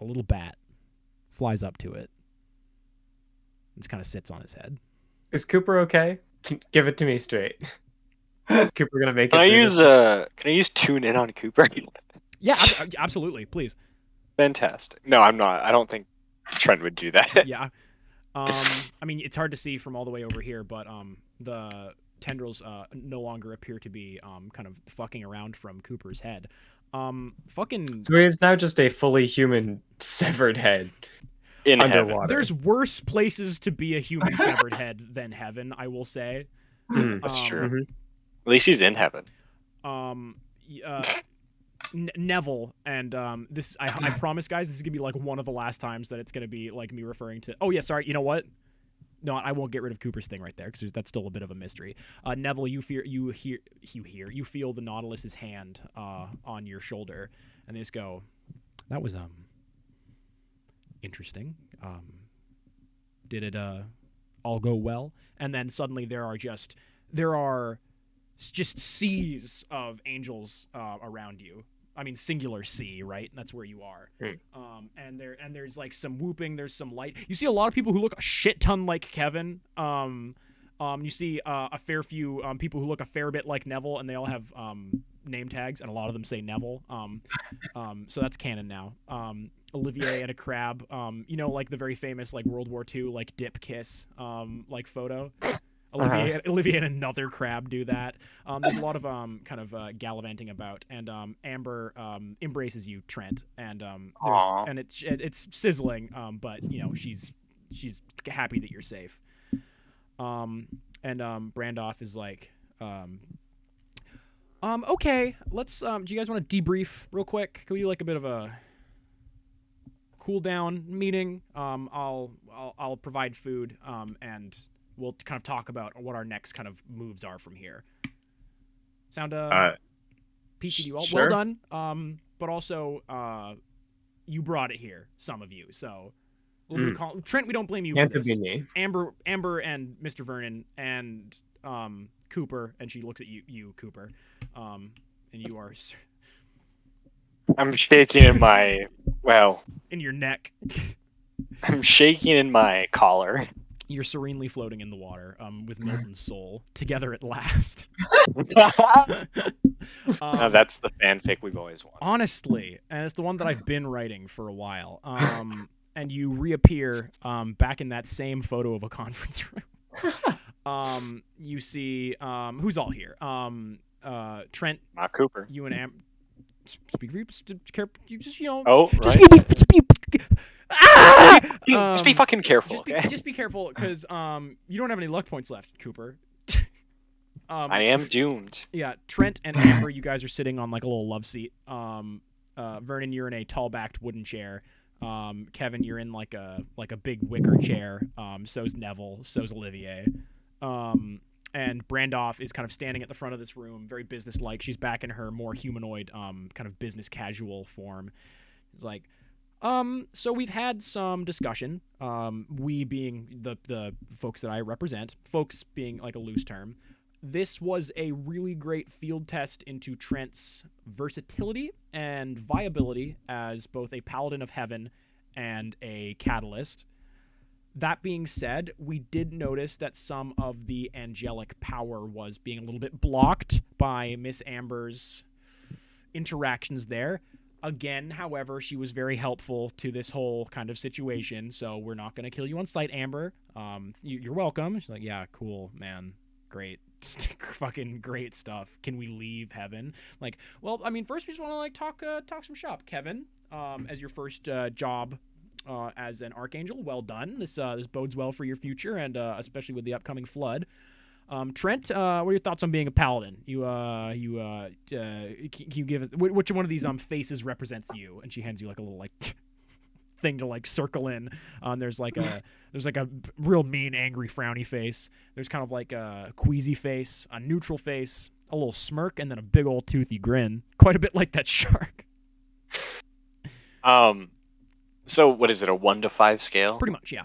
a little bat flies up to it and just kind of sits on his head. Is Cooper okay? Give it to me straight. Is Cooper gonna make it? Can I use tune in on Cooper? Yeah, absolutely, please. Fantastic. No, I'm not. I don't think Trent would do that. Yeah. I mean, it's hard to see from all the way over here, but the tendrils no longer appear to be kind of fucking around from Cooper's head. So he is now just a fully human severed head in underwater. heaven. There's worse places to be a human severed head than heaven, I will say. That's true. At least he's in heaven. Neville, and this I promise, guys, this is gonna be like one of the last times that it's gonna be like me referring to. Oh yeah, sorry. You know what? No, I won't get rid of Cooper's thing right there because that's still a bit of a mystery. Neville, you feel the Nautilus's hand on your shoulder, and they just go, "That was interesting. Did it all go well?" And then suddenly there are just seas of angels around you. I mean, singular sea, right? That's where you are. And there's like some whooping. There's some light. You see a lot of people who look a shit ton like Kevin. You see a fair few people who look a fair bit like Neville, and they all have name tags, and a lot of them say Neville. So that's canon now. Olivier and a crab. Like the very famous like World War II like dip kiss like photo. Olivier and another crab do that. There's a lot of kind of gallivanting about, and Amber embraces you, Trent, and it's sizzling. But she's happy that you're safe. And Brandoff is like, Okay, let's. Do you guys want to debrief real quick? Can we do like a bit of a cool down meeting? I'll provide food. And we'll kind of talk about what our next kind of moves are from here. Sound peachy to you all? Sure. Well done. But also, you brought it here, some of you. So, a little bit of Trent, we don't blame you Can't for this. be me. Amber, and Mr. Vernon, and Cooper, and she looks at you, Cooper, and you are I'm shaking in my in your neck. I'm shaking in my collar. You're serenely floating in the water, with Milton's soul together at last. That's the fanfic we've always wanted. Honestly, and it's the one that I've been writing for a while. And you reappear back in that same photo of a conference room. You see who's all here? Trent, Not Cooper. you and speak for you. You just Oh, just right. just be fucking careful. Just be careful, because you don't have any luck points left, Cooper. I am doomed. Yeah, Trent and Amber, you guys are sitting on like a little love seat. Vernon, you're in a tall-backed wooden chair. Kevin, you're in like a big wicker chair. So's Neville. So's Olivier. And Brandoff is kind of standing at the front of this room, very businesslike. She's back in her more humanoid, kind of business casual form. It's like, so we've had some discussion. We being the folks that I represent, folks being like a loose term. This was a really great field test into Trent's versatility and viability as both a Paladin of Heaven and a Catalyst. That being said, we did notice that some of the angelic power was being a little bit blocked by Miss Amber's interactions there. Again, however, she was very helpful to this whole kind of situation, so we're not going to kill you on sight, Amber. You're welcome. She's like, yeah, cool, man. Great. Fucking great stuff. Can we leave heaven? Like, well, I mean, first we just want to like talk some shop. Kevin, as your first job as an archangel, well done. This bodes well for your future, and especially with the upcoming flood. Trent, what are your thoughts on being a paladin? Can you give us which one of these faces represents you? And she hands you like a little like thing to like circle in. There's like a real mean, angry, frowny face. There's kind of like a queasy face, a neutral face, a little smirk, and then a big old toothy grin. Quite a bit like that shark. So what is it? A 1 to 5 scale? Pretty much, yeah.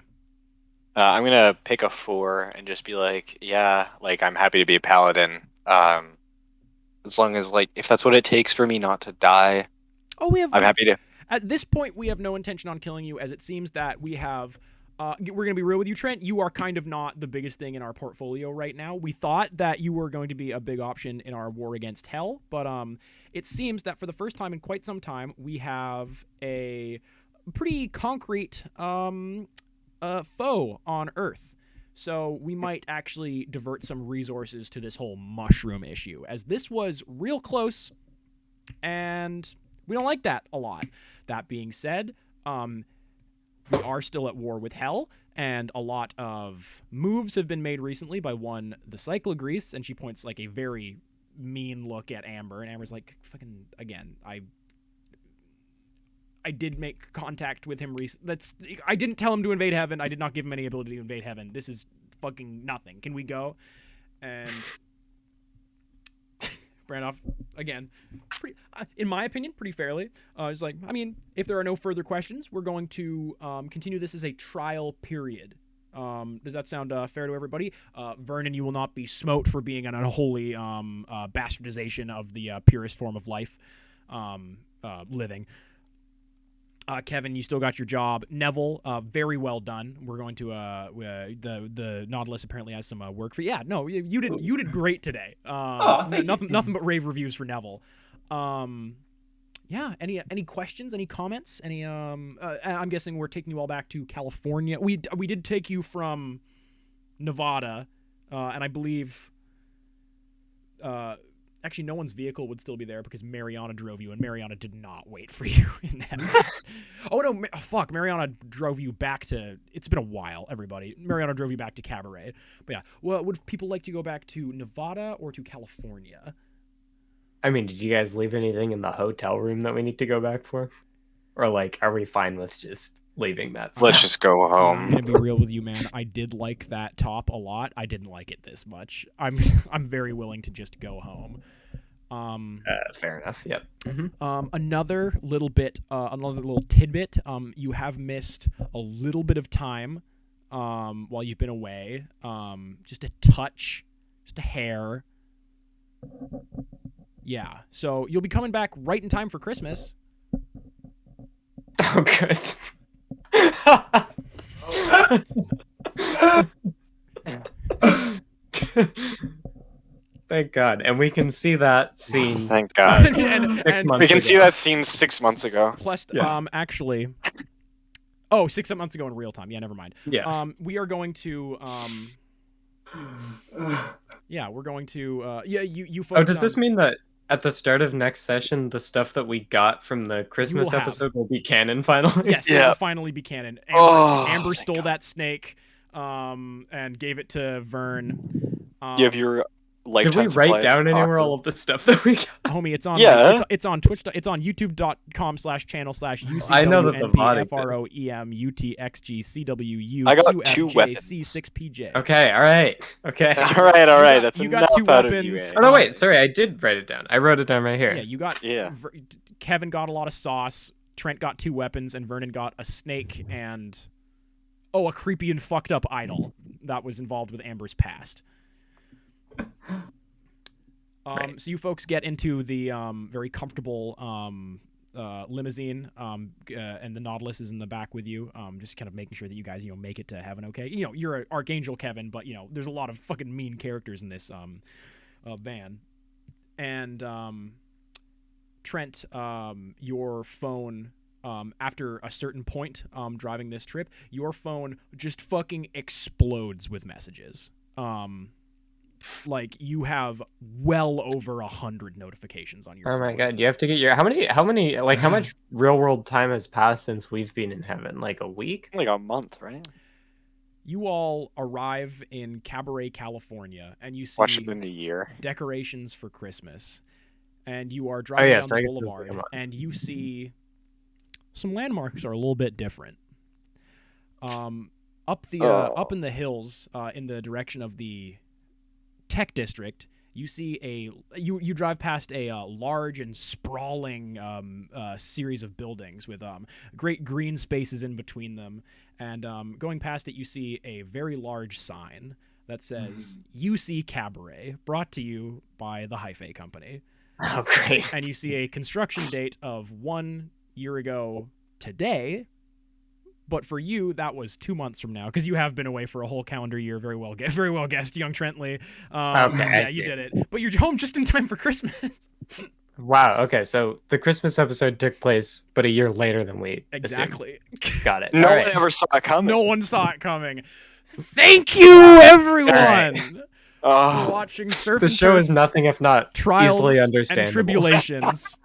I'm gonna pick a 4 and just be like, yeah, like I'm happy to be a paladin. As long as like if that's what it takes for me not to die. Oh, I'm happy to. At this point, we have no intention on killing you, as it seems that we have. We're going to be real with you, Trent. You are kind of not the biggest thing in our portfolio right now. We thought that you were going to be a big option in our war against hell, but it seems that for the first time in quite some time, we have a pretty concrete foe on Earth. So we might actually divert some resources to this whole mushroom issue, as this was real close, and we don't like that a lot. That being said, we are still at war with hell, and a lot of moves have been made recently by the Cyclogrease, and she points like a very mean look at Amber, and Amber's like, fucking, again, I did make contact with him recently. I didn't tell him to invade heaven. I did not give him any ability to invade heaven. This is fucking nothing. Can we go? And Brandoff, again, in my opinion, pretty fairly. It's like, I mean, if there are no further questions, we're going to continue this as a trial period. Does that sound fair to everybody? Vernon, you will not be smote for being an unholy bastardization of the purest form of life living. Kevin, you still got your job. Neville, very well done. We're going to the Nautilus apparently has some work for you. Yeah, no, you did great today. Nothing but rave reviews for Neville. Yeah, any questions, any comments, any I'm guessing we're taking you all back to California. We did take you from Nevada, and I believe actually, no one's vehicle would still be there because Mariana drove you, and Mariana did not wait for you in that. Oh, no, fuck. Mariana drove you back to... It's been a while, everybody. Mariana drove you back to Cabaret. But yeah, well, would people like to go back to Nevada or to California? I mean, did you guys leave anything in the hotel room that we need to go back for? Or, like, are we fine with just leaving that stuff? Let's just go Yeah, I'm home. gonna be real with you, man. I did like that top a lot. I didn't like it this much. I'm I'm very willing to just go home. Fair enough. Yep. Another little bit, another little tidbit. You have missed a little bit of time, while you've been away. Just a touch, just a hair. Yeah. So you'll be coming back right in time for Christmas. Oh, good. Thank God. And we can see that scene. Thank God. and 6 months We can see ago. that scene 6 months ago. plus, Yeah. actually, oh, 6 months ago in real time. Yeah, never mind. Yeah. We are going to, yeah, we're going to, yeah, you folks. Oh, does this mean that at the start of next session, the stuff that we got from the Christmas have. episode will be canon finally? Yes, it Yeah. will finally be canon. Amber Thank stole God. that snake, and gave it to Vern. You have your Did we lifetime supply write of down anywhere chocolate. all of the stuff that we got? Homie, it's on Yeah. it's on Twitch. It's on youtube.com/channel/UCWNPFROEM I know that the VOD I got 2 weapons. UTXG6PJ. Okay, all right. Okay. All right. got- That's you got enough 2 out of weapons. you, eh? Oh, no, wait. Sorry, I did write it down. I wrote it down right here. Yeah, you got. Yeah. Kevin got a lot of sauce. Trent got 2 weapons, and Vernon got a snake and a creepy and fucked up idol that was involved with Amber's past. Right. So you folks get into the very comfortable limousine, and the Nautilus is in the back with you, just kind of making sure that you guys, make it to heaven okay. You're an Archangel Kevin, but, there's a lot of fucking mean characters in this van. And Trent, your phone, after a certain point driving this trip, your phone just fucking explodes with messages. Like, you have well over 100 notifications on your Oh phone. my God! You have to get your how many like how much real world time has passed since we've been in heaven? Like a week? Like a month, right? You all arrive in Cabaret, California, and you see Watch it in a year. decorations for Christmas. And you are driving yes, down I the guess it was like a boulevard, month. and you see some landmarks are a little bit different. Up in the hills, in the direction of the Tech District, you see you drive past a large and sprawling series of buildings with great green spaces in between them, and going past it, you see a very large sign that says UC Cabaret, brought to you by the Hyphae Company. Oh, great. And you see a construction date of 1 year ago today. But for you, that was 2 months from now, because you have been away for a whole calendar year. Very well guessed, young Trentley. Okay, I yeah, you see. did it. But you're home just in time for Christmas. Wow. Okay, so the Christmas episode took place, but a year later than we assumed. Exactly. Got it. No All one right. ever saw it coming. No one saw it coming. Thank you, everyone, right. for Oh. watching Surf The and show Turf is nothing if not Trials easily and understandable. Tribulations.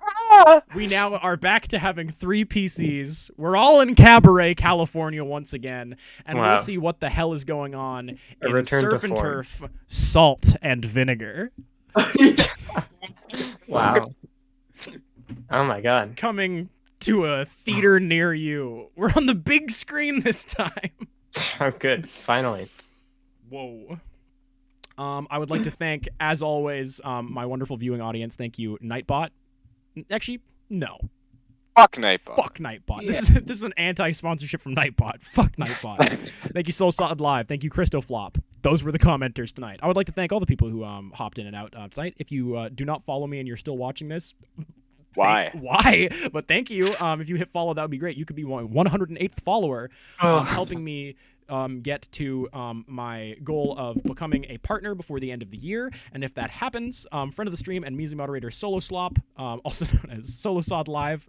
We now are back to having 3 PCs. We're all in Cabaret, California once again, and Wow. we'll see what the hell is going on A in return to Surf and form. Turf Salt and Vinegar. Wow. Oh my God. Coming to a theater near you. We're on the big screen this time. Oh, good. Finally. Whoa. I would like to thank, as always, my wonderful viewing audience. Thank you, Nightbot. Actually, no. Fuck Nightbot. Fuck Nightbot. This is an anti-sponsorship from Nightbot. Fuck Nightbot. Thank you, Soul Solid Live. Thank you, Christoflop. Those were the commenters tonight. I would like to thank all the people who hopped in and out tonight. If you do not follow me and you're still watching this, Why? why? But thank you. If you hit follow, that would be great. You could be my 108th follower, helping me get to my goal of becoming a partner before the end of the year. And if that happens, friend of the stream and music moderator Solo Slop, also known as Solo Sod Live,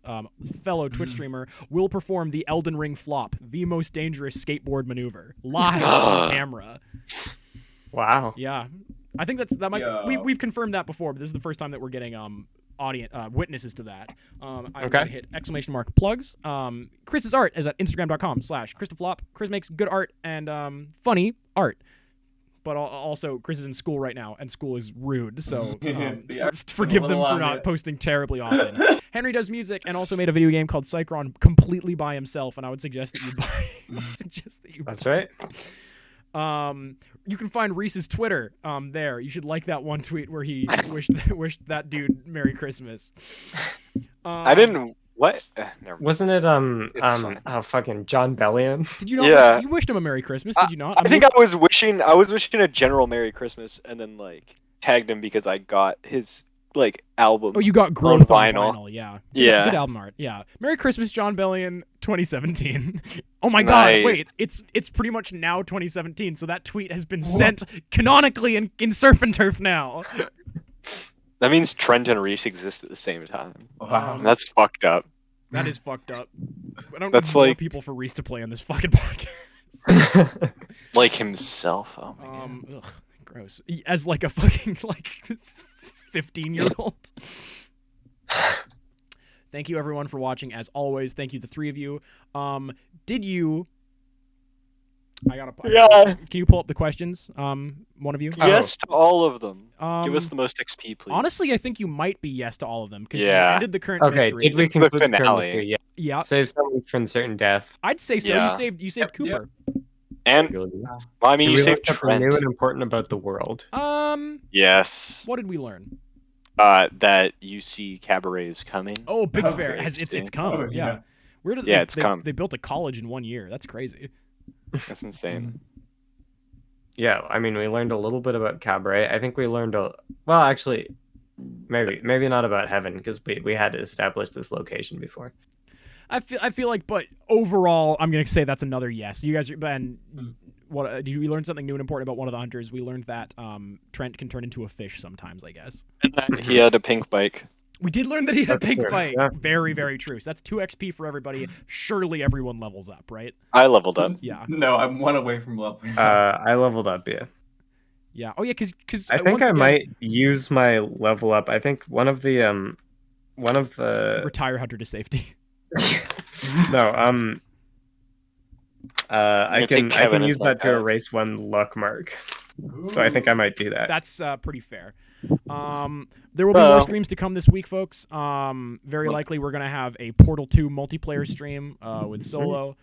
fellow Twitch streamer, will perform the Elden Ring flop, the most dangerous skateboard maneuver, live on camera. Wow. Yeah, I think that might we've confirmed that before, but this is the first time that we're getting witnesses to that. I'm Okay. gonna hit ! Plugs. Chris's art is at instagram.com/Christoflop. Chris makes good art and funny art. but also Chris is in school right now, and school is rude. So Yeah, forgive a them little for on not it. posting terribly often. Henry does music and also made a video game called Psychron completely by himself, and I would suggest that you buy. That's right. You can find Reese's Twitter there. You should like that one tweet where he wished that dude Merry Christmas. I didn't. What? Never mind. Wasn't it It's fine. fucking John Bellion? Did you not? Yeah. You wished him a Merry Christmas, did you not? I think I was wishing a general Merry Christmas, and then like tagged him because I got his like album. Oh, you got Growth on vinyl. vinyl. Yeah. Yeah. Good album art. Yeah. Merry Christmas, John Bellion, 2017. Oh my God! Nice. Wait, it's pretty much now 2017. So that tweet has been sent canonically in Surf and Turf now. That means Trent and Reese exist at the same time. Wow. And that's fucked up. That is fucked up. I don't That's need more like- people for Reese to play on this fucking podcast. Like himself. Oh my god. Ugh, gross. As like a fucking like 15-year-old. Thank you everyone for watching. As always, thank you the three of you. Did you? I gotta. Yeah. Can you pull up the questions? One of you. Yes to all of them. Um, Give us the most XP, please. Honestly, I think you might be yes to all of them because you Yeah. ended the current Okay, mystery. did we It's the conclude the finale. mystery? Yeah. Yeah, Save someone from certain death. I'd say so. Yeah. You saved Cooper. And Really. well, I mean, Did you we learn saved something Trent. new and important about the world? Yes. What did we learn? That UC Cabaret is coming. Oh, Big Oh, Fair has it's interesting. come. Oh, yeah. yeah. Where did Yeah, they, it's they, come. They built a college in 1 year. That's crazy. That's insane. Yeah, I mean, we learned a little bit about Cabaret. I think we learned actually, maybe not about heaven because we had to establish this location before. I feel like, but overall, I'm gonna say that's another yes. You guys, and what did we learn something new and important about one of the hunters? We learned that Trent can turn into a fish sometimes. I guess And then he had a pink bike. we did learn that he had a That's pink true, bike. yeah. Very, very true. So that's 2 XP for everybody. Surely everyone levels up, right? I leveled up. Yeah, No, I'm one away from leveling. I leveled up, yeah. yeah. Oh yeah, because I think I might use my level up. I think one of the retire hunter to safety. no I You take can Kevin as use my that to pet. erase one luck mark. So I think I might do that. That's pretty fair. There will be more streams to come this week, folks. Very likely we're gonna have a Portal 2 multiplayer stream with Solo.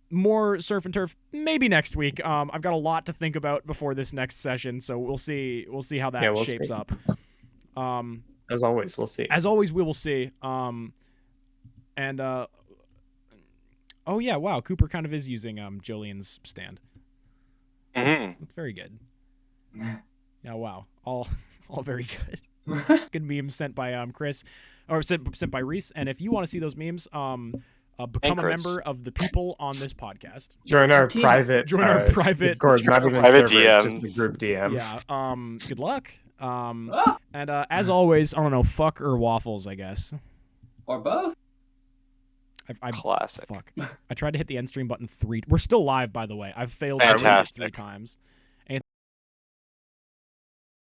More Surf and Turf maybe next week. I've got a lot to think about before this next session, so we'll see how that we'll shapes see. up. As always, we'll see. As always, we will see. And oh yeah, wow, Cooper kind of is using Jillian's stand. Hmm. That's very good. Yeah, wow, all very good. Good memes sent by Chris, or sent by Reese. And if you want to see those memes, become a Chris. member of the people on this podcast. Join our Team. private Join our private- Discord, not even Private server, it's just DMs. a group DM. Yeah. Good luck. Ah, And as always, I don't know, fuck or waffles, I guess. or both. I Classic. fuck. I tried to hit the end stream button 3. We're still live, by the way. I've failed to hit it Fantastic. 3 times.